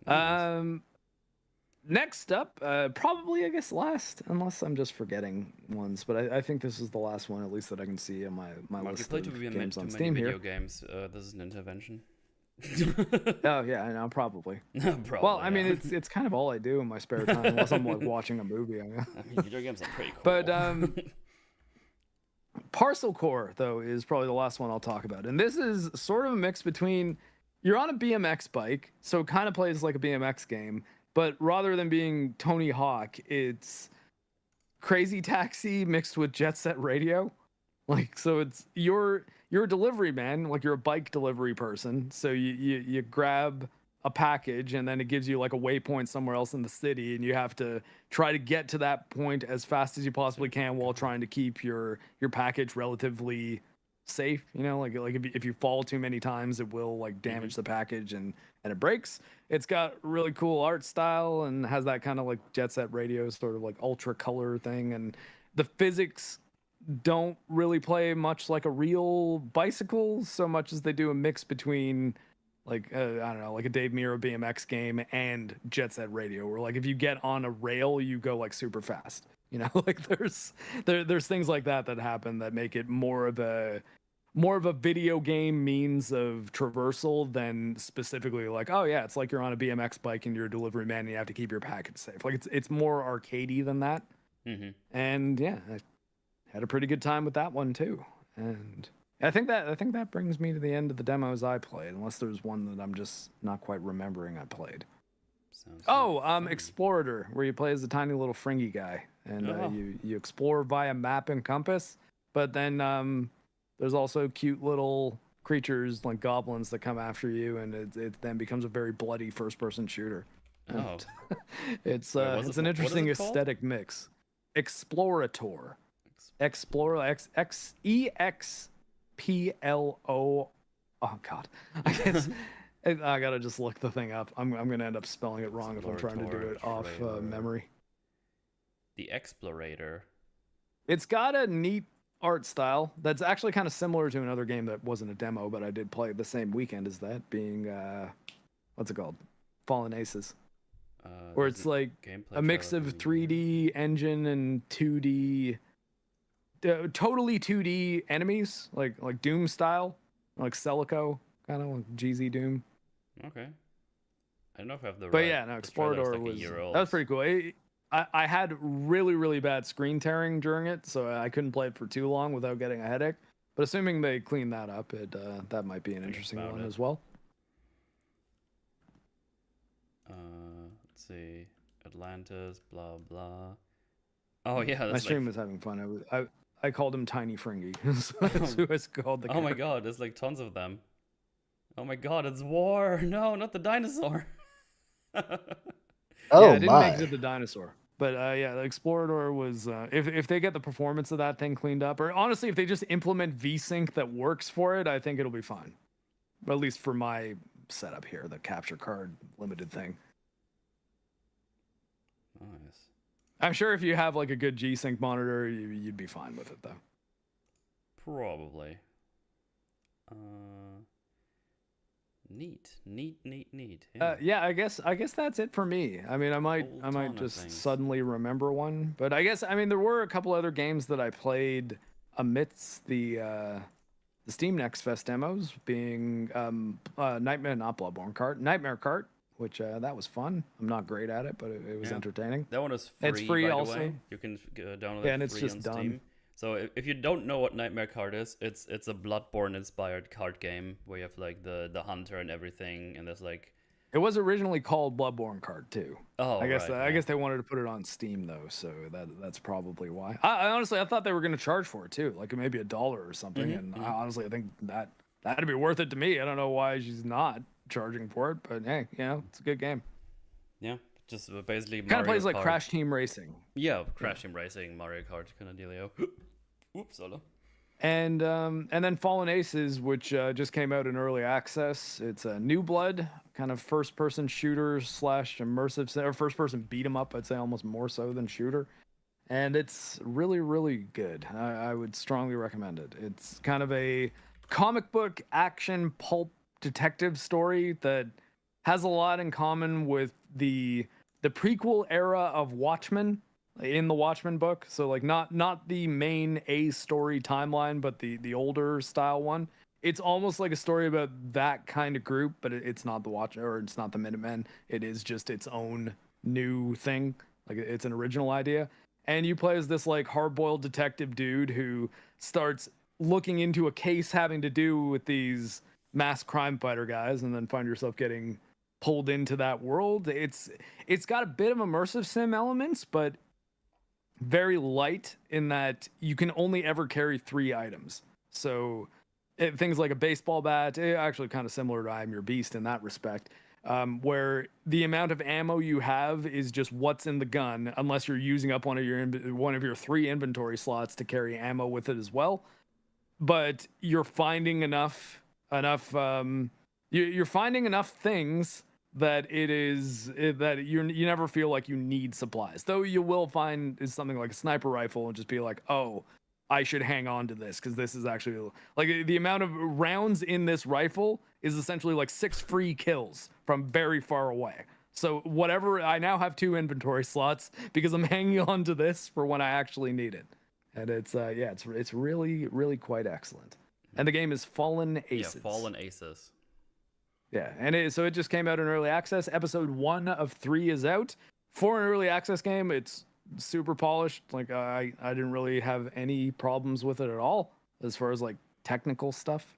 Nice. Next up, probably I guess last, unless I'm just forgetting ones, but I think this is the last one, at least that I can see on my list of games on Steam here. Video games. This is an intervention. Oh yeah, I know, probably. Probably. Well, I mean, it's kind of all I do in my spare time, unless I'm like watching a movie. I mean, video games are pretty cool. But Parcel Core though is probably the last one I'll talk about, and this is sort of a mix between you're on a BMX bike, so it kind of plays like a BMX game. But rather than being Tony Hawk, it's Crazy Taxi mixed with Jet Set Radio. Like, so it's you're a delivery man, like you're a bike delivery person. So you grab a package and then it gives you like a waypoint somewhere else in the city, and you have to try to get to that point as fast as you possibly can while trying to keep your package relatively safe. You know, like if you fall too many times, it will like damage the package and it breaks. It's got really cool art style and has that kind of like Jet Set Radio sort of like ultra color thing, and the physics don't really play much like a real bicycle so much as they do a mix between like I don't know, like a Dave Mirra BMX game and Jet Set Radio, where like if you get on a rail you go like super fast, you know. Like there's things like that happen that make it more of a video game means of traversal than specifically like, oh yeah, it's like you're on a BMX bike and you're a delivery man and you have to keep your package safe. Like it's more arcadey than that. And yeah, I had a pretty good time with that one too. And I think that brings me to the end of the demos I played, unless there's one that I'm just not quite remembering I played. Explorator, where you play as a tiny little fringy guy, and you explore via map and compass, but then there's also cute little creatures like goblins that come after you, and it then becomes a very bloody first-person shooter. It's an interesting aesthetic mix. Explorator. Explorer, EXPLO. Oh God, I gotta just look the thing up. I'm gonna end up spelling it wrong if I'm trying to do it off memory. The Explorator. It's got a neat art style that's actually kind of similar to another game that wasn't a demo, but I did play the same weekend as that, being what's it called? Fallen Aces. Where it's like a mix of 3D engine and 2D, totally 2D enemies, like Doom style, like Celico, kind of like GZ Doom. Okay. I don't know if I have the. But yeah, no, Explorator was that was pretty cool. I had really bad screen tearing during it, so I couldn't play it for too long without getting a headache. But assuming they clean that up, that might be an interesting one as well. Let's see, Atlantis, blah blah. Oh yeah, my stream was having fun. I called him Tiny Fringy. That's who it's called. The my God, there's like tons of them. Oh my God, it's war! No, not the dinosaur. Yeah, I didn't exit the dinosaur. But yeah, the Explorator was if they get the performance of that thing cleaned up, or honestly, if they just implement VSync that works for it, I think it'll be fine. But at least for my setup here, the capture card limited thing. Nice. I'm sure if you have like a good G-Sync monitor, you'd be fine with it though. Probably. Neat. Yeah. Yeah, I guess that's it for me. I mean, I might just suddenly remember one, but I guess there were a couple other games that I played amidst the the Steam Next Fest demos being Nightmare Cart, which that was fun. I'm not great at it, but it was entertaining. That one is free. It's free by also. The way. You can download and it it's free just on done. Steam. So if you don't know what Nightmare Cart is, it's a Bloodborne inspired card game where you have like the hunter and everything, and there's like. It was originally called Bloodborne Cart too. Oh, I guess right, I guess they wanted to put it on Steam though, so that's probably why. I honestly I thought they were going to charge for it too, like maybe $1 or something. And I think that'd be worth it to me. I don't know why she's not charging for it, but hey, it's a good game. Yeah, just basically kind of plays like Kart. Crash Team Racing. Yeah, Crash Team Racing, Mario Kart kind of dealio. Oops, solo. And then Fallen Aces, which just came out in early access. It's a New Blood kind of first-person shooter / immersive or first-person beat 'em up. I'd say almost more so than shooter, and it's really, really good. I would strongly recommend it. It's kind of a comic book action pulp detective story that has a lot in common with the prequel era of Watchmen. In the Watchmen book, so like not the main A story timeline, but the older style one. It's almost like a story about that kind of group, but it's not the Watchmen or it's not the Minutemen. It is just its own new thing. Like it's an original idea. And you play as this like hard-boiled detective dude who starts looking into a case having to do with these mass crime fighter guys, and then find yourself getting pulled into that world. It's got a bit of immersive sim elements, but very light in that you can only ever carry 3 items. So things like a baseball bat, actually kind of similar to I Am Your Beast in that respect, where the amount of ammo you have is just what's in the gun, unless you're using up one of your 3 inventory slots to carry ammo with it as well. But you're finding enough you're finding enough things that you never feel like you need supplies. Though you will find is something like a sniper rifle and just be like, oh, I should hang on to this because this is actually like the amount of rounds in this rifle is essentially like 6 free kills from very far away. So whatever, I now have 2 inventory slots because I'm hanging on to this for when I actually need it. And it's it's really, really quite excellent. And the game is Fallen Aces. Yeah, Fallen Aces. Yeah, and so it just came out in early access. Episode 1 of 3 is out. For an early access game, it's super polished. Like I didn't really have any problems with it at all as far as like technical stuff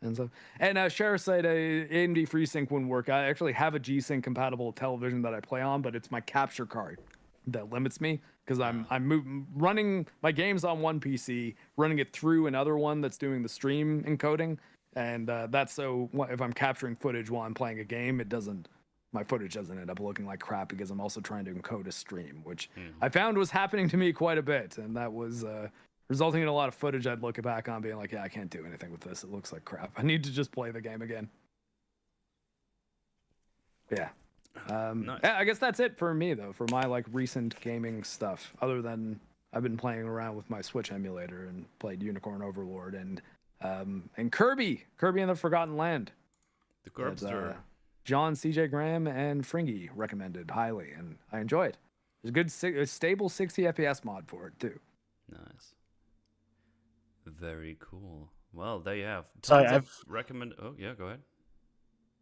and stuff. And Shara said AMD FreeSync wouldn't work. I actually have a G-Sync compatible television that I play on, but it's my capture card that limits me because I'm running my games on one PC, running it through another one that's doing the stream encoding. And that's so if I'm capturing footage while I'm playing a game, my footage doesn't end up looking like crap because I'm also trying to encode a stream, which I found was happening to me quite a bit. And that was resulting in a lot of footage I'd look back on being like, yeah, I can't do anything with this. It looks like crap. I need to just play the game again. Yeah. Nice. I guess that's it for me though, for my like recent gaming stuff, other than I've been playing around with my Switch emulator and played Unicorn Overlord and Kirby and the Forgotten Land. The Curbster. John C.J. Graham and Fringy recommended highly, and I enjoy it. There's a stable 60 FPS mod for it too. Nice. Very cool. Well, there you have. Sorry, Oh yeah, go ahead.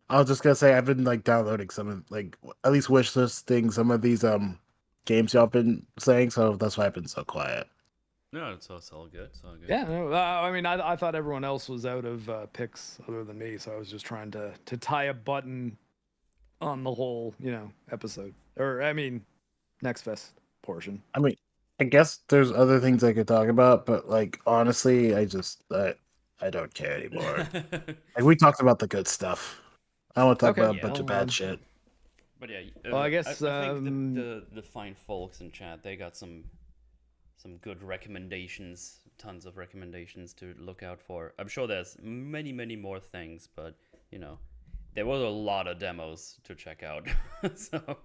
I was just gonna say I've been like downloading some of like at least wishlisting some of these games y'all been saying, so that's why I've been so quiet. No, it's all good. It's all good. Yeah, no, I mean, I thought everyone else was out of picks other than me, so I was just trying to tie a button on the whole, episode. Or, I mean, Next Fest portion. I mean, I guess there's other things I could talk about, but like honestly, I don't care anymore. Like we talked about the good stuff. I want to talk about a bunch of bad shit. But yeah, well, I guess I think the fine folks in chat, they got some good recommendations, tons of recommendations to look out for. I'm sure there's many more things, but there was a lot of demos to check out. So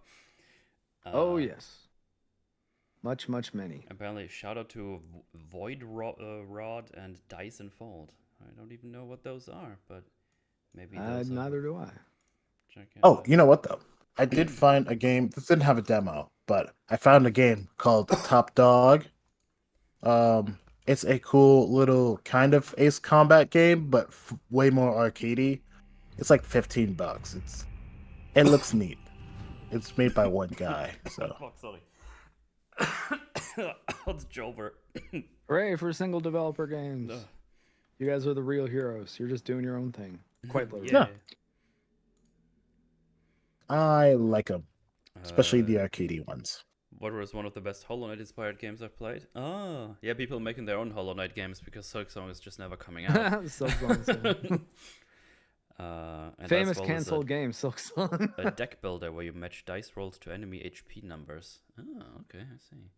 oh yes, much many. Apparently, shout out to Void Rod and Dyson Fold. I don't even know what those are, but maybe those neither do I. Check out. Oh, you know what though? I did find a game. This didn't have a demo, but I found a game called Top Dog. it's a cool little kind of Ace Combat game, but way more arcadey. It's like $15. It looks neat. It's made by one guy, so Fuck, sorry. It's Jover. Hooray for single developer games. Ugh. You guys are the real heroes. You're just doing your own thing. Quite literally. Yeah. I like them, especially the arcadey ones. What was one of the best Hollow Knight inspired games I've played? Oh, yeah, people making their own Hollow Knight games because Silksong is just never coming out. Silksong. And Famous as well as cancelled game, Silksong. a deck builder where you match dice rolls to enemy HP numbers. Oh, okay, I see.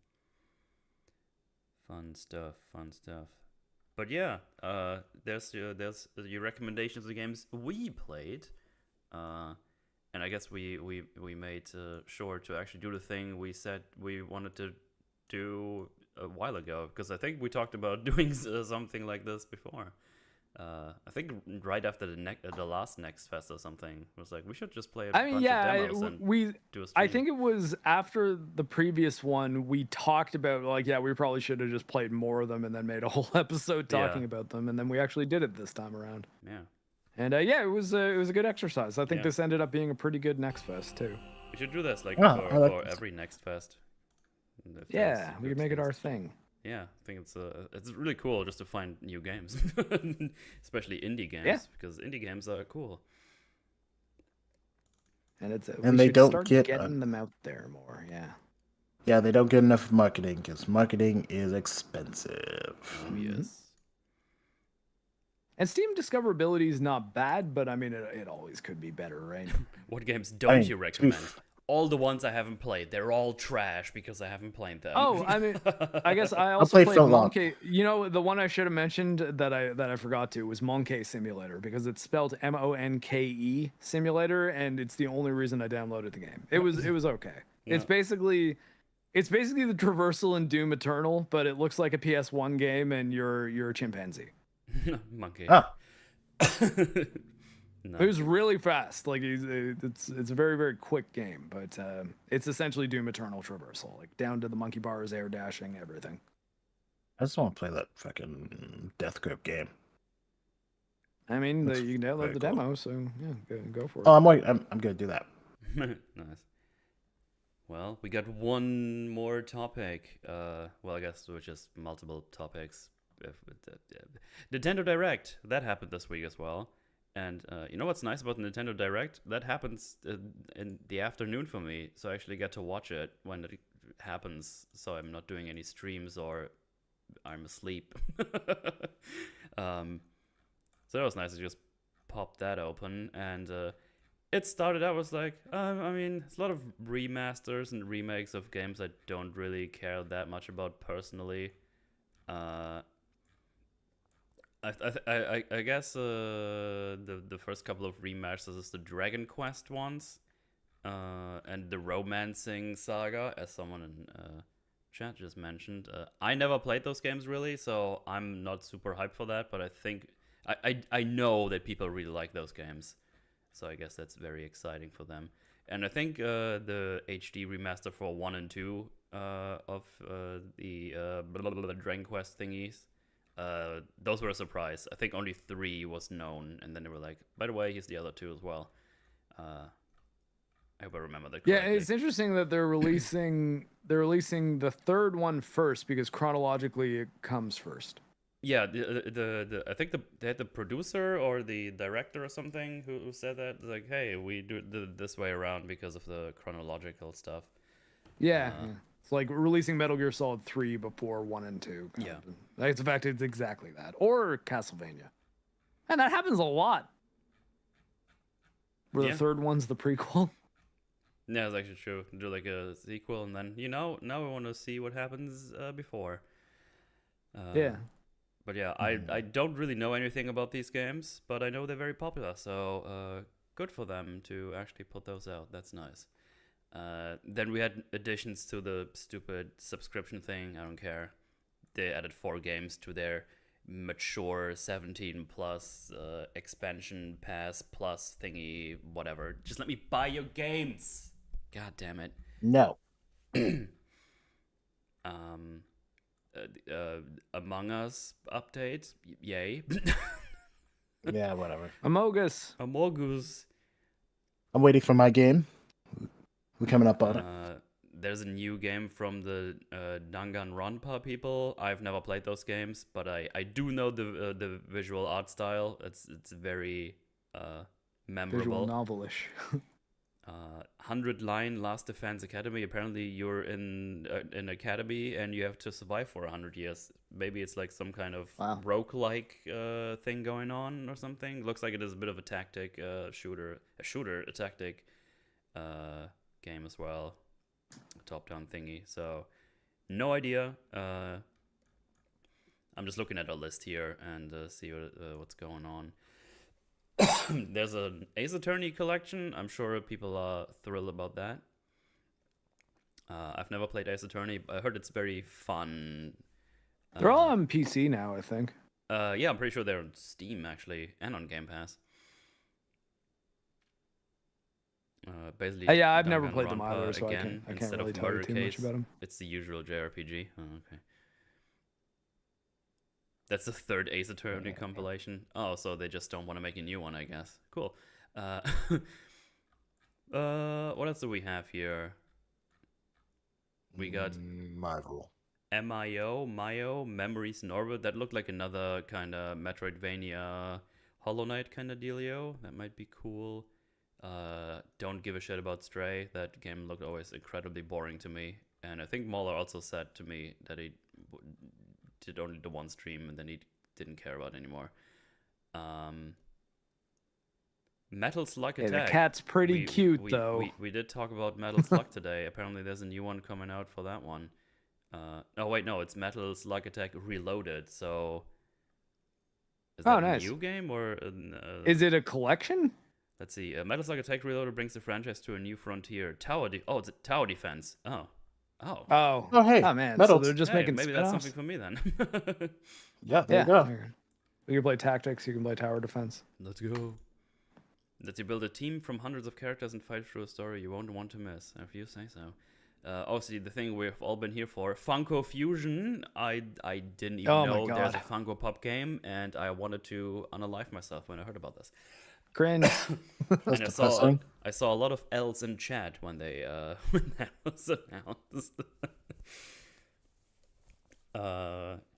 Fun stuff, fun stuff. But yeah, there's your recommendations of games we played, and I guess we made sure to actually do the thing we said we wanted to do a while ago, because I think we talked about doing something like this before. I think right after the last Next Fest or something, it was like we should just play a bunch of demos and do a stream. I think it was after the previous one we talked about like, yeah, we probably should have just played more of them and then made a whole episode talking about them, and then we actually did it this time around. Yeah. And yeah, it was a good exercise. I think this ended up being a pretty good Next Fest too. We should do this like Oh, for every Next Fest. Yeah, we could make it our thing. Yeah, I think it's really cool just to find new games, especially indie games, Yeah. because indie games are cool. And And they don't start get getting them out there more. Yeah. Yeah, they don't get enough marketing because marketing is expensive. Oh, yes. And Steam discoverability is not bad, but I mean, it always could be better, right? What games don't you recommend? All the ones I haven't played, they're all trash because I haven't played them. Oh, I mean, I guess I also played Phil Monkey. You know, the one I should have mentioned that I forgot to was Monkey Simulator, because it's spelled Monke Simulator, and it's the only reason I downloaded the game. It was okay. Yeah. It's basically the traversal in Doom Eternal, but it looks like a PS1 game, and you're a chimpanzee. Monkey. Ah. No. It was really fast. Like it's a very, very quick game, but it's essentially Doom Eternal traversal, like down to the monkey bars, air dashing, everything. I just want to play that fucking Death Grip game. I mean, That's you can download the very cool. demo, so yeah, go for it. Oh, I'm gonna do that. Nice. Well, we got one more topic. Well, I guess which is multiple topics. Nintendo Direct, that happened this week as well. And you know what's nice about the Nintendo Direct? That happens in the afternoon for me, so I actually get to watch it when it happens, so I'm not doing any streams or I'm asleep. So that was nice to just pop that open, and it started out was like, I mean, it's a lot of remasters and remakes of games I don't really care that much about personally. I guess the first couple of remasters is the Dragon Quest ones, and the Romancing Saga, as someone in chat just mentioned. I never played those games really, so I'm not super hyped for that. But I think I know that people really like those games, so I guess that's very exciting for them. And I think the HD remaster for 1 and 2 of the Dragon Quest thingies. Those were a surprise. I think only 3 was known, and then they were like, by the way, here's the other 2 as well. I hope I remember that correctly. Yeah, it's interesting that they're releasing the third one first, because chronologically it comes first. Yeah, I think they had the producer or the director or something who said that, like, hey, we do it this way around because of the chronological stuff. Yeah. It's like releasing Metal Gear Solid 3 before 1 and 2. Yeah. Like, the fact it's exactly that. Or Castlevania. And that happens a lot. Where the third one's the prequel. Yeah, it's actually true. Do like a sequel, and then, now we want to see what happens before. Yeah. But yeah, I don't really know anything about these games, but I know they're very popular, so good for them to actually put those out. That's nice. Then we had additions to the stupid subscription thing. I don't care. They added 4 games to their mature 17 plus expansion pass plus thingy, whatever. Just let me buy your games. God damn it. No. Among Us update. Yay. Yeah, whatever. Amogus. Amogus. I'm waiting for my game. We're coming up on it. There's a new game from the Danganronpa people. I've never played those games, but I do know the visual art style. It's very memorable. Visual novelish. 100-line Last Defense Academy. Apparently, you're in an academy and you have to survive for 100 years. Maybe it's like some kind of roguelike thing going on or something. Looks like it is a bit of a tactic a tactic game as well. A top-down thingy. So, no idea. I'm just looking at a list here and see what's going on. There's an Ace Attorney collection. I'm sure people are thrilled about that. I've never played Ace Attorney. I heard it's very fun. They're all on PC now, I think. Yeah, I'm pretty sure they're on Steam, actually, and on Game Pass. Basically, yeah, I've never played them either, so again, I can't instead really of tell you Murder too much Case, about them. it's the usual JRPG. Oh, okay. That's the third Ace Attorney compilation. Oh, so they just don't want to make a new one, I guess. Cool. What else do we have here? We got Marvel. Mayo, Memories in Orbit. That looked like another kind of Metroidvania Hollow Knight kind of dealio. That might be cool. Don't give a shit about Stray. That game looked always incredibly boring to me. And I think Mauler also said to me that he did only the one stream and then he didn't care about it anymore. Metal Slug Attack. The cat's pretty cute, though. We did talk about Metal Slug today. Apparently there's a new one coming out for that one. Oh, wait, no, it's Metal Slug Attack Reloaded. So is that nice. a new game or... is it a collection? Let's see. Metal Slug Attack Reloaded brings the franchise to a new frontier. It's a tower defense. Oh, hey. Oh, man. Metal. So they're just making maybe spin-offs? that's something for me then. Yeah, there you go. You can play tactics, you can play tower defense. Let's go. Lets you build a team from hundreds of characters and fight through a story you won't want to miss, if you say so. Obviously, the thing we've all been here for, Funko Fusion. I didn't even know there's a Funko Pop game, and I wanted to unalive myself when I heard about this. Cringe. And I saw a lot of L's in chat when they when that was announced.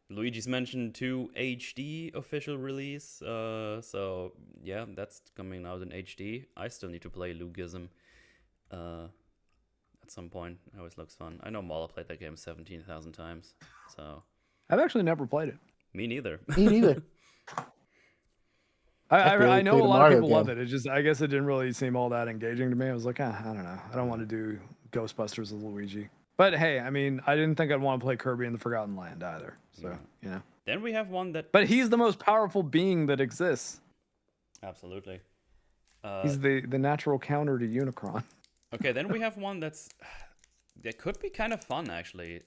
Luigi's Mansion 2 HD official release. So yeah, that's coming out in HD. I still need to play Lugism at some point. It always looks fun. I know Mala played that game 17,000 times. So I've actually never played it. Me neither. Me neither. I know a lot of people game. love it. It just, I guess it didn't really seem all that engaging to me. I was like, I don't know. I don't want to do Ghostbusters with Luigi. But hey, I mean, I didn't think I'd want to play Kirby in the Forgotten Land either. So, you know. Then we have one that... But he's the most powerful being that exists. Absolutely. He's the natural counter to Unicron. Okay, then we have one that could be kind of fun, actually.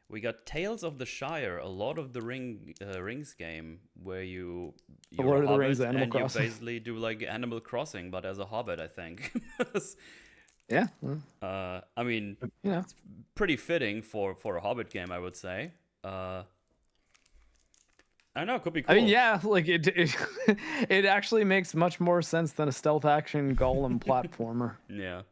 We got Tales of the Shire, a Lord of the Rings game, where you're Lord a of the Rings, hobbit Animal and Crossing. you basically do like Animal Crossing, but as a hobbit, I think. Yeah. I mean, it's pretty fitting for a hobbit game, I would say. I don't know, it could be cool. I mean, yeah, like it actually makes much more sense than a stealth action golem platformer. Yeah.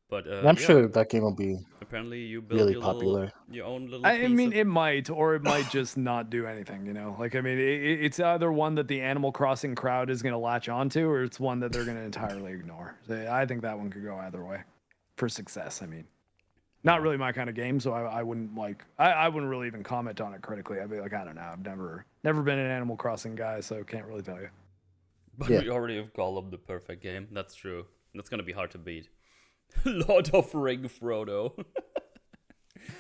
But I'm sure that game will be apparently you build really your popular. Your own little. I mean, it might, or it might just not do anything. You know, like I mean, it's either one that the Animal Crossing crowd is going to latch onto, or it's one that they're going to entirely ignore. So I think that one could go either way for success. I mean, not really my kind of game, so I wouldn't like. I wouldn't really even comment on it critically. I'd be like, I don't know. I've never been an Animal Crossing guy, so can't really tell you. But we already have Gollum, the perfect game. That's true. That's going to be hard to beat. Lord of Ring Frodo.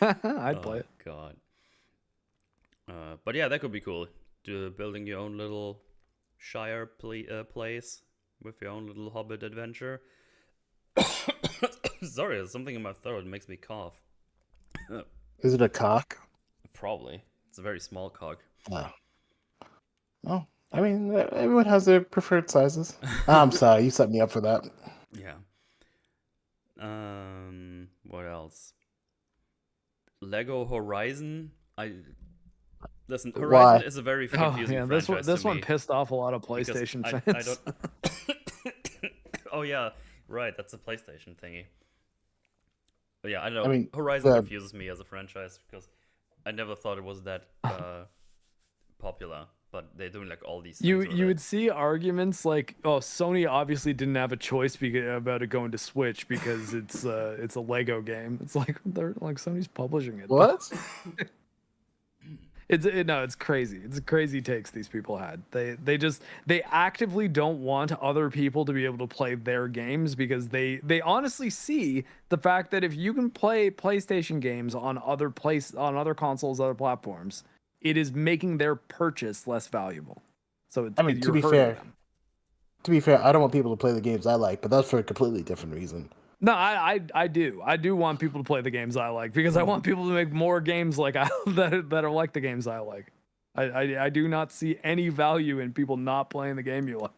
I'd play it. God. But yeah, that could be cool. Building your own little Shire place with your own little Hobbit adventure. Sorry, there's something in my throat. It makes me cough. Is it a cock? Probably. It's a very small cock. Oh, I mean, everyone has their preferred sizes. I'm sorry, you set me up for that. Yeah. What else? Lego Horizon. Listen. Why? Horizon is a very Oh confusing yeah, franchise this to one me pissed off a lot of because PlayStation I fans. don't. Oh yeah, right. That's a PlayStation thingy. But yeah, I don't know. I mean, Horizon confuses me as a franchise because I never thought it was that popular. But they're doing like all these things. You would see arguments like, oh, Sony obviously didn't have a choice about it going to Switch because it's a Lego game. It's like they're like Sony's publishing it. What? It's crazy. It's crazy takes these people had. They actively don't want other people to be able to play their games because they honestly see the fact that if you can play PlayStation games on other consoles, other platforms, it is making their purchase less valuable. So I mean, to be fair, I don't want people to play the games I like, but that's for a completely different reason. No, I do. I do want people to play the games I like because I want people to make more games like that are like the games I like. I do not see any value in people not playing the game you like.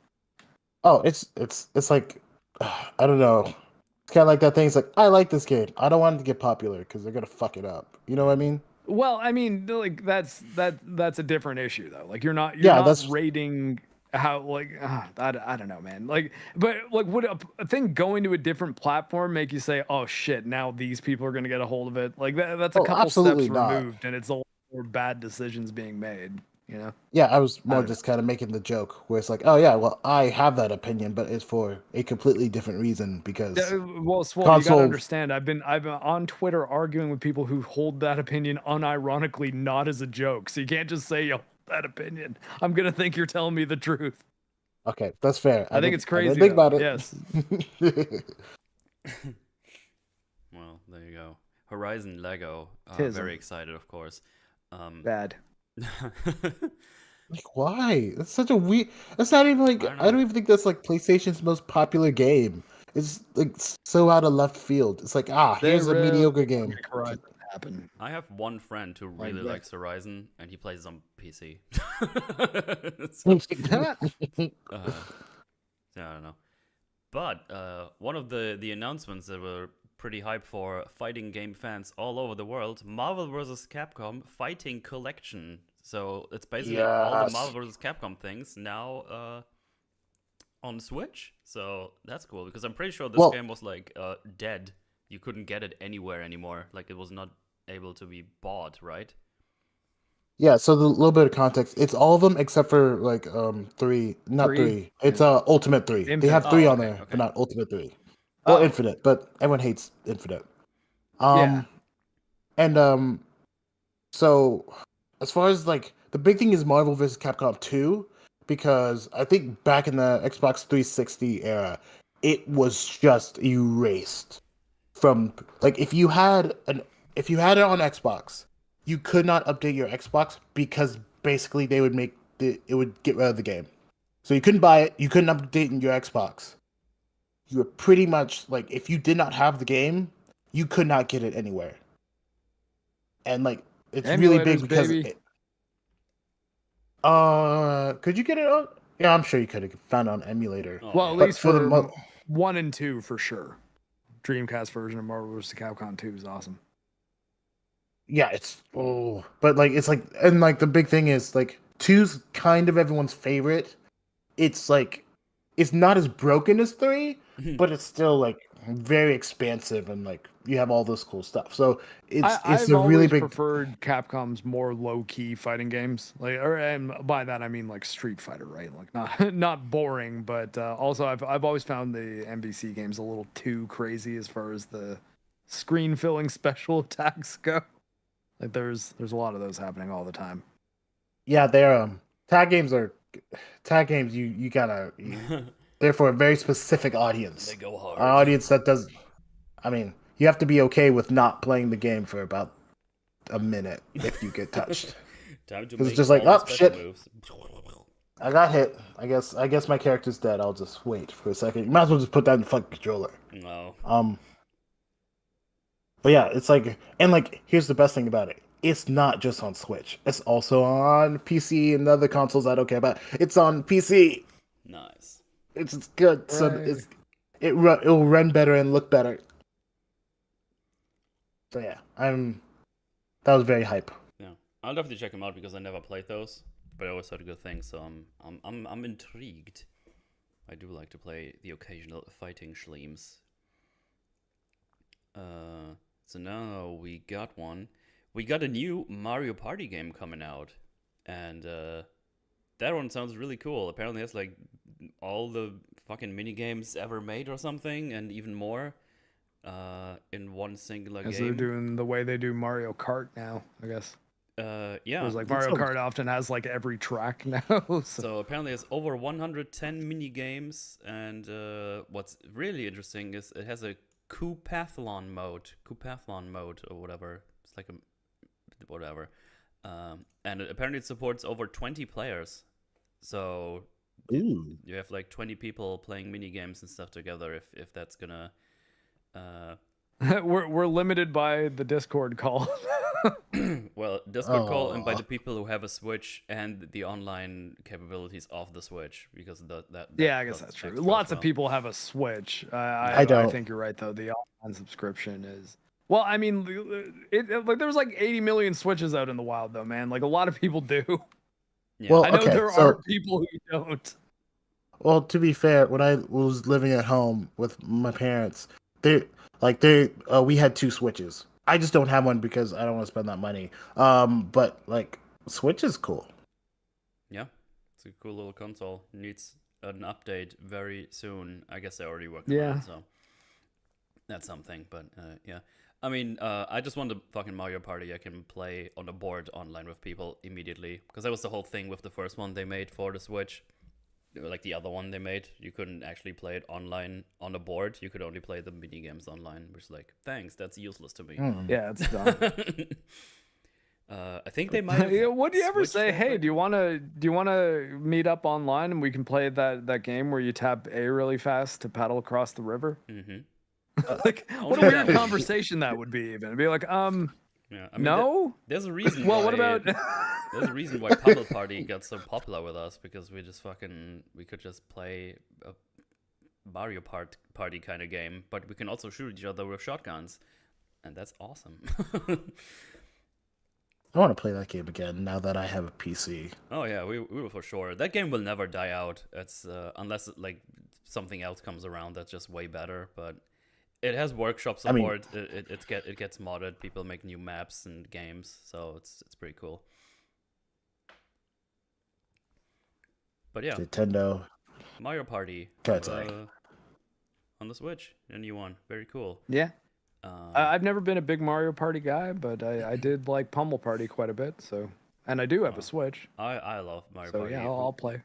Oh, it's like I don't know. It's kind of like that thing. It's like I like this game. I don't want it to get popular because they're gonna fuck it up. You know what I mean? Well, I mean, like that's a different issue though. Like you're not that's rating how like I don't know, man. Like, but like, would a thing going to a different platform make you say, oh shit, now these people are gonna get a hold of it? Like that's a couple absolutely steps not. removed, and it's a lot more bad decisions being made. You know? Yeah, I was more just kind of making the joke where it's like, oh yeah, well I have that opinion, but it's for a completely different reason because well, Swoll, you gotta understand. I've been on Twitter arguing with people who hold that opinion unironically, not as a joke. So you can't just say you hold that opinion. I'm gonna think you're telling me the truth. Okay, that's fair. I think it's crazy. Think about it. Yes. Well, there you go. Horizon Lego. Very excited, of course. Bad. Like why? That's such a weird. That's not even like I don't even think that's like PlayStation's most popular game. It's like so out of left field. It's like here's a mediocre game. Happen. I have one friend who really likes Horizon, and he plays on PC. Yeah, I don't know. But one of the announcements that were pretty hype for fighting game fans all over the world, Marvel vs. Capcom Fighting Collection. So it's basically all the Marvel vs. Capcom things now on Switch. So that's cool because I'm pretty sure this game was like dead. You couldn't get it anywhere anymore. Like it was not able to be bought, right? Yeah, so the little bit of context, it's all of them except for like three. It's Ultimate 3. Infinite. They have 3 on there, okay. but not Ultimate 3. Or Infinite, but everyone hates Infinite. And so as far as like the big thing is Marvel vs. Capcom 2, because I think back in the Xbox 360 era, it was just erased from like if you had it on Xbox, you could not update your Xbox because basically they would it would get rid of the game. So you couldn't buy it, you couldn't update in your Xbox. You were pretty much like if you did not have the game, you could not get it anywhere. And like it's really big because could you get it on? Yeah, I'm sure you could have found it on emulator. Well, at least for the 1 and 2 for sure. Dreamcast version of Marvel vs. Capcom 2 is awesome. Yeah, but like it's like and like the big thing is like 2's kind of everyone's favorite. It's like it's not as broken as 3, but it's still like very expansive and like you have all this cool stuff. So it's a really big. Preferred Capcom's more low key fighting games, like, and by that I mean like Street Fighter, right? Like not boring, but also I've always found the MVC games a little too crazy as far as the screen filling special attacks go. Like there's a lot of those happening all the time. Yeah, they're tag games. You gotta. They're for a very specific audience. They go hard. An audience that does. I mean, you have to be okay with not playing the game for about a minute if you get touched. Time to make it's just like, oh shit! Moves. I got hit. I guess my character's dead. I'll just wait for a second. You might as well just put that in the fucking controller. No. But yeah, it's like, and like, here's the best thing about it. It's not just on Switch. It's also on PC and other consoles I don't care about. It's on PC. Nice. It's good. Right. So it'll run better and look better. So yeah, I'm That was very hype. Yeah, I'll definitely check them out because I never played those, but I always heard good things, so I'm intrigued. I do like to play the occasional fighting schleams. So now we got one. We got a new Mario Party game coming out, and that one sounds really cool. Apparently, it's like all the fucking mini games ever made or something, and even more. In one singular game. They're doing the way they do Mario Kart now, I guess. Yeah. Whereas like Mario Kart often has like every track now. So apparently it's over 110 mini games, and what's really interesting is it has a Coupathlon mode, or whatever. It's like a whatever, and apparently it supports over 20 players. So Ooh. you have like 20 people playing mini games and stuff together. If that's gonna we're limited by the Discord call. well, Discord call, and by the people who have a Switch and the online capabilities of the Switch, because that yeah, I guess that's true. Lots of people have a Switch. I don't. I think you're right though. The online subscription is well. I mean, like there's like 80 million Switches out in the wild though, man. Like a lot of people do. Yeah. Well, I know okay, there are people who don't. Well, to be fair, when I was living at home with my parents, we had 2 Switches. I just don't have one because I don't want to spend that money. But like Switch is cool. Yeah, it's a cool little console. Needs an update very soon. I guess they're already working on it, so that's something. But yeah, I mean, I just want the fucking Mario Party I can play on a board online with people immediately, because that was the whole thing with the first one they made for the Switch. Like the other one they made, you couldn't actually play it online on a board. You could only play the mini games online, which is like, thanks, that's useless to me. Yeah, it's dumb. I think they might. What do you ever say? Hey, do you wanna meet up online and we can play that game where you tap A really fast to paddle across the river? Mm-hmm. Like, what a weird conversation that would be. Even be like, yeah, I mean, no. There's a reason. Well, why, what about? There's a reason why Puddle Party got so popular with us, because we could just play a Mario Party kind of game, but we can also shoot each other with shotguns, and that's awesome. I want to play that game again now that I have a PC. Oh yeah, we will for sure. That game will never die out. It's unless like something else comes around that's just way better, but. It has workshop support. I mean, it gets modded. People make new maps and games, so it's pretty cool. But yeah, Nintendo Mario Party on the Switch, a new one, very cool. Yeah, I've never been a big Mario Party guy, but I did like Pummel Party quite a bit. So, and I do have a Switch. I love Mario so, Party. So yeah, I'll play.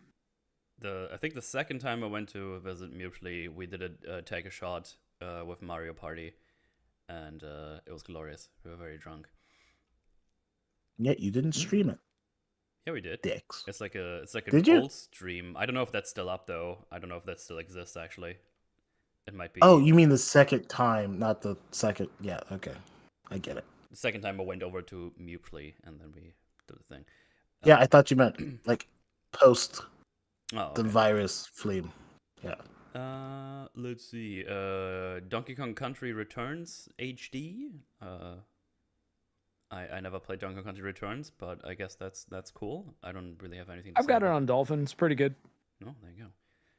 I think the second time I went to visit mutually, we did a take a shot. With Mario Party, and it was glorious. We were very drunk. Yet you didn't stream it. Yeah, we did. Dicks. It's like an old stream. I don't know if that's still up though. I don't know if that still exists actually. It might be. Oh, you mean the second time, not the second? Yeah, okay, I get it. The second time I went over to Mupley, and then we did the thing. Yeah, I thought you meant like post the virus flame. Yeah. Let's see. Donkey Kong Country Returns HD. I never played Donkey Kong Country Returns, but I guess that's cool. I don't really have anything to say. I've got it on Dolphin. It's pretty good. Oh, there you go.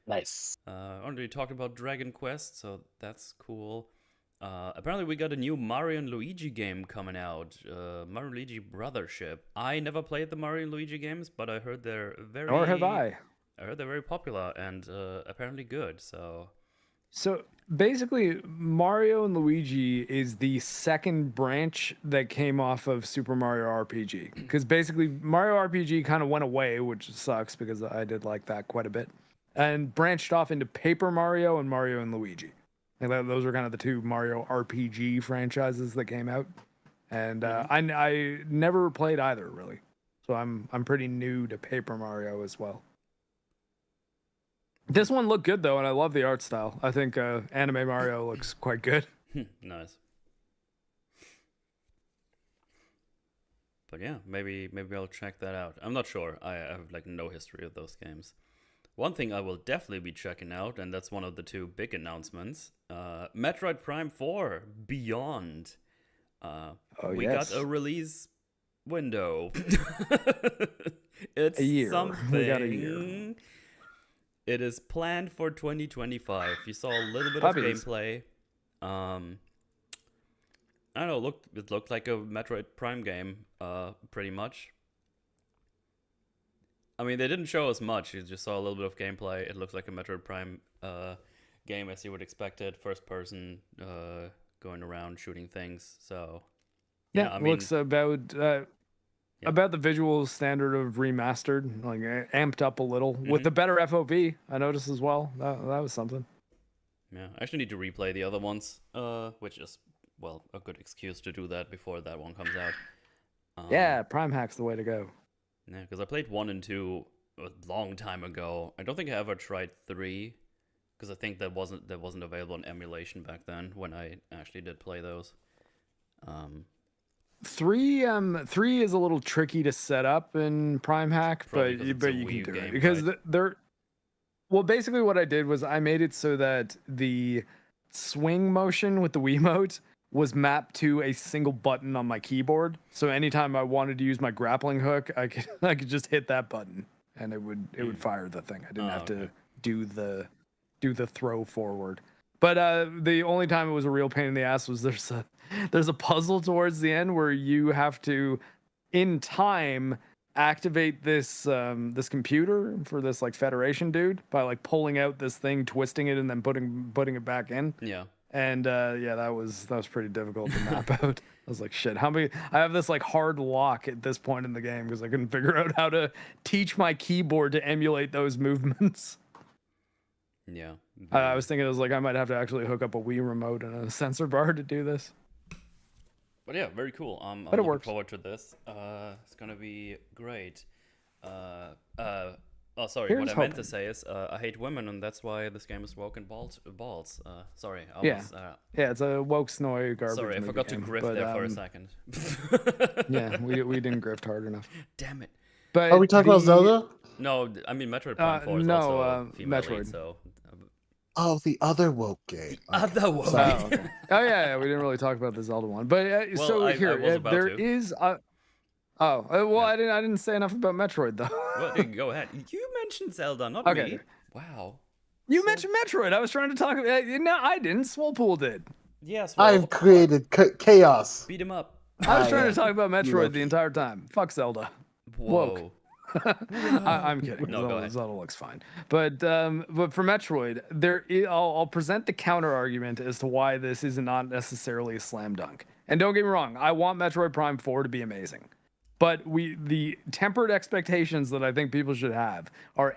Nice. Already talked about Dragon Quest, so that's cool. Apparently we got a new Mario and Luigi game coming out. Mario and Luigi Brothership. I never played the Mario and Luigi games, but I heard they're very... Or have I? I heard they're very popular and apparently good, so basically, Mario and Luigi is the second branch that came off of Super Mario RPG. Because basically, Mario RPG kind of went away, which sucks because I did like that quite a bit, and branched off into Paper Mario and Mario and Luigi. Like those are kind of the 2 Mario RPG franchises that came out, and I never played either really, so I'm pretty new to Paper Mario as well. This one looked good though, and I love the art style. I think anime Mario looks quite good. Nice. But yeah, maybe I'll check that out. I'm not sure. I have like no history of those games. One thing I will definitely be checking out, and that's one of the 2 big announcements: Metroid Prime 4 Beyond. We got a release window. It's A year. something. We got a year. It is planned for 2025. You saw a little bit Puppies. of gameplay. I don't know. It looked like a Metroid Prime game, pretty much. I mean, they didn't show us much. You just saw a little bit of gameplay. It looks like a Metroid Prime game as you would expect it. First person, going around shooting things. So Yeah, I mean, looks about the visual standard of remastered, like amped up a little with the better FOV. I noticed as well. That was something. yeah, I actually need to replay the other ones, which is, well, a good excuse to do that before that one comes out. Yeah, Prime Hack's the way to go. Yeah, because I played 1 and 2 a long time ago. I don't think I ever tried 3, because I think that wasn't available in emulation back then when I actually did play those. 3 is a little tricky to set up in Prime Hack, Probably but 'cause it's a you Wii can do game, it because right? they're. Well, basically, what I did was I made it so that the swing motion with the Wiimote was mapped to a single button on my keyboard. So anytime I wanted to use my grappling hook, I could just hit that button and it would fire the thing. I didn't have to do the throw forward. But the only time it was a real pain in the ass was there's a puzzle towards the end where you have to, in time, activate this this computer for this like Federation dude by like pulling out this thing, twisting it, and then putting it back in. Yeah. And yeah, that was pretty difficult to map out. I was like, shit, I have this like hard lock at this point in the game because I couldn't figure out how to teach my keyboard to emulate those movements. Yeah. I was thinking, I was like, I might have to actually hook up a Wii remote and a sensor bar to do this. But yeah, very cool. I'm But it looking works. forward to this. It's gonna be great. Oh, sorry. Here's What I meant hoping. to say is, I hate women, and that's why this game is woke and balls. Sorry. Yeah. Yeah, it's a woke snoy garbage. Sorry, I movie forgot to game, grift but, there for a second. Yeah, we didn't grift hard enough. Damn it. But Are we talking about Zelda? No, I mean Metroid Prime 4 is no, also female Metroid. lead, so. Oh, the other woke game. Other one. Sorry. Oh, okay. Oh yeah, we didn't really talk about the Zelda one, but Well, so I here was about there to. is. Well, I didn't say enough about Metroid though. Well, go aad. You mentioned Zelda, not Okay. me. Wow. You mentioned Metroid. I was trying to talk about. No, I didn't. Swollpool did. Yes. Well, I've created chaos. beat him up. I was trying yeah. to talk about Metroid lucky. the entire time. Fuck Zelda. Whoa. I'm kidding. No, go ahead. Zelda looks fine. But for Metroid, I'll present the counter argument as to why this is not necessarily a slam dunk. And don't get me wrong, I want Metroid Prime 4 to be amazing. But the tempered expectations that I think people should have are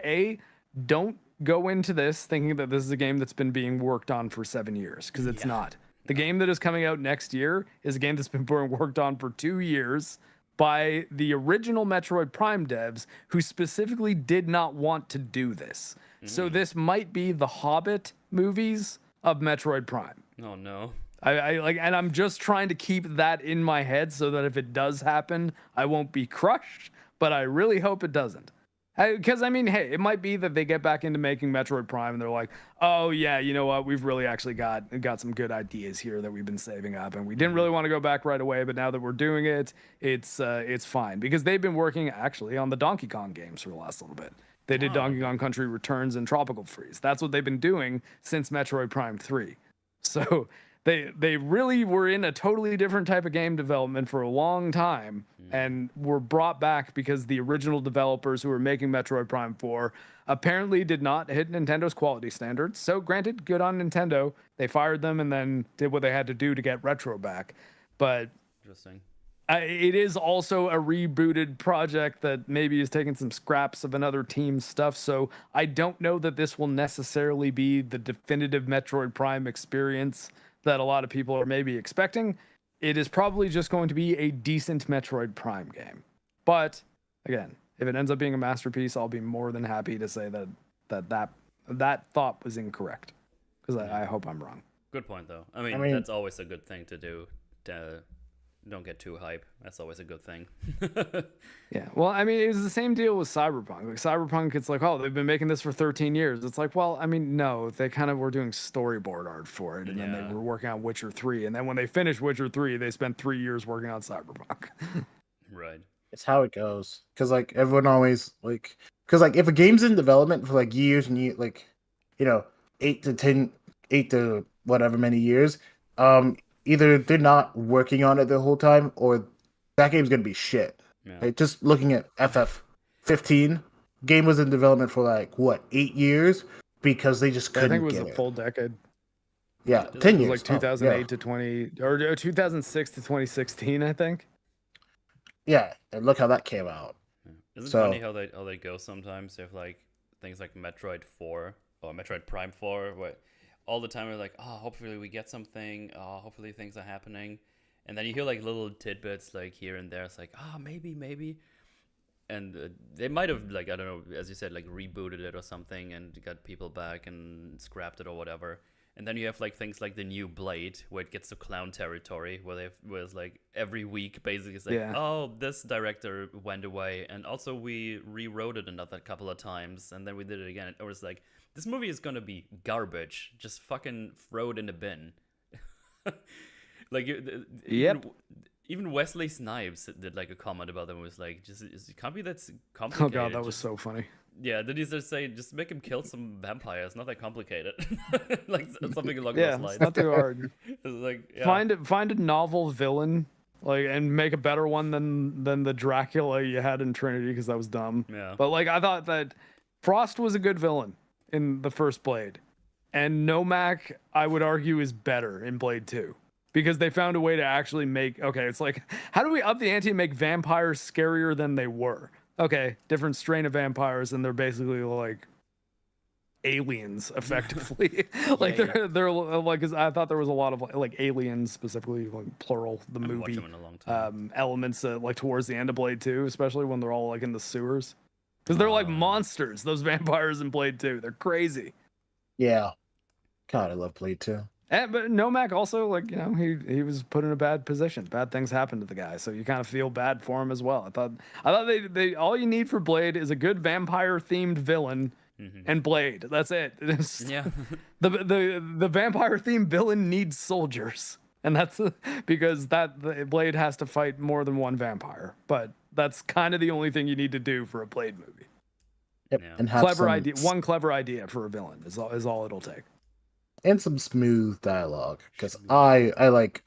don't go into this thinking that this is a game that's been being worked on for 7 years, because it's not. The game that is coming out next year is a game that's been being worked on for 2 years by the original Metroid Prime devs who specifically did not want to do this. So this might be the Hobbit movies of Metroid Prime. Oh no. I like, and I'm just trying to keep that in my head so that if it does happen, I won't be crushed, but I really hope it doesn't. Because I mean, hey, it might be that they get back into making Metroid Prime and they're like, oh yeah, you know what, we've really actually got some good ideas here that we've been saving up, and we didn't really want to go back right away, but now that we're doing it, it's fine. Because they've been working actually on the Donkey Kong games for the last little bit. They did Donkey Kong Country Returns and Tropical Freeze. That's what they've been doing since Metroid Prime 3. So they really were in a totally different type of game development for a long time, and were brought back because the original developers who were making Metroid Prime 4 apparently did not hit Nintendo's quality standards. So granted, good on Nintendo. They fired them and then did what they had to do to get Retro back. But Interesting. it is also a rebooted project that maybe is taking some scraps of another team's stuff. So I don't know that this will necessarily be the definitive Metroid Prime experience that a lot of people are maybe expecting. It is probably just going to be a decent Metroid Prime game. But again, if it ends up being a masterpiece, I'll be more than happy to say that thought was incorrect, because I hope I'm wrong. Good point, though. I mean, that's always a good thing to do. Don't get too hype. That's always a good thing. Yeah. Well, I mean, it was the same deal with Cyberpunk. Like Cyberpunk, it's like, oh, they've been making this for 13 years. It's like, well, I mean, no, they kind of were doing storyboard art for it, and then they were working on Witcher 3, and then when they finished Witcher 3, they spent 3 years working on Cyberpunk. Right. It's how it goes. Because like everyone always like, because like if a game's in development for like years and years, like 8 to whatever many years, either they're not working on it the whole time, or that game's gonna be shit. Yeah. Like, just looking at FF15, game was in development for like what 8 years because they just I think couldn't it was get a it. full decade. Yeah, It 10 It was years. like 2008 to 2006 to 2016, I think. Yeah, and look how that came out. Yeah. Isn't it So- funny how they go sometimes? They have like things like Metroid 4 or Metroid Prime 4, where all the time they're like, oh, hopefully we get something. Oh, hopefully things are happening. And then you hear like little tidbits like here and there. It's like, oh, maybe. And they might have, like, I don't know, as you said, like rebooted it or something and got people back and scrapped it or whatever. And then you have like things like the new Blade, where it gets to clown territory, where it's like every week basically it's like, Yeah. oh, this director went away, and also we rewrote it another couple of times, and then we did it again. It was like, this movie is gonna be garbage. Just fucking throw it in the bin. Like, Yep. even Wesley Snipes did like a comment about them. It was like, just it can't be that complicated. Oh god, that was Just- so funny. Yeah, did he just say, just make him kill some vampires? Not that complicated. Like something along Yeah, those lines. it's not too hard. It's like, yeah. Find a novel villain, like, and make a better one than the Dracula you had in Trinity, because that was dumb. Yeah. But like, I thought that Frost was a good villain in the first Blade, and Nomak, I would argue, is better in Blade 2. Because they found a way to actually make, okay, it's like, how do we up the ante and make vampires scarier than they were? Okay, different strain of vampires, and they're basically like aliens, effectively. Like, Yeah. they're like, 'cause I thought there was a lot of like aliens, specifically like plural, the I haven't watched movie them in a long time. elements like towards the end of Blade 2, especially when they're all like in the sewers. Because they're like monsters, those vampires in Blade 2. They're crazy. Yeah. God, I love Blade 2. But Nomak also, like, he was put in a bad position. Bad things happened to the guy, so you kind of feel bad for him as well. I thought they all you need for Blade is a good vampire themed villain and Blade. That's it. Yeah. The vampire themed villain needs soldiers, and that's because the Blade has to fight more than one vampire. But that's kind of the only thing you need to do for a Blade movie. Yep. Yeah. And have Clever some, idea. One clever idea for a villain is all it'll take. and some smooth dialogue, because I like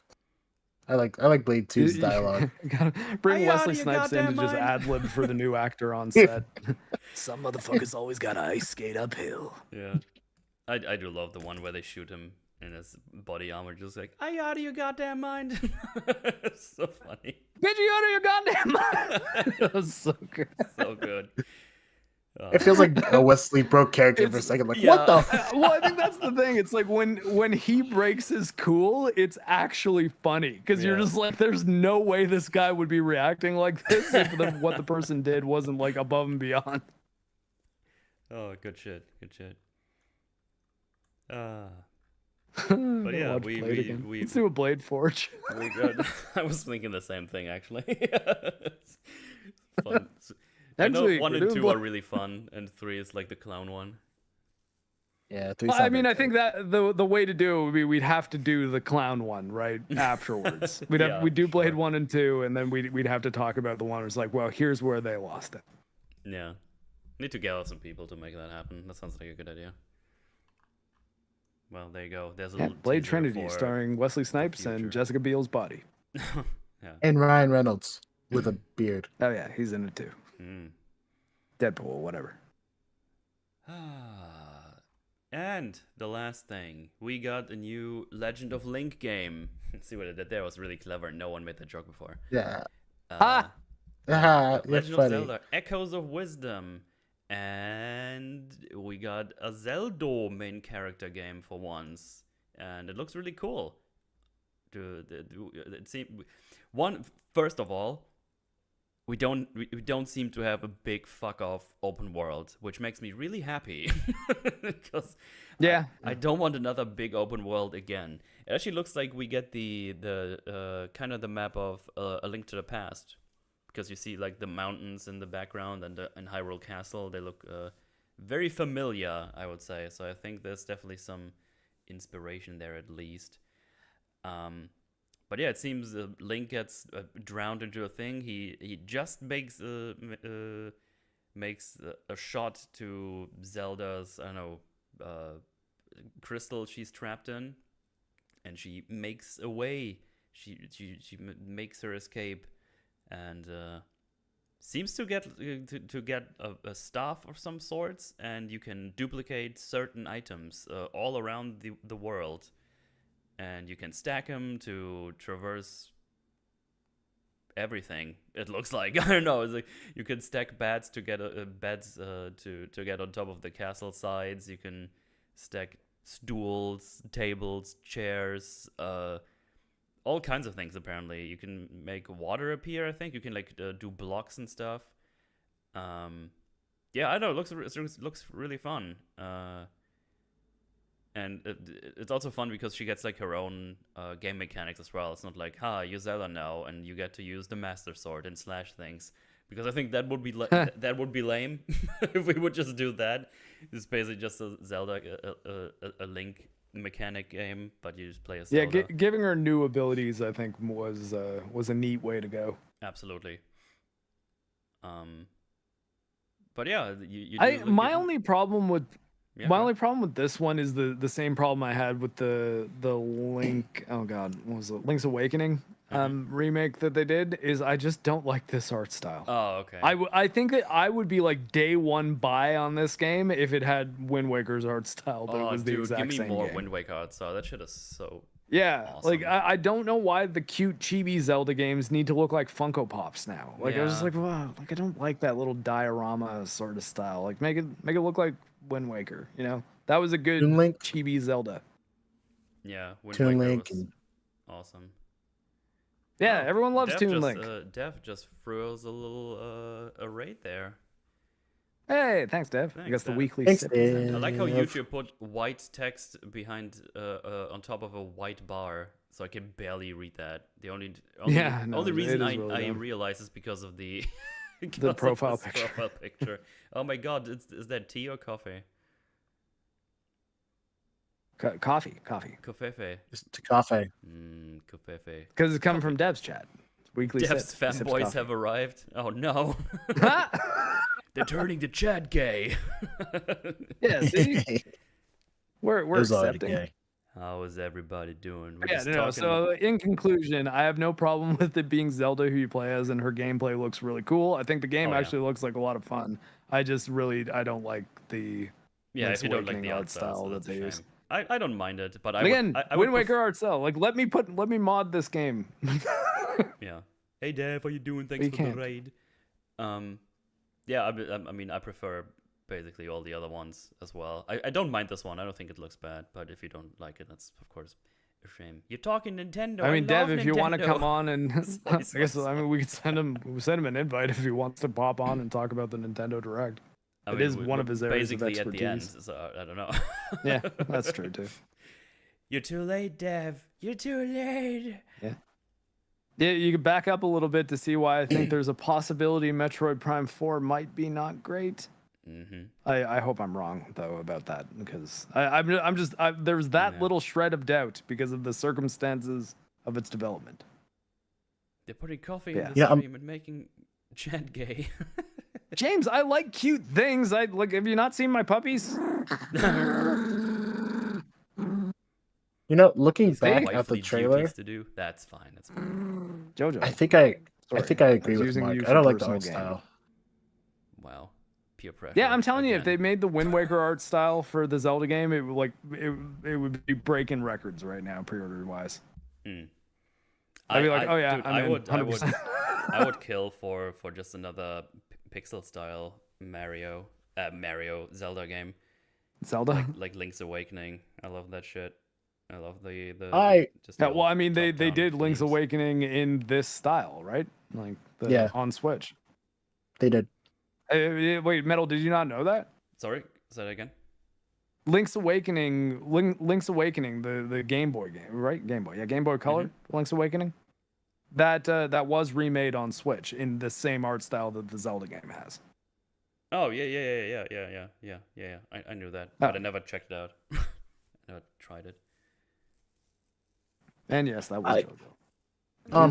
Blade 2's dialogue. Gotta bring Are you out Wesley of your Snipes in to goddamn just mind? ad lib for the new actor on set. Some motherfuckers always gotta ice skate uphill. Yeah. I do love the one where they shoot him in his body armor, just like, are you out of your goddamn mind? It's so funny. Get you out of your goddamn mind! That was so good. So good. It feels like a Wesley broke character for a It's- second. Like, yeah. what the? Well, I think that's the thing. It's like when he breaks his cool, it's actually funny because you're Yeah. just like, there's no way this guy would be reacting like this if what the person did wasn't like above and beyond. Oh, good shit. Good shit. But yeah, we- let's do a Blade Forge. We got, I was thinking the same thing, actually. It's fun. I Next know week, 1 we're and doing 2 are Blade- really fun, and 3 is like the clown one. Yeah, three. Well, I mean, I think that the way to do it would be we'd have to do the clown one right afterwards. Yeah, we'd do Blade sure. 1 and 2, and then we'd have to talk about the one where it's like, well, here's where they lost it. Yeah. Need to gather some people to make that happen. That sounds like a good idea. Well, there you go. There's a Yeah, little Blade teaser Trinity, for- starring Wesley Snipes future. and Jessica Biel's body. Yeah. And Ryan Reynolds with a beard. Oh yeah, he's in it too. Mm. Deadpool, whatever. And the last thing, we got a new Legend of Link game. Let's see what it did there. Was really clever. No one made that joke before. Yeah. Ah! That's Legend of funny. Zelda: Echoes of Wisdom, and we got a Zelda main character game for once, and it looks really cool. It seems first of all, we don't seem to have a big fuck off open world, which makes me really happy because Yeah. I don't want another big open world again. It actually looks like we get the kind of the map of A Link to the Past, because you see like the mountains in the background and Hyrule Castle. They look very familiar, I would say. So I think there's definitely some inspiration there at least. But yeah, it seems Link gets drowned into a thing. He just makes a shot to Zelda's, I don't know, crystal she's trapped in, and she makes a way. She makes her escape, and seems to get a staff of some sorts, and you can duplicate certain items all around the world, and you can stack them to traverse everything. It looks like I don't know. It's like you can stack beds to get beds to get on top of the castle sides. You can stack stools, tables, chairs, all kinds of things. Apparently, you can make water appear. I think you can like do blocks and stuff. Yeah, I know. It looks really fun. And it's also fun because she gets like her own game mechanics as well. It's not like, you're Zelda now, and you get to use the Master Sword and slash things. Because I think that would be that would be lame if we would just do that. It's basically just a Zelda, a Link mechanic game, but you just play as Zelda. Yeah, giving her new abilities, I think, was a neat way to go. Absolutely. But yeah, my only problem with this one is the same problem I had with the Link. Oh God, what was it? Link's Awakening remake that they did. Is I just don't like this art style. Oh, okay. I think that I would be like day one buy on this game if it had Wind Waker's art style, but it was the exact same game. Give me more Wind Waker art style. That shit is so. Yeah, awesome. like I don't know why the cute chibi Zelda games need to look like Funko Pops now. Like I was just like, wow, like I don't like that little diorama sort of style. Like make it look like Wind Waker. You know, that was a good chibi Zelda. Yeah, Toon Link was awesome. Yeah, everyone loves Toon Link. Dev just threw us a little a raid there. Hey, thanks, Dev. I guess the weekly. Thanks, sip. Dev. I like how YouTube put white text behind on top of a white bar, so I can barely read that. The only reason I realize is because of the the profile picture. Oh my God, is that tea or coffee? Coffee. Coffee. Just coffee. Coffee. Because it's coming from Dev's chat. Weekly. Dev's fanboys have arrived. Oh no. They're turning the chat gay. Yeah, see? We're accepting. How is everybody doing? So in conclusion, I have no problem with it being Zelda who you play as, and her gameplay looks really cool. I think the game actually looks like a lot of fun. I don't like the if you don't like the art style that they use. I don't mind it, but Wind Waker art style. Like let me mod this game. Yeah. Hey Dev, how you doing? Thanks for the raid. Yeah, I mean, I prefer basically all the other ones as well. I don't mind this one. I don't think it looks bad, but if you don't like it, that's of course a shame. You're talking Nintendo. I mean, Dev, if you want to Nintendo. come on and I guess we could send him an invite if he wants to pop on and talk about the Nintendo Direct. It is one of his areas of expertise. Basically at the end, so I don't know. Yeah, that's true too. You're too late, Dev. You're too late. Yeah. Yeah, you can back up a little bit to see why I think there's a possibility Metroid Prime 4 might be not great. Mm-hmm. I hope I'm wrong though about that, because there's that little shred of doubt because of the circumstances of its development. They're putting coffee in the stream and making chat gay. James, I like cute things. Have you not seen my puppies? Looking back at the trailer, to do. That's fine. That's fine. Jojo, I think I agree with Mark. I don't like the art style. Wow, peer pressure. Yeah, I'm telling you, if they made the Wind Waker art style for the Zelda game, it would be breaking records right now, pre-order wise. I'd be like, I would kill for just another pixel style Mario Zelda game. Zelda, like Link's Awakening. I love that shit. I love the well, I mean, they did Link's Awakening in this style, right? Like on Switch. They did. Wait, Metal, did you not know that? Sorry, say that again. Link's Awakening, the Game Boy game, right? Game Boy, Game Boy Color. Mm-hmm. Link's Awakening. That was remade on Switch in the same art style that the Zelda game has. Oh yeah. I knew that, but I never checked it out. I never tried it. And yes, that was JoJo.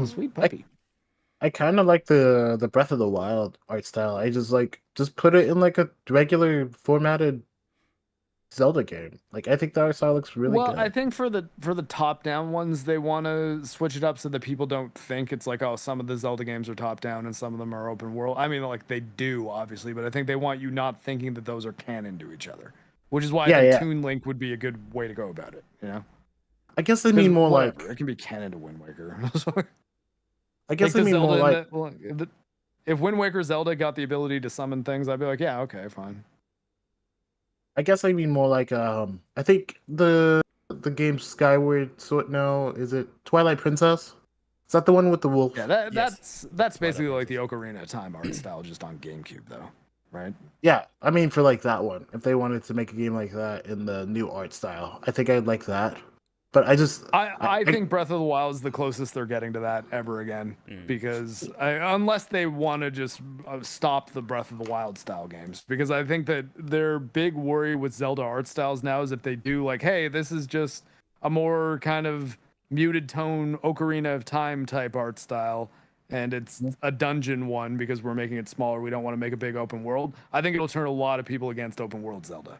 Sweet I puppy. I kind of like the Breath of the Wild art style. I just put it in like a regular formatted Zelda game. Like I think the art style looks really Well, I good. think for the top down ones, they want to switch it up so that people don't think it's like, oh, some of the Zelda games are top down and some of them are open world. I mean, like they do obviously, but I think they want you not thinking that those are canon to each other, which is why I Yeah, think yeah. Toon Link would be a good way to go about it. You know, I guess they because mean more whatever, like it can be canon to Wind Waker. I Like guess they the mean Zelda more in like if Wind Waker Zelda got the ability to summon things, I'd be like, yeah, okay, fine. I guess I mean more like I think the game Skyward Sword, no, is it Twilight Princess? Is that the one with the wolf? Yeah, Yes. that's Twilight basically like the Princess. Ocarina of Time art style, just on GameCube, though, right? Yeah, I mean for like that one. If they wanted to make a game like that in the new art style, I think I'd like that. But I think Breath of the Wild is the closest they're getting to that ever again, because unless they want to just stop the Breath of the Wild style games, because I think that their big worry with Zelda art styles now is if they do like, hey, this is just a more kind of muted tone Ocarina of Time type art style, and it's a dungeon one because we're making it smaller. We don't want to make a big open world. I think it'll turn a lot of people against open world Zelda.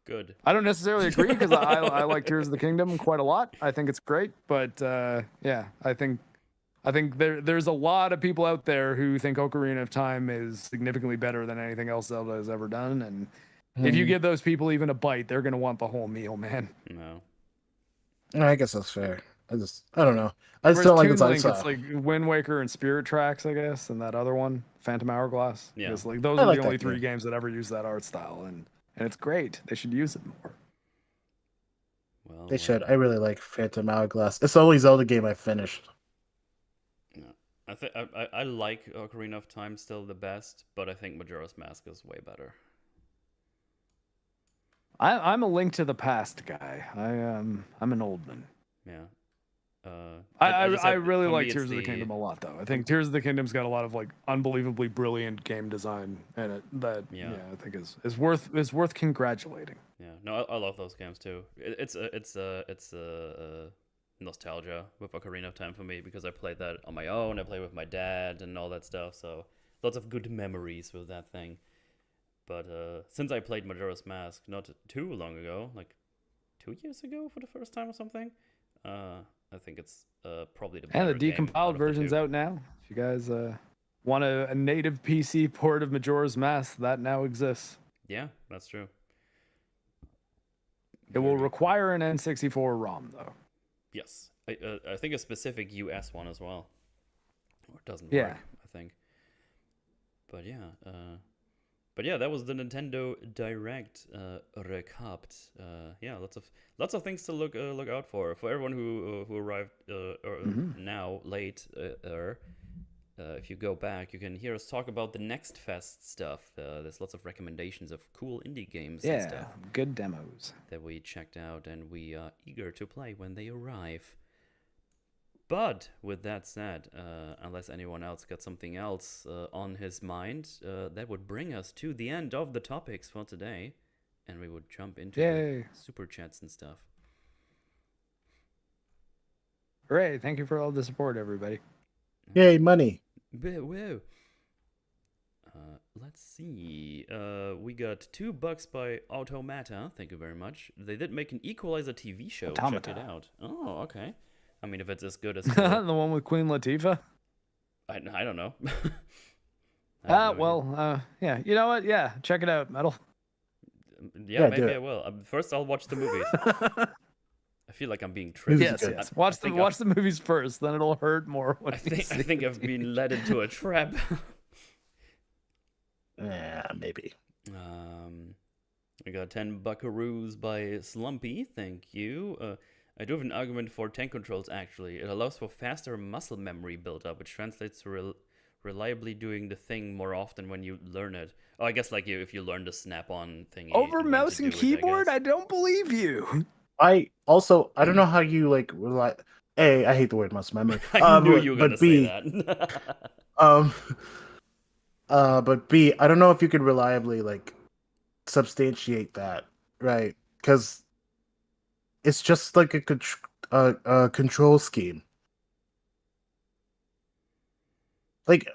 Good. I don't necessarily agree because I like Tears of the Kingdom quite a lot. I think it's great, but yeah, I think there's a lot of people out there who think Ocarina of Time is significantly better than anything else Zelda has ever done, and if you give those people even a bite, they're gonna want the whole meal, man. No. I guess that's fair. I don't know. I just Whereas don't like the Toon art Link, it's style. like Wind Waker and Spirit Tracks, I guess, and that other one, Phantom Hourglass. Yeah. Because like those I are like the that only three game. games that ever use that art style, and it's great. They should use it more. Well, They should. I really like Phantom Hourglass. It's the only Zelda game I finished. yeah. I think I like Ocarina of Time still the best, but I think Majora's Mask is way better. I'm a Link to the Past guy. I'm an old man. Yeah. I really for like me, it's Tears of the Kingdom a lot, though. I think Tears of the Kingdom's got a lot of like unbelievably brilliant game design in it that Yeah. I think is worth congratulating. Yeah, no, I love those games too. It's nostalgia with Ocarina of Time for me because I played that on my own. I played with my dad and all that stuff. So lots of good memories with that thing. But since I played Majora's Mask not too long ago, like 2 years ago for the first time or something, I think it's probably the And better the game decompiled out of the version's two. out now. If you guys want a native PC port of Majora's Mask, that now exists. Yeah, that's true. It will Very- require an N64 ROM, though. Yes, I think a specific US one as well. Or it doesn't Yeah. work, I think. But yeah, that was the Nintendo Direct recapped. Yeah, lots of things to look out for everyone who arrived now late. If you go back, you can hear us talk about the Next Fest stuff. There's lots of recommendations of cool indie games and Yeah, stuff good demos. that we checked out, and we are eager to play when they arrive. But with that said, unless anyone else got something else on his mind, that would bring us to the end of the topics for today, and we would jump into the super chats and stuff. Hooray, thank you for all the support, everybody. Yay, money. Woo. Let's see. We got $2 by Automata. Thank you very much. They did make an Equalizer TV show. Automata. Check it out. Oh, okay. I mean, if it's as good as The one with Queen Latifah? I don't know. Yeah. You know what? Yeah, check it out, Metal. Yeah, do maybe it. I will. First, I'll watch the movies. I feel like I'm being tricked. Movies are Yes. good. Watch the movies first, then it'll hurt more. I think I've been led into a trap. Yeah, maybe. We got 10 buckaroos by Slumpy. Thank you. I do have an argument for tank controls, actually. It allows for faster muscle memory build-up, which translates to reliably doing the thing more often when you learn it. Oh, I guess like if you learn the snap-on thingy. Over and when to mouse and do it, keyboard? guess. I don't believe you. I don't know how you like rely. A, I hate the word muscle memory. I knew you were but gonna say B, that. but B, I don't know if you could reliably like substantiate that, right? Because it's just like a control scheme. like,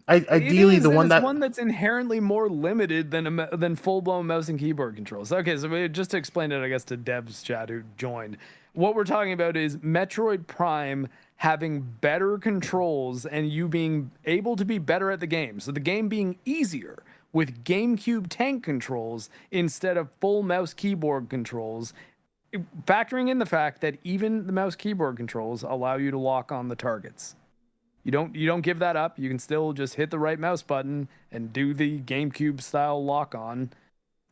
ideally the one it's that one that's inherently more limited than full blown mouse and keyboard controls. Okay, so just to explain it, I guess to Dev's chat who joined, what we're talking about is Metroid Prime having better controls and you being able to be better at the game. So the game being easier with GameCube tank controls instead of full mouse keyboard controls, factoring in the fact that even the mouse keyboard controls allow you to lock on the targets. You don't give that up. You can still just hit the right mouse button and do the GameCube style lock on,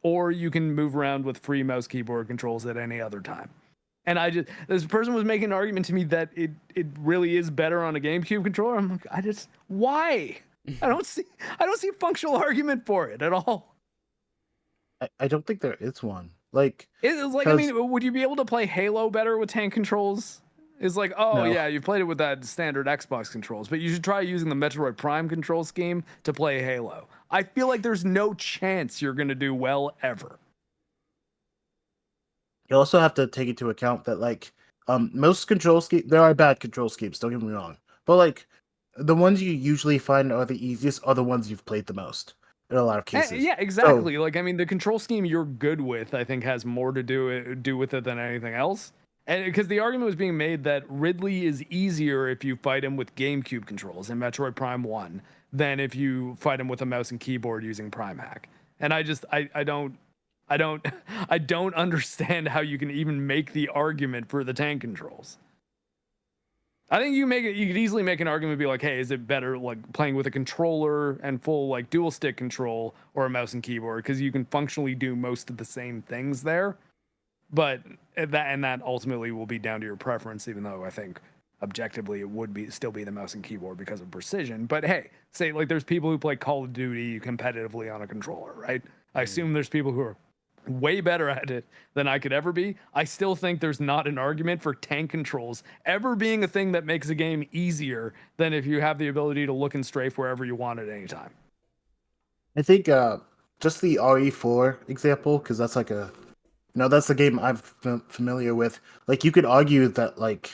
or you can move around with free mouse keyboard controls at any other time. And this person was making an argument to me that it really is better on a GameCube controller. I'm like, why? I don't see a functional argument for it at all. I don't think there is one. Like, it's like, I mean, would you be able to play Halo better with tank controls? It's like, oh, yeah, you've played it with that standard Xbox controls, but you should try using the Metroid Prime control scheme to play Halo. I feel like there's no chance you're going to do well ever. You also have to take into account that, like, most control schemes, there are bad control schemes, don't get me wrong, but, like, the ones you usually find are the easiest are the ones you've played the most in a lot of cases. Yeah, exactly. So, like, I mean, the control scheme you're good with, I think, has more to do with it than anything else. And because the argument was being made that Ridley is easier if you fight him with GameCube controls in Metroid Prime 1 than if you fight him with a mouse and keyboard using Prime Hack. And I don't understand how you can even make the argument for the tank controls. I think you could easily make an argument, be like, hey, is it better like playing with a controller and full like dual stick control or a mouse and keyboard? Because you can functionally do most of the same things there. But that ultimately will be down to your preference, even though I think objectively it would still be the mouse and keyboard because of precision. But hey, say like there's people who play Call of Duty competitively on a controller, right? I assume there's people who are way better at it than I could ever be. I still think there's not an argument for tank controls ever being a thing that makes a game easier than if you have the ability to look and strafe wherever you want at any time. I think just the RE4 example, because that's like that's the game I'm familiar with. Like, you could argue that, like,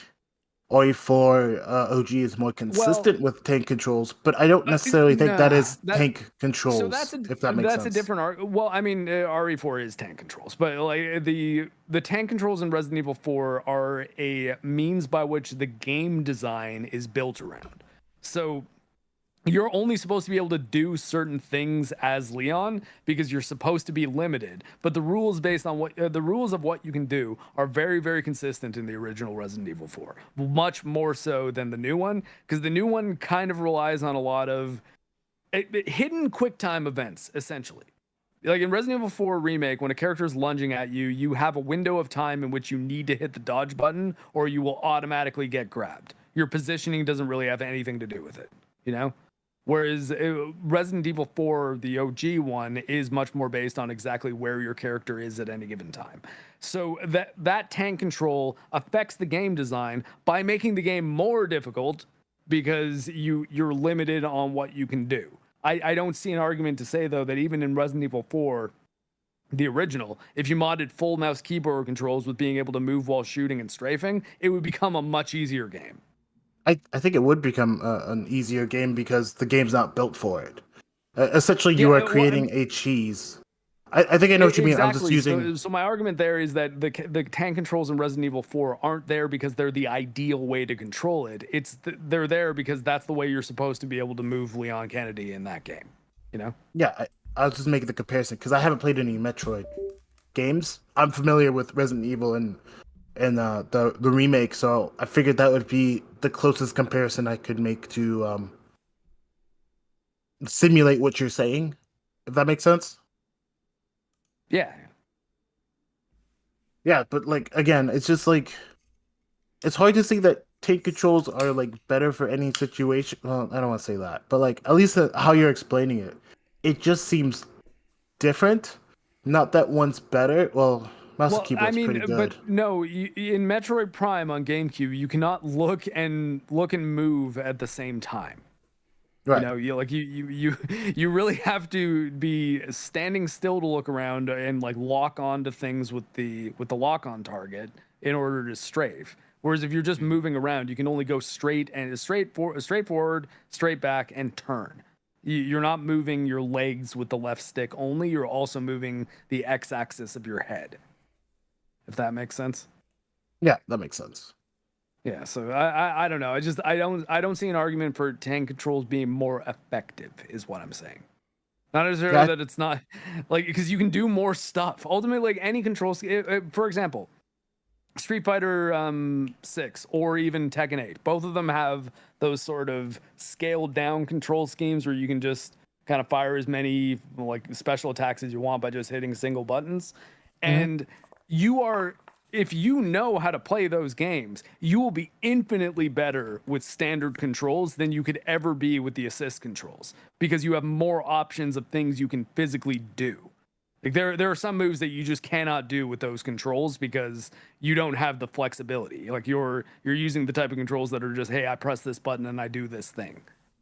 RE4 OG is more consistent with tank controls, but I don't necessarily think that is tank controls, so if that makes sense. That's a different argument. Well, I mean, RE4 is tank controls, but like the tank controls in Resident Evil 4 are a means by which the game design is built around. So you're only supposed to be able to do certain things as Leon because you're supposed to be limited. But the rules based on the rules of what you can do are very, very consistent in the original Resident Evil 4, much more so than the new one, because the new one kind of relies on a lot of hidden quick time events, essentially. Like in Resident Evil 4 Remake, when a character is lunging at you, you have a window of time in which you need to hit the dodge button or you will automatically get grabbed. Your positioning doesn't really have anything to do with it, you know? Whereas Resident Evil 4, the OG one, is much more based on exactly where your character is at any given time. So that tank control affects the game design by making the game more difficult because you're limited on what you can do. I don't see an argument to say, though, that even in Resident Evil 4, the original, if you modded full mouse keyboard controls with being able to move while shooting and strafing, it would become a much easier game. I think it would become an easier game because the game's not built for it. Essentially, you are creating a cheese. I think I know what you mean. I'm just using. So my argument there is that the tank controls in Resident Evil 4 aren't there because they're the ideal way to control it. They're there because that's the way you're supposed to be able to move Leon Kennedy in that game. You know? Yeah, I was just making the comparison because I haven't played any Metroid games. I'm familiar with Resident Evil and the remake, so I figured that would be the closest comparison I could make to simulate what you're saying, if that makes sense. Yeah, but like again, it's just like it's hard to say that tank controls are like better for any situation. Well, I don't want to say that, but like at least how you're explaining it, it just seems different. Not that one's better. Well, mouse and keyboard's pretty good. But no, in Metroid Prime on GameCube, you cannot look and move at the same time. Right. You know, you really have to be standing still to look around and like lock onto things with the lock on target in order to strafe. Whereas if you're just moving around, you can only go straight forward, straight back, and turn. You're not moving your legs with the left stick only. You're also moving the x-axis of your head. If that makes sense. Yeah, that makes sense. Yeah, so I don't know. I don't see an argument for tank controls being more effective, is what I'm saying. Not necessarily that it's not like, because you can do more stuff. Ultimately, like any controls, for example, Street Fighter 6 or even Tekken 8, both of them have those sort of scaled down control schemes where you can just kind of fire as many like special attacks as you want by just hitting single buttons. And if you know how to play those games, you will be infinitely better with standard controls than you could ever be with the assist controls, because you have more options of things you can physically do. Like there are some moves that you just cannot do with those controls because you don't have the flexibility. Like you're using the type of controls that are just, hey, I press this button and I do this thing,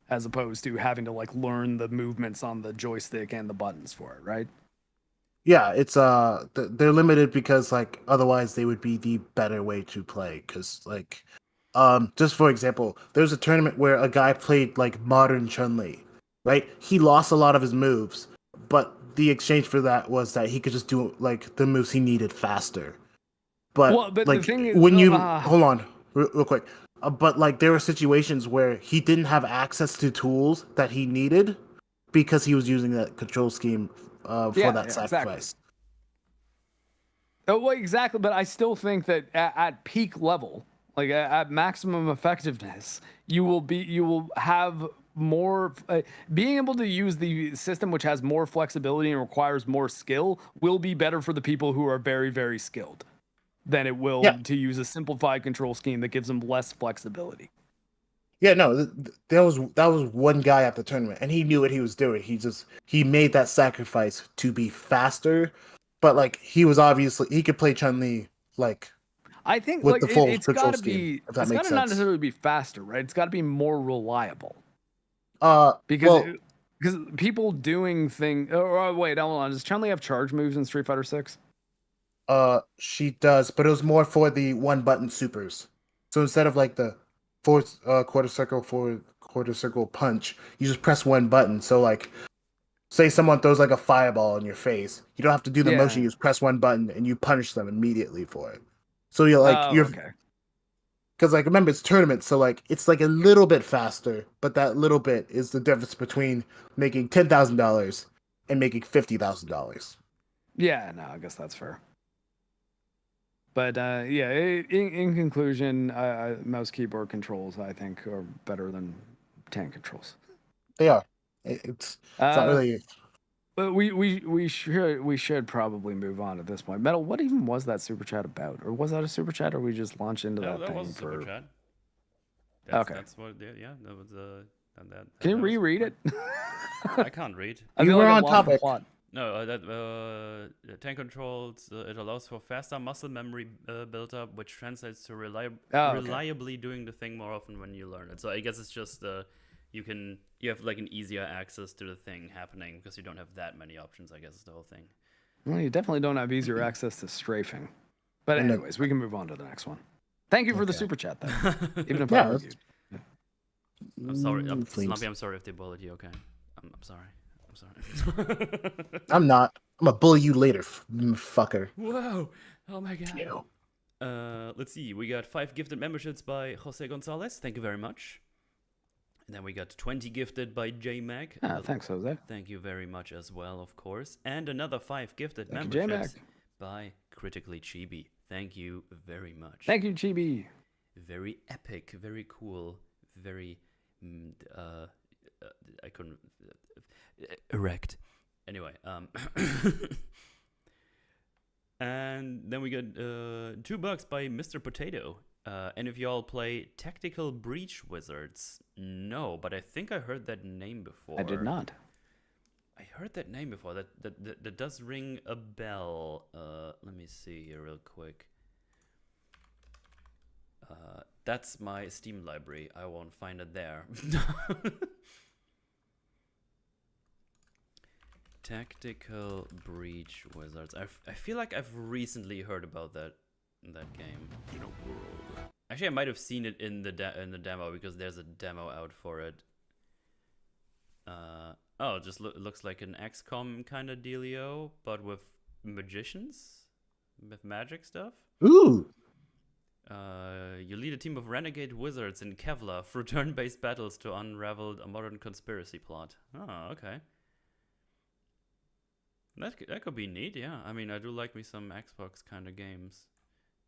as opposed to having to like learn the movements on the joystick and the buttons for it, right? Yeah, it's they're limited because like otherwise they would be the better way to play. Because like, just for example, there was a tournament where a guy played like modern Chun-Li, right? He lost a lot of his moves, but the exchange for that was that he could just do like the moves he needed faster. But But like the thing is, when you hold on real quick, but like there were situations where he didn't have access to tools that he needed because he was using that control scheme for that sacrifice. Exactly. Oh, well, exactly. But I still think that at peak level, like at maximum effectiveness, you will have more. Being able to use the system, which has more flexibility and requires more skill, will be better for the people who are very, very skilled than it will to use a simplified control scheme that gives them less flexibility. Yeah, no, that was one guy at the tournament, and he knew what he was doing. He made that sacrifice to be faster, but like he could play Chun-Li like I think with like the full it's control got to scheme. be, If that it's makes got to sense. not necessarily be faster, right? It's got to be more reliable. Because People doing things. Oh, wait, hold on. Does Chun-Li have charge moves in Street Fighter 6? she does, but it was more for the one button supers. So instead of like the quarter circle punch, you just press one button. So like, say someone throws like a fireball in your face, you don't have to do the motion. You just press one button and you punish them immediately for it. So Okay. Because like remember it's tournament, so like it's like a little bit faster, but that little bit is the difference between making $10,000 and making $50,000. Yeah, no, I guess that's fair. But yeah, in conclusion, mouse keyboard controls I think are better than tank controls. They are. It's not really. But we should probably move on at this point. Metal, what even was that super chat about? Or was that a super chat, or we just launched into that thing? That was a super chat. Okay. That's what. Yeah, that was Can you reread it? I can't read. You were on topic. No, tank controls. It allows for faster muscle memory build-up, which translates to reliably doing the thing more often when you learn it. So I guess it's just you have like an easier access to the thing happening because you don't have that many options. I guess is the whole thing. Well, you definitely don't have easier access to strafing. But anyways, we can move on to the next one. Thank you for the super chat, though. Even if I argued. I'm sorry, Slumpy. I'm sorry if they bullied you. Okay, I'm sorry. I'm not. I'm gonna bully you later, fucker. Whoa! Oh my god. Ew. Let's see. We got 5 gifted memberships by Jose Gonzalez. Thank you very much. And then we got 20 gifted by J Mac. Thanks, Jose. Thank you very much as well, of course. And another 5 gifted memberships by Critically Chibi. Thank you very much. Thank you, Chibi. Very epic, very cool, very I couldn't erect. Anyway, and then we got $2 by Mr. Potato. And if y'all play Tactical Breach Wizards, no, but I think I heard that name before. I did not. I heard that name before. That does ring a bell. Let me see here real quick. That's my Steam library. I won't find it there. Tactical Breach Wizards. I feel like I've recently heard about that game. In a world Actually, I might have seen it in the demo because there's a demo out for it. Oh, it just looks like an XCOM kind of dealio, but with magicians, with magic stuff. Ooh. You lead a team of renegade wizards in Kevlar through turn-based battles to unravel a modern conspiracy plot. Oh, okay. That could be neat, yeah. I mean, I do like me some Xbox kind of games.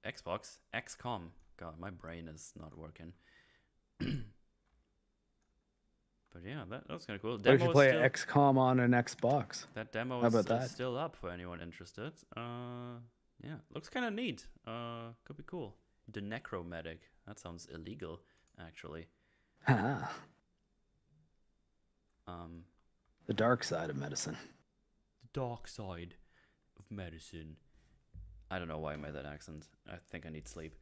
Xbox? XCOM. God, my brain is not working. But yeah, that's kind of cool. What if you play XCOM on an Xbox? That demo is still up for anyone interested. Yeah, looks kind of neat. Could be cool. The Necromedic. That sounds illegal, actually. The dark side of medicine. The dark side of medicine. I don't know why I made that accent. I think I need sleep.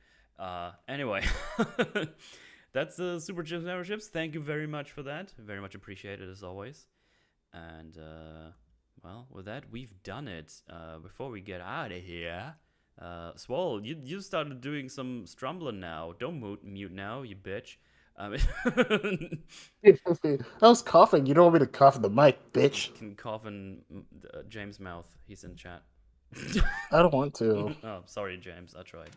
Anyway. That's the Super Chips memberships. Thank you very much for that. Very much appreciated as always. And well, with that, we've done it. Before we get out of here, Swoll, you started doing some strumbling now. Don't mute now, you bitch. I was coughing. You don't want me to cough in the mic, bitch. You can cough in James' mouth. He's in chat. I don't want to. Oh, sorry, James. I tried.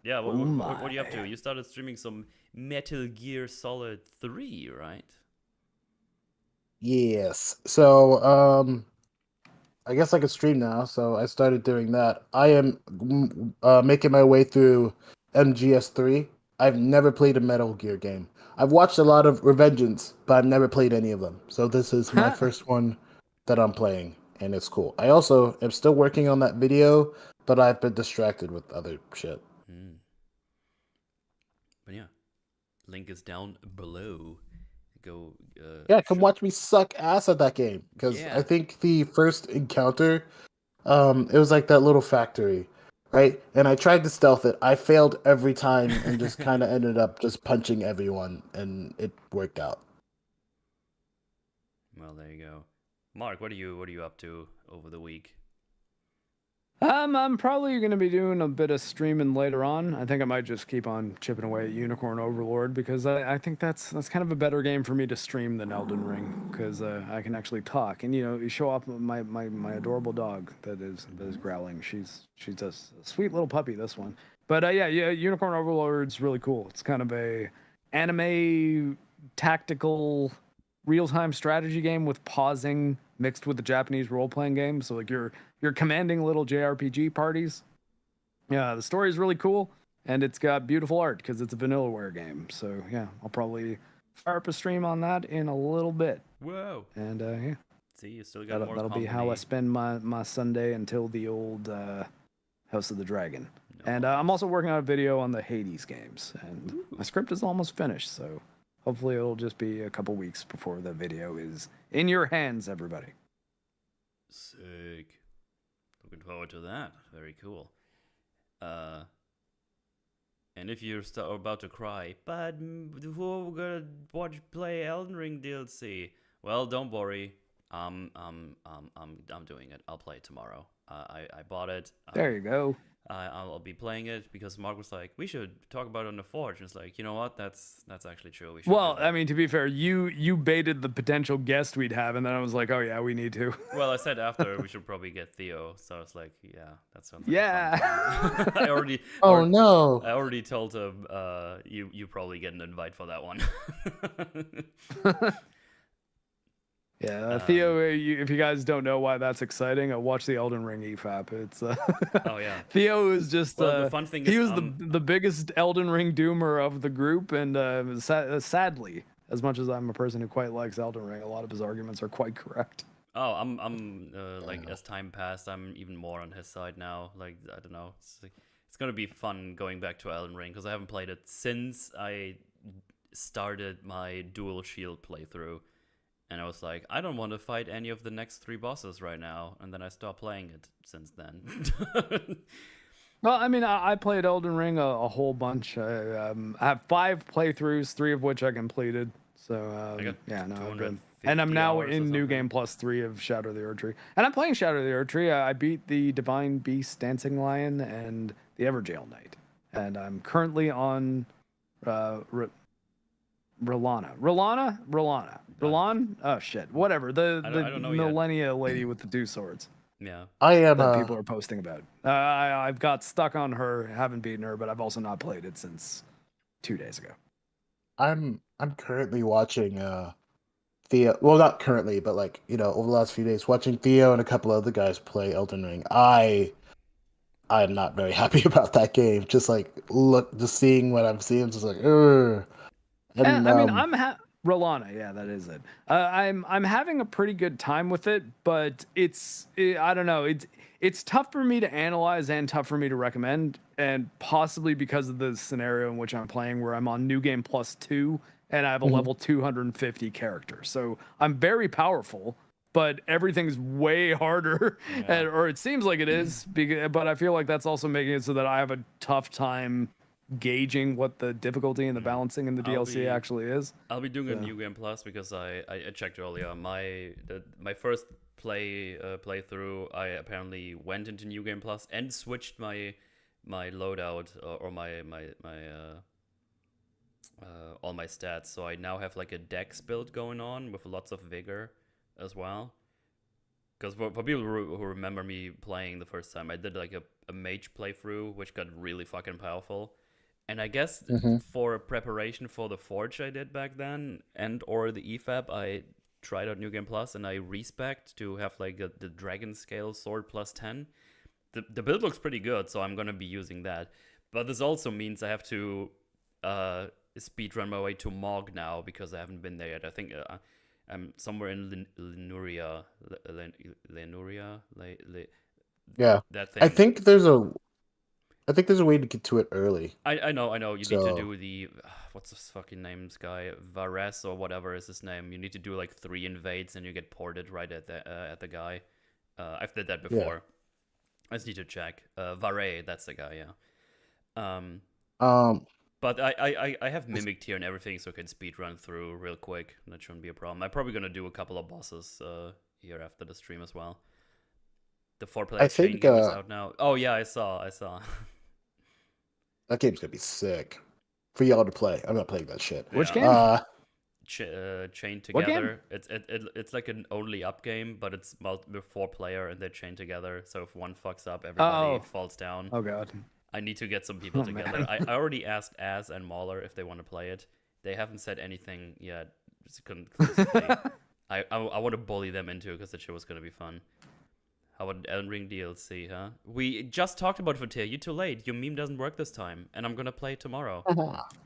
Yeah, what are you up to? You started streaming some Metal Gear Solid 3, right? Yes. So, I guess I could stream now, so I started doing that. I am making my way through MGS3. I've never played a Metal Gear game. I've watched a lot of Revengeance, but I've never played any of them. So this is my first one that I'm playing, and it's cool. I also am still working on that video, but I've been distracted with other shit. But yeah, link is down below. Go. Come watch me suck ass at that game, because I think the first encounter, it was like that little factory, right? And I tried to stealth it. I failed every time and just kind of ended up just punching everyone, and it worked out. Well, there you go. Mark, what are you up to over the week? I'm probably going to be doing a bit of streaming later on. I think I might just keep on chipping away at Unicorn Overlord, because I think that's kind of a better game for me to stream than Elden Ring, because I can actually talk, and you show off my adorable dog that is growling. She's a sweet little puppy, this one. But yeah, Unicorn Overlord's really cool. It's kind of a anime tactical real-time strategy game with pausing mixed with the Japanese role-playing game. So like you're commanding little JRPG parties. Yeah, the story is really cool, and it's got beautiful art because it's a Vanillaware game. So yeah, I'll probably fire up a stream on that in a little bit. Whoa! And yeah, see, you still got more. That'll be how I spend my Sunday until the old House of the Dragon. No. And I'm also working on a video on the Hades games, and my script is almost finished. So hopefully it'll just be a couple weeks before the video is in your hands, everybody. Sick. Looking forward to that. Very cool. And if you're about to cry, but we're gonna play Elden Ring DLC. Well, don't worry. I'm doing it. I'll play it tomorrow. I bought it. There you go. I'll be playing it because Mark was like, we should talk about it on the Forge. And it's like, you know what? That's actually true. We should. Well, I mean, to be fair, you baited the potential guest we'd have, and then I was like, oh yeah, we need to. Well, I said after we should probably get Theo, so I was like, yeah, that sounds. Yeah. I already. No. I already told him. You probably get an invite for that one. Yeah, Theo, if you guys don't know why that's exciting, watch the Elden Ring EFAP. It's oh yeah. Theo is just the fun thing he is, was the biggest Elden Ring doomer of the group, and sadly, as much as I'm a person who quite likes Elden Ring, a lot of his arguments are quite correct. Oh, I'm like as time passed, I'm even more on his side now. Like I don't know, it's gonna be fun going back to Elden Ring because I haven't played it since I started my dual shield playthrough. And I was like, I don't want to fight any of the next 3 bosses right now. And then I stopped playing it since then. Well, I mean, I played Elden Ring a whole bunch. I have 5 playthroughs, 3 of which I completed. So, yeah, no, I'm good. And I'm now in New Game Plus 3 of Shadow of the Erdtree. And I'm playing Shadow of the Erdtree. I beat the Divine Beast Dancing Lion and the Everjail Knight. and I'm currently on Rolana. Rolan? Oh shit. Whatever. The I don't know yet. millennia lady with the 2 swords Yeah. I am. that people are posting about. I've got stuck on her, haven't beaten her, but I've also not played it since 2 days ago. I'm currently watching Theo. Well, not currently, but like over the last few days, watching Theo and a couple other guys play Elden Ring. I'm not very happy about that game. Just seeing what I'm seeing, just like, ugh. And I mean, Rolana, yeah, that is it. I'm having a pretty good time with it, but I don't know. It's tough for me to analyze and tough for me to recommend, and possibly because of the scenario in which I'm playing, where I'm on New Game Plus 2, and I have a level 250 character. So I'm very powerful, but everything's way harder, or it seems like it is. But I feel like that's also making it so that I have a tough time gauging what the difficulty and the balancing in the DLC actually is. I'll be doing a New Game Plus because I checked earlier. My first playthrough, I apparently went into New Game Plus and switched my loadout or my all my stats. So I now have like a dex build going on with lots of vigor as well. Because for people who remember me playing the first time, I did like a mage playthrough, which got really fucking powerful. And I guess for preparation for the Forge I did back then, and or the EFAB, I tried out New Game Plus, and I respect to have like the Dragon Scale Sword plus 10. The build looks pretty good, so I'm gonna be using that. But this also means I have to speedrun my way to Morg now, because I haven't been there yet. I think I'm somewhere in Lenuria. Yeah, that thing. I think there's a way to get to it early. I know. You need to do the what's this fucking name's guy, Vares or whatever is his name. You need to do like 3 invades and you get ported right at the guy. I've did that before. Yeah. I just need to check. Vare, that's the guy. Yeah. But I have mimicked here and everything, so I can speed run through real quick. That shouldn't be a problem. I'm probably gonna do a couple of bosses here after the stream as well. The 4-player chain game is out now. Oh yeah, I saw. That game's gonna be sick for y'all to play. I'm not playing that shit. Which game? Chained together. It's like an only up game, but it's 4-player and they're chained together. So if one fucks up, everybody falls down. Oh god. I need to get some people together. I already asked Az and Mauler if they want to play it. They haven't said anything yet. Conclusively. I want to bully them into it because that shit was gonna be fun. How about Elden Ring DLC, huh? We just talked about it, Fatir. You're too late. Your meme doesn't work this time, and I'm gonna play it tomorrow.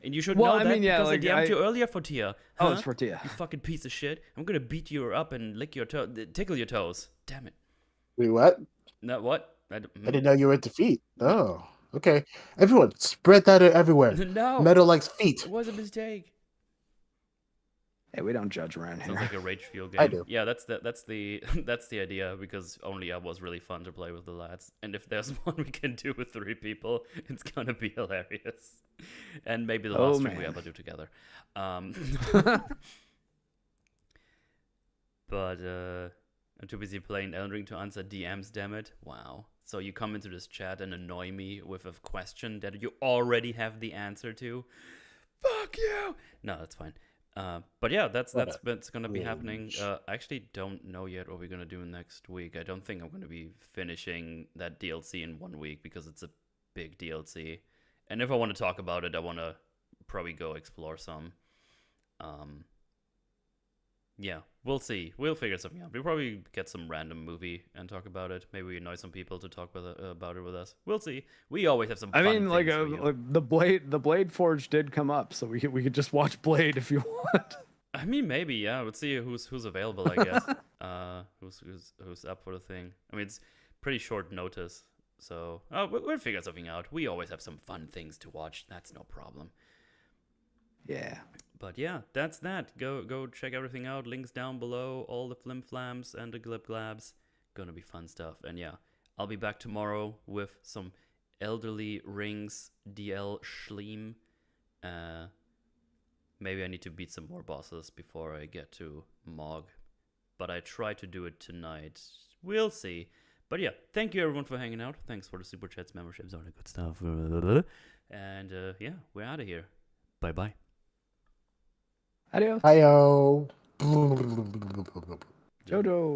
And you should know that because I DM'd you earlier, Fatir. Oh, it's Fatir. You fucking piece of shit. I'm gonna beat you up and lick your tickle your toes. Damn it. Wait, what? No, what? I didn't know you were into feet. Oh, okay. Everyone, spread that everywhere. No. Metal likes feet. It was a mistake. Hey, we don't judge around here. Sounds like a rage fuel game. I do. Yeah, that's the idea, because only up was really fun to play with the lads. And if there's one we can do with 3 people, it's gonna be hilarious. And maybe the last stream we ever do together. But I'm too busy playing Elden Ring to answer DMs, damn it. Wow. So you come into this chat and annoy me with a question that you already have the answer to? Fuck you! No, that's fine. But yeah, that's gonna be happening. I actually don't know yet what we're gonna do next week. I don't think I'm gonna be finishing that DLC in 1 week, because it's a big DLC. And if I want to talk about it, I want to probably go explore some. Yeah, we'll see. We'll figure something out. We'll probably get some random movie and talk about it. Maybe we annoy some people to talk about it with us. We'll see. We always have some fun things like the Blade Forge did come up, so we could just watch Blade if you want. I mean, maybe, yeah. Let's see who's available, I guess. Who's up for the thing. I mean, it's pretty short notice, so we'll figure something out. We always have some fun things to watch. That's no problem. Yeah. But yeah, that's that. Go check everything out. Links down below. All the flim-flams and the glib-glabs. Gonna be fun stuff. And yeah, I'll be back tomorrow with some Elderly Rings DL Schleem. Maybe I need to beat some more bosses before I get to Mog. But I try to do it tonight. We'll see. But yeah, thank you everyone for hanging out. Thanks for the Super Chats, memberships, all that good stuff. And yeah, we're out of here. Bye bye. Adios. Hiyo. Jojo.